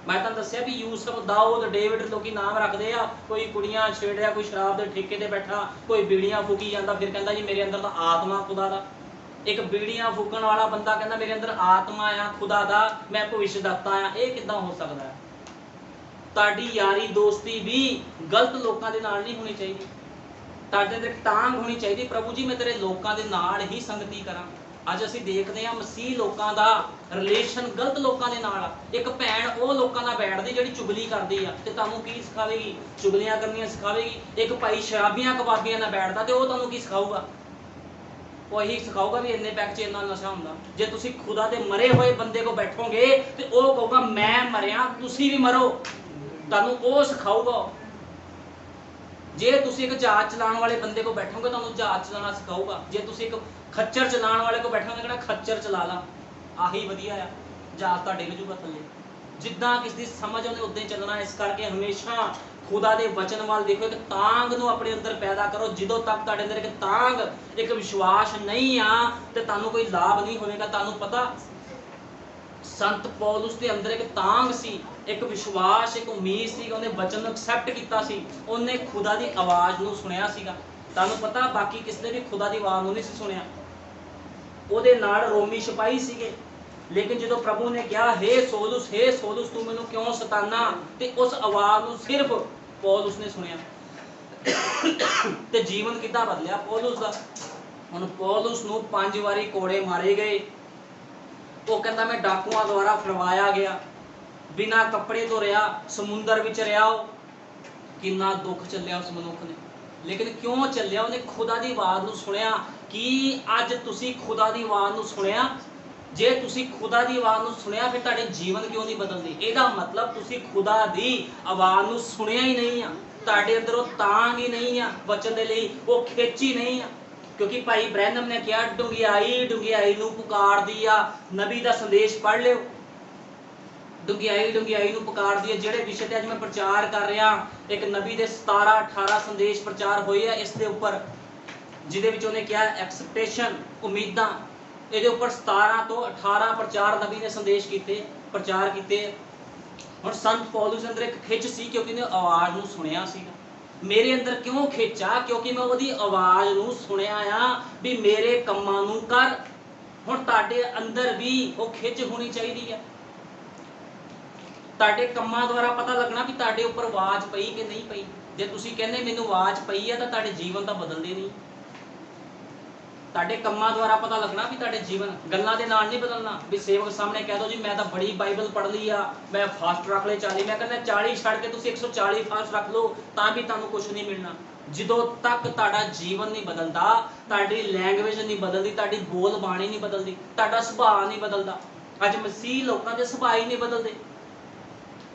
ਮੈਂ ਤੁਹਾਨੂੰ ਦੱਸਿਆ ਵੀ ਯੂਸਫ, ਦਾਊਦ, ਡੇਵਿਡ ਲੋਕੀ ਨਾਮ ਰੱਖਦੇ ਆ। ਕੋਈ ਕੁੜੀਆਂ ਛੇੜ ਰਿਹਾ, ਕੋਈ ਸ਼ਰਾਬ ਦੇ ਠੇਕੇ ਤੇ ਬੈਠਾ, ਕੋਈ ਬੀੜੀਆਂ ਫੂਕੀ ਜਾਂਦਾ, ਫਿਰ ਕਹਿੰਦਾ ਜੀ ਮੇਰੇ ਅੰਦਰ ਤਾਂ ਆਤਮਾ ਖੁਦਾ ਦਾ। ਇੱਕ ਬੀੜੀਆਂ ਫੂਕਣ ਵਾਲਾ ਬੰਦਾ ਕਹਿੰਦਾ ਮੇਰੇ ਅੰਦਰ ਆਤਮਾ ਆ ਖੁਦਾ ਦਾ, ਮੈਂ ਭਵਿੱਖਦਾਤਾ ਆ। ਇਹ ਕਿੱਦਾਂ ਹੋ ਸਕਦਾ ਹੈ? ਤੁਹਾਡੀ ਯਾਰੀ ਦੋਸਤੀ ਵੀ ਗਲਤ ਲੋਕਾਂ ਦੇ ਨਾਲ ਨਹੀਂ ਹੋਣੀ ਚਾਹੀਦੀ। ਤੁਹਾਡੇ ਅੰਦਰ ਤਾਂਘ ਹੋਣੀ ਚਾਹੀਦੀ, ਪ੍ਰਭੂ ਜੀ ਮੈਂ ਤੇਰੇ ਲੋਕਾਂ ਦੇ ਨਾਲ ਹੀ ਸੰਗਤੀ ਕਰਾਂ। ਅੱਜ ਅਸੀਂ ਦੇਖਦੇ ਹਾਂ ਮਸੀਹ ਲੋਕਾਂ ਦਾ ਰਿਲੇਸ਼ਨ ਗਲਤ ਲੋਕਾਂ ਦੇ ਨਾਲ ਆ। ਇੱਕ ਭੈਣ ਉਹ ਲੋਕਾਂ ਨਾਲ ਬੈਠਦੀ ਜਿਹੜੀ ਚੁਗਲੀ ਕਰਦੀ ਆ, ਤੇ ਤੁਹਾਨੂੰ ਕੀ ਸਿਖਾਵੇਗੀ? ਚੁਗਲੀਆਂ ਕਰਨੀਆਂ ਸਿਖਾਵੇਗੀ। ਇੱਕ ਭਾਈ ਸ਼ਰਾਬੀਆਂ ਕਬਾਬੀਆਂ ਨਾਲ ਬੈਠਦਾ ਤੇ ਉਹ ਤੁਹਾਨੂੰ ਕੀ ਸਿਖਾਊਗਾ? ਉਹ ਇਹੀ ਸਿਖਾਊਗਾ ਵੀ ਇੰਨੇ ਪੈਕ 'ਚ ਇੰਨਾ ਨਸ਼ਾ ਹੁੰਦਾ। ਜੇ ਤੁਸੀਂ ਖੁਦਾ ਦੇ ਮਰੇ ਹੋਏ ਬੰਦੇ ਕੋਲ ਬੈਠੋਗੇ ਤੇ ਉਹ ਕਹੂਗਾ ਮੈਂ ਮਰਿਆ, ਤੁਸੀਂ ਵੀ ਮਰੋ, ਤੁਹਾਨੂੰ ਉਹ ਸਿਖਾਊਗਾ। ਜੇ ਤੁਸੀਂ ਇੱਕ ਜਹਾਜ਼ ਚਲਾਉਣ ਵਾਲੇ ਬੰਦੇ ਕੋਲ ਬੈਠੋਗੇ ਤੁਹਾਨੂੰ ਜਹਾਜ਼ ਚਲਾਉਣਾ ਸਿਖਾਊਗਾ। ਜੇ ਤੁਸੀਂ ਇੱਕ ਖੱਚਰ ਚਲਾਉਣ ਵਾਲੇ ਕੋਲ ਬੈਠੋਗੇ ਕਹਿੰਦਾ ਖੱਚਰ ਚਲਾ ਲਾ, ਆਹੀ ਵਧੀਆ ਆ, ਜਹਾਜ਼ ਤਾਂ ਡਿੱਗ ਜੂਗਾ ਥੱਲੇ। ਜਿੱਦਾਂ ਕਿਸ ਦੀ ਸਮਝ ਆਉਂਦੀ ਉਦਾਂ ਹੀ ਚੱਲਣਾ। ਇਸ ਕਰਕੇ ਹਮੇਸ਼ਾ ਖੁਦਾ ਦੇ ਵਚਨ ਵੱਲ ਦੇਖੋ, ਇੱਕ ਤਾਂਘ ਨੂੰ ਆਪਣੇ ਅੰਦਰ ਪੈਦਾ ਕਰੋ। ਜਦੋਂ ਤੱਕ ਤੁਹਾਡੇ ਅੰਦਰ ਇੱਕ ਤਾਂਘ, ਇੱਕ ਵਿਸ਼ਵਾਸ ਨਹੀਂ ਆ ਤੇ ਤੁਹਾਨੂੰ ਕੋਈ ਲਾਭ ਨਹੀਂ ਹੋਵੇਗਾ। ਤੁਹਾਨੂੰ ਪਤਾ ਸੰਤ ਪੌਲੁਸ ਦੇ ਅੰਦਰ ਇੱਕ ਤਾਂਘ ਸੀ, ਇੱਕ ਵਿਸ਼ਵਾਸ, ਇੱਕ ਉਮੀਦ ਸੀ। ਉਹਨੇ ਵਚਨ ਨੂੰ ਐਕਸੈਪਟ ਕੀਤਾ ਸੀ, ਉਹਨੇ ਖੁਦਾ ਦੀ ਆਵਾਜ਼ ਨੂੰ ਸੁਣਿਆ ਸੀਗਾ। ਤੁਹਾਨੂੰ ਪਤਾ ਬਾਕੀ ਕਿਸੇ ਨੇ ਵੀ ਖੁਦਾ ਦੀ ਆਵਾਜ਼ ਨੂੰ ਨਹੀਂ ਸੀ ਸੁਣਿਆ। ਉਹਦੇ ਨਾਲ ਰੋਮੀ ਸਿਪਾਹੀ ਸੀਗੇ, ਲੇਕਿਨ ਜਦੋਂ ਪ੍ਰਭੂ ਨੇ ਕਿਹਾ ਹੇ ਸੋਲੂਸ ਤੂੰ ਮੈਨੂੰ ਕਿਉਂ ਸਤਾਨਾ, ਤੇ ਉਸ ਆਵਾਜ਼ ਨੂੰ ਸਿਰਫ ਪੌਲੁਸ ਨੇ ਸੁਣਿਆ ਤੇ ਜੀਵਨ ਕਿੱਦਾਂ ਬਦਲਿਆ ਪੌਲੁਸ ਦਾ। ਹੁਣ ਪੌਲੁਸ ਨੂੰ 5 ਵਾਰੀ ਕੋੜੇ ਮਾਰੇ ਗਏ। ਉਹ ਕਹਿੰਦਾ ਮੈਂ ਡਾਕੂਆਂ ਦੁਆਰਾ ਫੜਵਾਇਆ ਗਿਆ, ਬਿਨਾਂ ਕੱਪੜੇ ਤੋਂ ਰਿਹਾ, ਸਮੁੰਦਰ ਵਿੱਚ ਰਿਹਾ। ਉਹ ਕਿੰਨਾ ਦੁੱਖ ਚੱਲਿਆ ਉਸ ਮਨੁੱਖ ਨੇ, ਲੇਕਿਨ ਕਿਉਂ ਚੱਲਿਆ? ਉਹਨੇ ਖੁਦਾ ਦੀ ਆਵਾਜ਼ ਨੂੰ ਸੁਣਿਆ। ਕਿ ਅੱਜ ਤੁਸੀਂ ਖੁਦਾ ਦੀ ਆਵਾਜ਼ ਨੂੰ ਸੁਣਿਆ? जे तुसी खुदा दी आवाज़ नूं सुनिया फिर तुहाडे जीवन क्यों नहीं बदलदे? ਇਹਦਾ मतलब तुसी खुदा दी आवाज़ नूं सुनिया ही नहीं आ, तुहाडे अंदर वो तांग ही नहीं आ वचन दे लई, वो खिच ही नहीं आ। क्योंकि भाई ब्रैनम ने कहा डुंगियाई डुंगियाई नूं पुकारदी आ। नबी दा संदेश पढ़ लिओ, डुंगियाई डुंगियाई नूं पुकारदी है। ਜਿਹੜੇ विषय ते अज मैं प्रचार कर रहा, एक नबी दे 17-18 संदेश प्रचार होए आ इस दे उपर, जिहदे विच उहने कहा एक्सपैक्टेशन उम्मीदां। ਇਹਦੇ ਉੱਪਰ 17 ਤੋਂ 18 ਪ੍ਰਚਾਰ ਨਬੀ ਨੇ ਸੰਦੇਸ਼ ਕੀਤੇ, ਪ੍ਰਚਾਰ ਕੀਤੇ। ਹੁਣ ਸੰਤ ਪੌਲੁਸ ਅੰਦਰ ਇੱਕ ਖਿੱਚ ਸੀ ਕਿਉਂਕਿ ਉਹਨੇ ਆਵਾਜ਼ ਨੂੰ ਸੁਣਿਆ ਸੀਗਾ। ਮੇਰੇ ਅੰਦਰ ਕਿਉਂ ਖਿੱਚ ਆ? ਕਿਉਂਕਿ ਮੈਂ ਉਹਦੀ ਆਵਾਜ਼ ਨੂੰ ਸੁਣਿਆ ਆ ਵੀ ਮੇਰੇ ਕੰਮਾਂ ਨੂੰ ਕਰ। ਹੁਣ ਤੁਹਾਡੇ ਅੰਦਰ ਵੀ ਉਹ ਖਿੱਚ ਹੋਣੀ ਚਾਹੀਦੀ ਆ। ਤੁਹਾਡੇ ਕੰਮਾਂ ਦੁਆਰਾ ਪਤਾ ਲੱਗਣਾ ਵੀ ਤੁਹਾਡੇ ਉੱਪਰ ਆਵਾਜ਼ ਪਈ ਕਿ ਨਹੀਂ ਪਈ। ਜੇ ਤੁਸੀਂ ਕਹਿੰਦੇ ਮੈਨੂੰ ਆਵਾਜ਼ ਪਈ ਆ ਤਾਂ ਤੁਹਾਡੇ ਜੀਵਨ ਤਾਂ ਬਦਲਦੇ ਨਹੀਂ। ਤੁਹਾਡੇ ਕੰਮਾਂ ਦੁਆਰਾ ਪਤਾ ਲੱਗਣਾ ਵੀ ਤੁਹਾਡੇ ਜੀਵਨ, ਗੱਲਾਂ ਦੇ ਨਾਲ ਨਹੀਂ ਬਦਲਣਾ। ਵੀ ਸੇਵਕ ਸਾਹਮਣੇ ਕਹਿ ਦੋ ਜੀ ਮੈਂ ਤਾਂ ਬੜੀ ਬਾਈਬਲ ਪੜ੍ਹ ਲਈ ਆ, ਮੈਂ ਫਾਸਟ ਰੱਖ ਲਏ 40, ਮੈਂ ਕਹਿੰਦਾ 40 ਛੱਡ ਕੇ ਤੁਸੀਂ 140 ਫਾਸਟ ਰੱਖ ਲਓ ਤਾਂ ਵੀ ਤੁਹਾਨੂੰ ਕੁਝ ਨਹੀਂ ਮਿਲਣਾ। ਜਦੋਂ ਤੱਕ ਤੁਹਾਡਾ ਜੀਵਨ ਨਹੀਂ ਬਦਲਦਾ, ਤੁਹਾਡੀ ਲੈਂਗੁਏਜ ਨਹੀਂ ਬਦਲਦੀ, ਤੁਹਾਡੀ ਬੋਲ ਬਾਣੀ ਨਹੀਂ ਬਦਲਦੀ, ਤੁਹਾਡਾ ਸੁਭਾਅ ਨਹੀਂ ਬਦਲਦਾ। ਅੱਜ ਮਸੀਹ ਲੋਕਾਂ ਦੇ ਸੁਭਾਅ ਹੀ ਨਹੀਂ ਬਦਲਦੇ,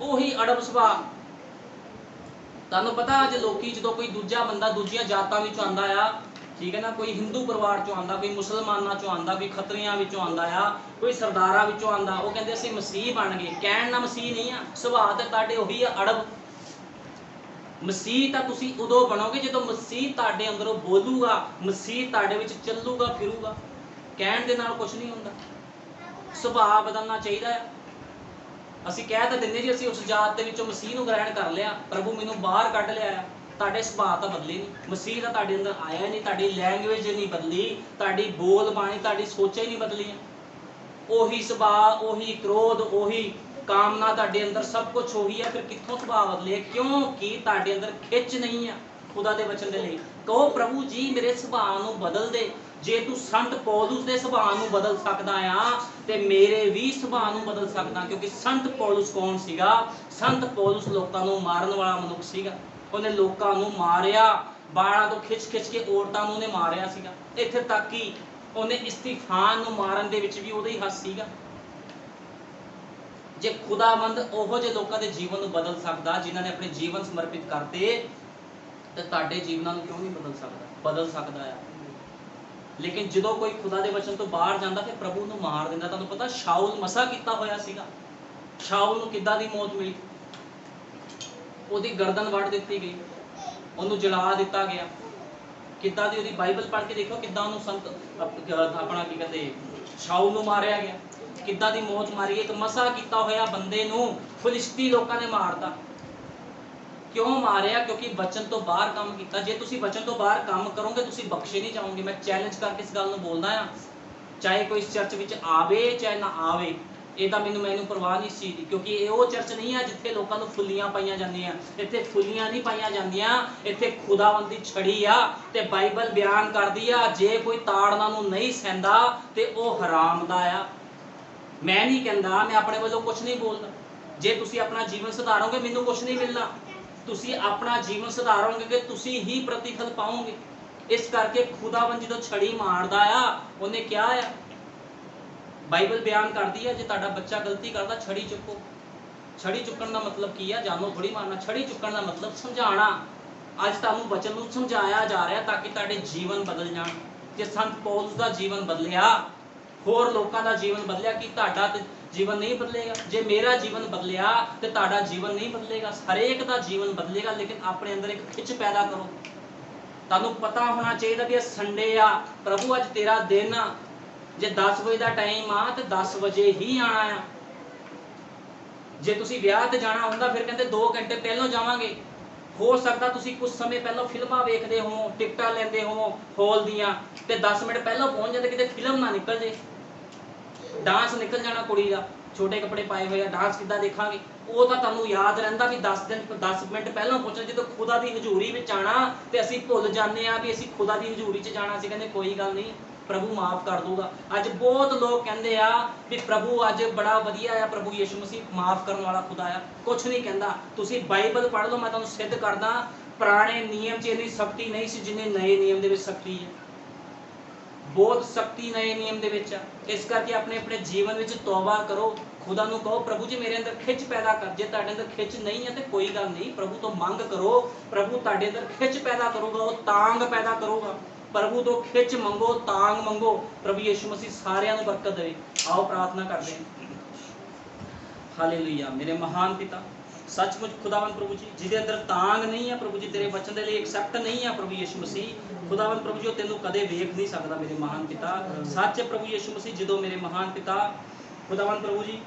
ਉਹੀ ਅੜਬ ਸੁਭਾਅ। ਤੁਹਾਨੂੰ ਪਤਾ ਅੱਜ ਲੋਕੀ ਜਦੋਂ ਕੋਈ ਦੂਜਾ ਬੰਦਾ ਦੂਜੀਆਂ ਜਾਤਾਂ ਵਿੱਚੋਂ ਆਉਂਦਾ ਆ, ठीक है ना, कोई हिंदू परिवार चों आंदा, कोई मुसलमाना चों आंदा, कोई खतरियां विचों आंदा आ, कोई सरदारां विचों आंदा, वो कहंदे असीं मसीह बन गए। कहण ना मसीह नहीं आ, सुभाअ ते तुहाडे ओही आ अड़ब। मसीह तां तुसीं उदों बनोगे जदों मसीह तुहाडे अंदरों बोलूगा, मसीह तुहाडे विच चलूगा फिरूगा। कहण दे नाल कुछ नहीं हुंदा, सुभाअ बदलना चाहिदा है। असीं कह तां दिंदे जी असीं उस जात दे विचों मसीह नूं ग्रहण कर लिया, प्रभु मैनूं बाहर कढ लिया आ। ਤੁਹਾਡੇ ਸੁਭਾਅ ਤਾਂ ਬਦਲੇ ਨਹੀਂ, ਮਸੀਹ ਦਾ ਤੁਹਾਡੇ ਅੰਦਰ ਆਇਆ ਨਹੀਂ, ਤੁਹਾਡੀ ਲੈਂਗੁਏਜ ਨਹੀਂ ਬਦਲੀ, ਤੁਹਾਡੀ ਬੋਲ ਬਾਣੀ, ਤੁਹਾਡੀ ਸੋਚਾਂ ਹੀ ਨਹੀਂ ਬਦਲੀਆਂ। ਉਹੀ ਸੁਭਾਅ, ਉਹੀ ਕ੍ਰੋਧ, ਉਹੀ ਕਾਮਨਾ ਤੁਹਾਡੇ ਅੰਦਰ, ਸਭ ਕੁਝ ਉਹੀ ਹੈ। ਫਿਰ ਕਿੱਥੋਂ ਸੁਭਾਅ ਬਦਲੇ? ਕਿਉਂਕਿ ਤੁਹਾਡੇ ਅੰਦਰ ਖਿੱਚ ਨਹੀਂ ਆ ਖੁਦਾ ਦੇ ਵਚਨ ਦੇ ਲਈ। ਕਹੋ ਪ੍ਰਭੂ ਜੀ ਮੇਰੇ ਸੁਭਾਅ ਨੂੰ ਬਦਲ ਦੇ। ਜੇ ਤੂੰ ਸੰਤ ਪੌਲੁਸ ਦੇ ਸੁਭਾਅ ਨੂੰ ਬਦਲ ਸਕਦਾ ਆ ਤੇ ਮੇਰੇ ਵੀ ਸੁਭਾਅ ਨੂੰ ਬਦਲ ਸਕਦਾ। ਕਿਉਂਕਿ ਸੰਤ ਪੌਲੁਸ ਕੌਣ ਸੀਗਾ? ਸੰਤ ਪੌਲੁਸ ਲੋਕਾਂ ਨੂੰ ਮਾਰਨ ਵਾਲਾ ਮਨੁੱਖ ਸੀਗਾ। ਉਹਨੇ ਲੋਕਾਂ ਨੂੰ ਮਾਰਿਆ, ਬਾਲਾਂ ਤੋਂ ਖਿੱਚ ਕੇ ਔਰਤਾਂ ਨੂੰ ਉਹਨੇ ਮਾਰਿਆ ਸੀਗਾ। ਇੱਥੇ ਤੱਕ ਕਿ ਉਹਨੇ ਇਸਤੀਫਾਨ ਨੂੰ ਮਾਰਨ ਦੇ ਵਿੱਚ ਵੀ ਉਹਦਾ ਹੀ ਹੱਥ ਸੀਗਾ। ਜੇ ਖੁਦਾਵੰਦ ਉਹੋ ਜਿਹੇ ਲੋਕਾਂ ਦੇ ਜੀਵਨ ਨੂੰ ਬਦਲ ਸਕਦਾ ਜਿਨ੍ਹਾਂ ਨੇ ਆਪਣੇ ਜੀਵਨ ਸਮਰਪਿਤ ਕਰਤੇ, ਤੇ ਤੁਹਾਡੇ ਜੀਵਨਾਂ ਨੂੰ ਕਿਉਂ ਨਹੀਂ ਬਦਲ ਸਕਦਾ? ਬਦਲ ਸਕਦਾ ਆ। ਲੇਕਿਨ ਜਦੋਂ ਕੋਈ ਖੁਦਾ ਦੇ ਵਚਨ ਤੋਂ ਬਾਹਰ ਜਾਂਦਾ ਫਿਰ ਪ੍ਰਭੂ ਨੂੰ ਮਾਰ ਦਿੰਦਾ। ਤੁਹਾਨੂੰ ਪਤਾ ਸ਼ਾਉਲ ਮਸਾ ਕੀਤਾ ਹੋਇਆ ਸੀਗਾ, ਸ਼ਾਉਲ ਨੂੰ ਕਿੱਦਾਂ ਦੀ ਮੌਤ ਮਿਲੀ? ਉਹਦੀ ਗਰਦਨ ਵੱਢ ਦਿੱਤੀ ਗਈ, ਉਹਨੂੰ ਜਲਾ ਦਿੱਤਾ ਗਿਆ। ਕਿੱਦਾਂ ਦੀ ਉਹਦੀ ਬਾਈਬਲ ਪੜ੍ਹ ਕੇ ਦੇਖੋ, ਕਿੱਦਾਂ ਉਹਨੂੰ ਸੰਤ ਆਪਣਾ ਕੀ ਕਹਿੰਦੇ ਸ਼ਾਉਲ ਨੂੰ ਮਾਰਿਆ ਗਿਆ, ਕਿੱਦਾਂ ਦੀ ਮੌਤ ਮਾਰੀ ਗਈ। ਇੱਕ ਮਸਾ ਕੀਤਾ ਹੋਇਆ ਬੰਦੇ ਨੂੰ ਫਿਲਿਸਤੀ ਲੋਕਾਂ ਨੇ ਮਾਰਤਾ। ਕਿਉਂ ਮਾਰਿਆ? ਕਿਉਂਕਿ ਵਚਨ ਤੋਂ ਬਾਹਰ ਕੰਮ ਕੀਤਾ। ਜੇ ਤੁਸੀਂ ਵਚਨ ਤੋਂ ਬਾਹਰ ਕੰਮ ਕਰੋਗੇ ਤੁਸੀਂ ਬਖਸ਼ੇ ਨਹੀਂ ਜਾਓਗੇ। ਮੈਂ ਚੈਲੰਜ ਕਰਕੇ ਇਸ ਗੱਲ ਨੂੰ ਬੋਲਦਾ ਆ, ਚਾਹੇ ਕੋਈ ਇਸ ਚਰਚ ਵਿੱਚ ਆਵੇ ਚਾਹੇ ਨਾ ਆਵੇ, ਇਹ ਤਾਂ ਮੈਨੂੰ ਪਰਵਾਹ ਨਹੀਂ ਸੀ। ਕਿਉਂਕਿ ਇਹ ਉਹ ਚਰਚ ਨਹੀਂ ਆ ਜਿੱਥੇ ਲੋਕਾਂ ਨੂੰ ਫੁੱਲੀਆਂ ਪਾਈਆਂ ਜਾਂਦੀਆਂ। ਇੱਥੇ ਫੁੱਲੀਆਂ ਨਹੀਂ ਪਾਈਆਂ ਜਾਂਦੀਆਂ, ਇੱਥੇ ਖੁਦਾਵੰਦ ਦੀ ਛੜੀ ਆ ਤੇ ਬਾਈਬਲ ਬਿਆਨ ਕਰਦੀ ਆ ਜੇ ਕੋਈ ਤਾੜਨਾ ਨੂੰ ਨਹੀਂ ਸਹਿੰਦਾ ਤੇ ਉਹ ਹਰਾਮ ਦਾ ਆ। ਮੈਂ ਨਹੀਂ ਕਹਿੰਦਾ, ਮੈਂ ਆਪਣੇ ਵੱਲੋਂ ਕੁਝ ਨਹੀਂ ਬੋਲਦਾ। ਜੇ ਤੁਸੀਂ ਆਪਣਾ ਜੀਵਨ ਸੁਧਾਰੋਗੇ ਮੈਨੂੰ ਕੁਝ ਨਹੀਂ ਮਿਲਣਾ। ਤੁਸੀਂ ਆਪਣਾ ਜੀਵਨ ਸੁਧਾਰੋਗੇ ਕਿ ਤੁਸੀਂ ਹੀ ਪ੍ਰਤੀਫਲ ਪਾਓਗੇ। ਇਸ ਕਰਕੇ ਖੁਦਾਵੰਦ ਜਦੋਂ ਛੜੀ ਮਾਰਦਾ ਆ, ਉਹਨੇ ਕਿਹਾ ਆ, ਬਾਈਬਲ ਬਿਆਨ ਕਰਦੀ ਹੈ ਜੇ ਤੁਹਾਡਾ ਬੱਚਾ ਗਲਤੀ ਕਰਦਾ ਛੜੀ ਚੁੱਕੋ। ਛੜੀ ਚੁੱਕਣ ਦਾ ਮਤਲਬ ਕੀ ਆ? ਜਾਨੋਂ ਥੋੜੀ ਮਾਰਨਾ। ਛੜੀ ਚੁੱਕਣ ਦਾ ਮਤਲਬ ਸਮਝਾਉਣਾ। ਅੱਜ ਤੁਹਾਨੂੰ ਬਚਨ ਨੂੰ ਸਮਝਾਇਆ ਜਾ ਰਿਹਾ ਤਾਂ ਕਿ ਤੁਹਾਡੇ ਜੀਵਨ ਬਦਲ ਜਾਣ। ਜੇ ਸੰਤ ਪੌਲੁਸ ਦਾ ਜੀਵਨ ਬਦਲਿਆ, ਹੋਰ ਲੋਕਾਂ ਦਾ ਜੀਵਨ ਬਦਲਿਆ, ਕਿ ਤੁਹਾਡਾ ਤੇ ਜੀਵਨ ਨਹੀਂ ਬਦਲੇਗਾ? ਜੇ ਮੇਰਾ ਜੀਵਨ ਬਦਲਿਆ ਤੇ ਤੁਹਾਡਾ ਜੀਵਨ ਨਹੀਂ ਬਦਲੇਗਾ। ਹਰੇਕ ਦਾ ਜੀਵਨ ਬਦਲੇਗਾ, ਲੇਕਿਨ ਆਪਣੇ ਅੰਦਰ ਇੱਕ ਖਿੱਚ ਪੈਦਾ ਕਰੋ। ਤੁਹਾਨੂੰ ਪਤਾ ਹੋਣਾ ਚਾਹੀਦਾ ਵੀ ਇਹ ਸੰਡੇ ਆ, ਪ੍ਰਭੂ ਅੱਜ ਤੇਰਾ ਦਿਨ ਆ। ਜੇ 10 ਵਜੇ ਦਾ ਟਾਈਮ ਆ ਤੇ 10 ਵਜੇ ਹੀ ਆਣਾ ਆ। ਜੇ ਤੁਸੀਂ ਵਿਆਹ ਤੇ ਜਾਣਾ ਹੁੰਦਾ ਫਿਰ ਕਹਿੰਦੇ 2 ਘੰਟੇ ਪਹਿਲਾਂ ਜਾਵਾਂਗੇ। ਹੋ ਸਕਦਾ ਤੁਸੀਂ ਕੁਝ ਸਮੇਂ ਪਹਿਲਾਂ ਫਿਲਮਾਂ ਵੇਖਦੇ ਹੋ, ਟਿਕਟਾਂ ਲੈਂਦੇ ਹੋ ਹਾਲ ਦੀਆਂ, ਤੇ 10 ਮਿੰਟ ਪਹਿਲਾਂ ਪਹੁੰਚ ਜਾਂਦੇ, ਕਿਤੇ ਫਿਲਮ ਨਾ ਨਿਕਲ ਜੇ, ਡਾਂਸ ਨਿਕਲ ਜਾਣਾ ਕੁੜੀ ਦਾ, ਛੋਟੇ ਕੱਪੜੇ ਪਾਏ ਹੋਏ ਆ, ਡਾਂਸ ਕਿੱਦਾਂ ਦੇਖਾਂਗੇ? ਉਹ ਤਾਂ ਤੁਹਾਨੂੰ ਯਾਦ ਰਹਿੰਦਾ ਵੀ 10 ਮਿੰਟ ਪਹਿਲਾਂ ਪਹੁੰਚਣਾ। ਜਦੋਂ ਖੁਦਾ ਦੀ ਹਜ਼ੂਰੀ ਵਿੱਚ ਆਣਾ ਤੇ ਅਸੀਂ ਭੁੱਲ ਜਾਂਦੇ ਆ ਵੀ ਅਸੀਂ ਖੁਦਾ ਦੀ ਹਜ਼ੂਰੀ 'ਚ ਜਾਣਾ। ਅਸੀਂ ਕਹਿੰਦੇ ਕੋਈ ਗੱਲ ਨਹੀਂ, ਪ੍ਰਭੂ ਮਾਫ ਕਰ ਦੂਗਾ। ਅੱਜ ਬਹੁਤ ਲੋਕ ਕਹਿੰਦੇ ਆ ਵੀ ਪ੍ਰਭੂ ਅੱਜ ਬੜਾ ਵਧੀਆ ਆ, ਪ੍ਰਭੂ ਯਿਸੂ ਮਸੀਹ ਮਾਫ ਕਰਨ ਵਾਲਾ ਖੁਦਾ ਆ। ਕੁਛ ਨਹੀਂ ਕਹਿੰਦਾ। ਤੁਸੀਂ ਬਾਈਬਲ ਪੜ੍ਹ ਲਓ, ਮੈਂ ਤੁਹਾਨੂੰ ਸਿੱਧ ਕਰਦਾ ਪੁਰਾਣੇ ਨਿਯਮ 'ਚ ਇੰਨੀ ਸਖਤੀ ਨਹੀਂ ਸੀ ਜਿੰਨੇ ਨਵੇਂ ਨਿਯਮ ਦੇ ਵਿੱਚ ਸਖਤੀ ਹੈ। बहुत सख्ती नए नियम दे विच आ। इस करके अपने अपने जीवन विच तौबा करो, खुदा नूं कहो प्रभु जी मेरे अंदर खिच पैदा कर। जे तुहाडे अंदर खिच नहीं है तो कोई गल नहीं, प्रभु तो मंग करो, प्रभु तुहाडे अंदर खिच पैदा करूगा, वो तांग पैदा करूगा। प्रभु तो खिच मंगो, तांग मंगो, प्रभु यीशु मसीह सारिਆਂ ਨੂੰ बरकत देवे। आओ प्रार्थना करते हैं। हालेलुया। मेरे महान पिता, सचमुच खुदावन प्रभु जी जिहदे अंदर तांग नहीं है प्रभु जी, तेरे वचन दे लई एक्सेप्ट नहीं है प्रभु यीशु मसीह, खुदावन प्रभु जी तेनों कदे वेख नहीं सकता मेरे महान पिता। सच प्रभु यीशु मसीह जदों मेरे महान पिता खुदावन प्रभु जी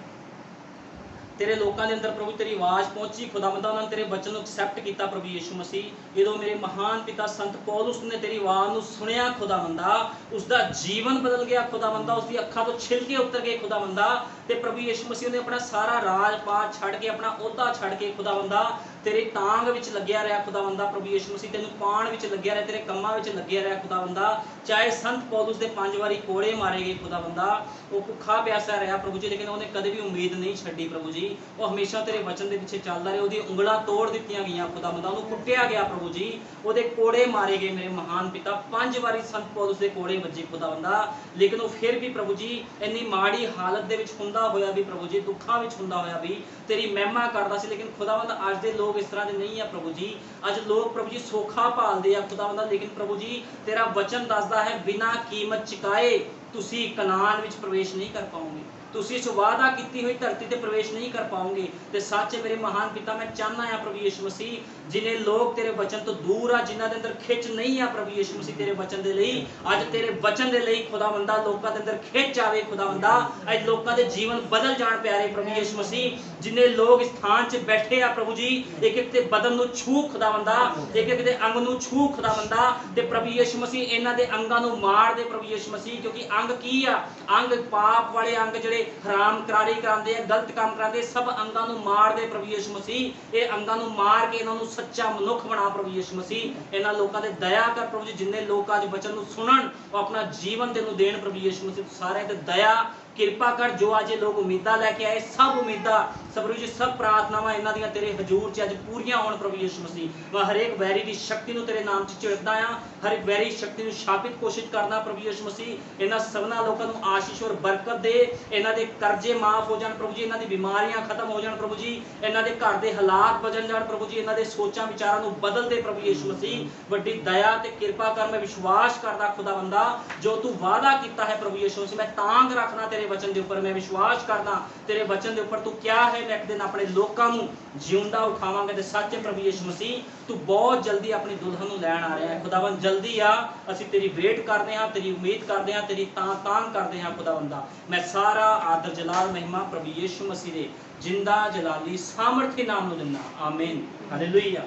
तेरे लोगों के अंदर प्रभु तेरी आवाज़ पहुंची, खुदावंदा उन्होंने तेरे वचन को एक्सेप्ट किया प्रभु यीशु मसीह। जो मेरे महान पिता संत पौलुस ने तेरी आवाज़ को सुनिया खुदावंदा, उसका जीवन बदल गया खुदावंदा, उसकी अखां तो छिलके उतर गए खुदावंदा। ते प्रभु यीशु मसीह ने अपना सारा राजपाट छड़ के, अपना ओहदा छड़ के खुदावंदा तेरी तांग विच लग्या रहा खुदावंदा। प्रभु यीशु मसीह तेनों पाण विच लग्या रहा, तेरे कम्मां विच लग्या रहा खुदावंदा। चाहे संत पौलुस दे 5 वारी कोड़े मारे गए खुदावंदा, वो भुखा प्यासा रहा प्रभु जी, लेकिन उन्हें कदे भी उम्मीद नहीं छड्डी प्रभु जी। वो हमेशा तेरे वचन के पिछे चलता रहा, उसदी उंगलां तोड़ दित्तियां गईयां खुदावंदा, उन्होंने कुट्टिया गया प्रभु जी, वो कोड़े मारे गए मेरे महान पिता। 5 वारी संत पौलुस के कोड़े वजे खुदावंदा, लेकिन वो फिर भी प्रभु जी इन्नी माड़ी हालत दे विच हुंदा होया भी प्रभु जी, दुखा विच हुंदा होया भी तेरी महिमा करदा सी। लेकिन खुदावंद अज दे लोग इस तरह के नहीं है प्रभु जी। अज लोग प्रभु जी सौखा भालदे आ खुदावंदा, लेकिन प्रभु जी तेरा वचन दसदा है बिना कीमत चुकाए तुसी कनान विच प्रवेश नहीं कर पाओगे, तुसी इस वादा की हुई धरती ते प्रवेश नहीं कर पाओगे। तो सच मेरे महान पिता मैं चाहना है प्रभु यीशु मसीह जिन्हें लोग तेरे वचन तो दूर आ, जिन्हों के अंदर खिच नहीं है प्रभु यीशु मसीह तेरे वचन के लिए, अज तेरे वचन के लिए खुदावंदा लोगों के अंदर खिच आवे खुदावंदा, अज लोगों के जीवन बदल जान प्यारे प्रभु यीशु मसीह। जिन्हें लोग स्थान च बैठे आ प्रभु जी, एक एक ते बदन नूं छू खुदावंदा, एक एक दे अंग नूं छू खुदावंदा, ते प्रभु यीशु मसीह इन्हां दे अंगां नूं मार दे प्रभु यीशु मसीह। क्योंकि अंग की आ, अंग पाप वाले अंग जिहड़े हराम करारी करांदे आ, गलत काम करांदे, सब अंगां नूं मार दे प्रभु यीशु मसीह। ये अंगां नूं मार के इन्हां नूं सच्चा मनुख बना प्रभु यीशु मसीह। इन्हां लोकां ते दया कर प्रभु जी, जिन्ने लोग अज वचन नूं सुनन वो अपना जीवन तेनूं देण प्रभु यीशु मसीह। सारे ते दया कृपा कर, जो अज लोग उम्मीदा लैके आए सब उम्मीदा सब प्रभु जी सब प्रार्थनावां इन्हां दियां तेरे हजूर च अज पूरीआं होण प्रभु यीशु मसीह। मैं हर एक वैरी की शक्ति नूं तेरे नाम च झिड़कदा आ, हर एक वैरी शक्ति नूं शापित कोशिश करना प्रभु यीशु मसीह। इन्हां सबना लोकां नूं आशीष और बरकत दे, इन्हां दे कर्जे माफ हो जाण प्रभु जी, इन्हां दी बीमारियां खत्म हो जाण प्रभु जी, इन्हां दे घर दे हालात बदल जाण प्रभु जी, इन्हां दे सोचां विचारां नूं बदल दे प्रभु यीशु मसीह। वड्डी दया ते कृपा कर, मैं विश्वास करदा खुदावंदा जो तू वादा कीता है प्रभु यीशु मसीह, मैं तांग रखना तेरे वचन दे उपर, मैं विश्वास करदा तेरे वचन दे उपर तू क्या है, मैं एक दिन अपने लोकां नूं जिउंदा उठावांगा। ते सच है प्रभु यीशु मसीह तू बहुत जल्दी अपनी दुल्हन नूं लैण आ रहा है खुदावंद, जल्दी आ, असीं तेरी वेट करदे हां, तेरी उम्मीद करदे हां, तेरी तांग करदे हां खुदावंदा। मैं सारा आदर जलाल महिमा प्रभु यीशु मसीह दे जिंदा जलाली सामर्थी नाम नूं दिंदा, आमीन, हालेलुया।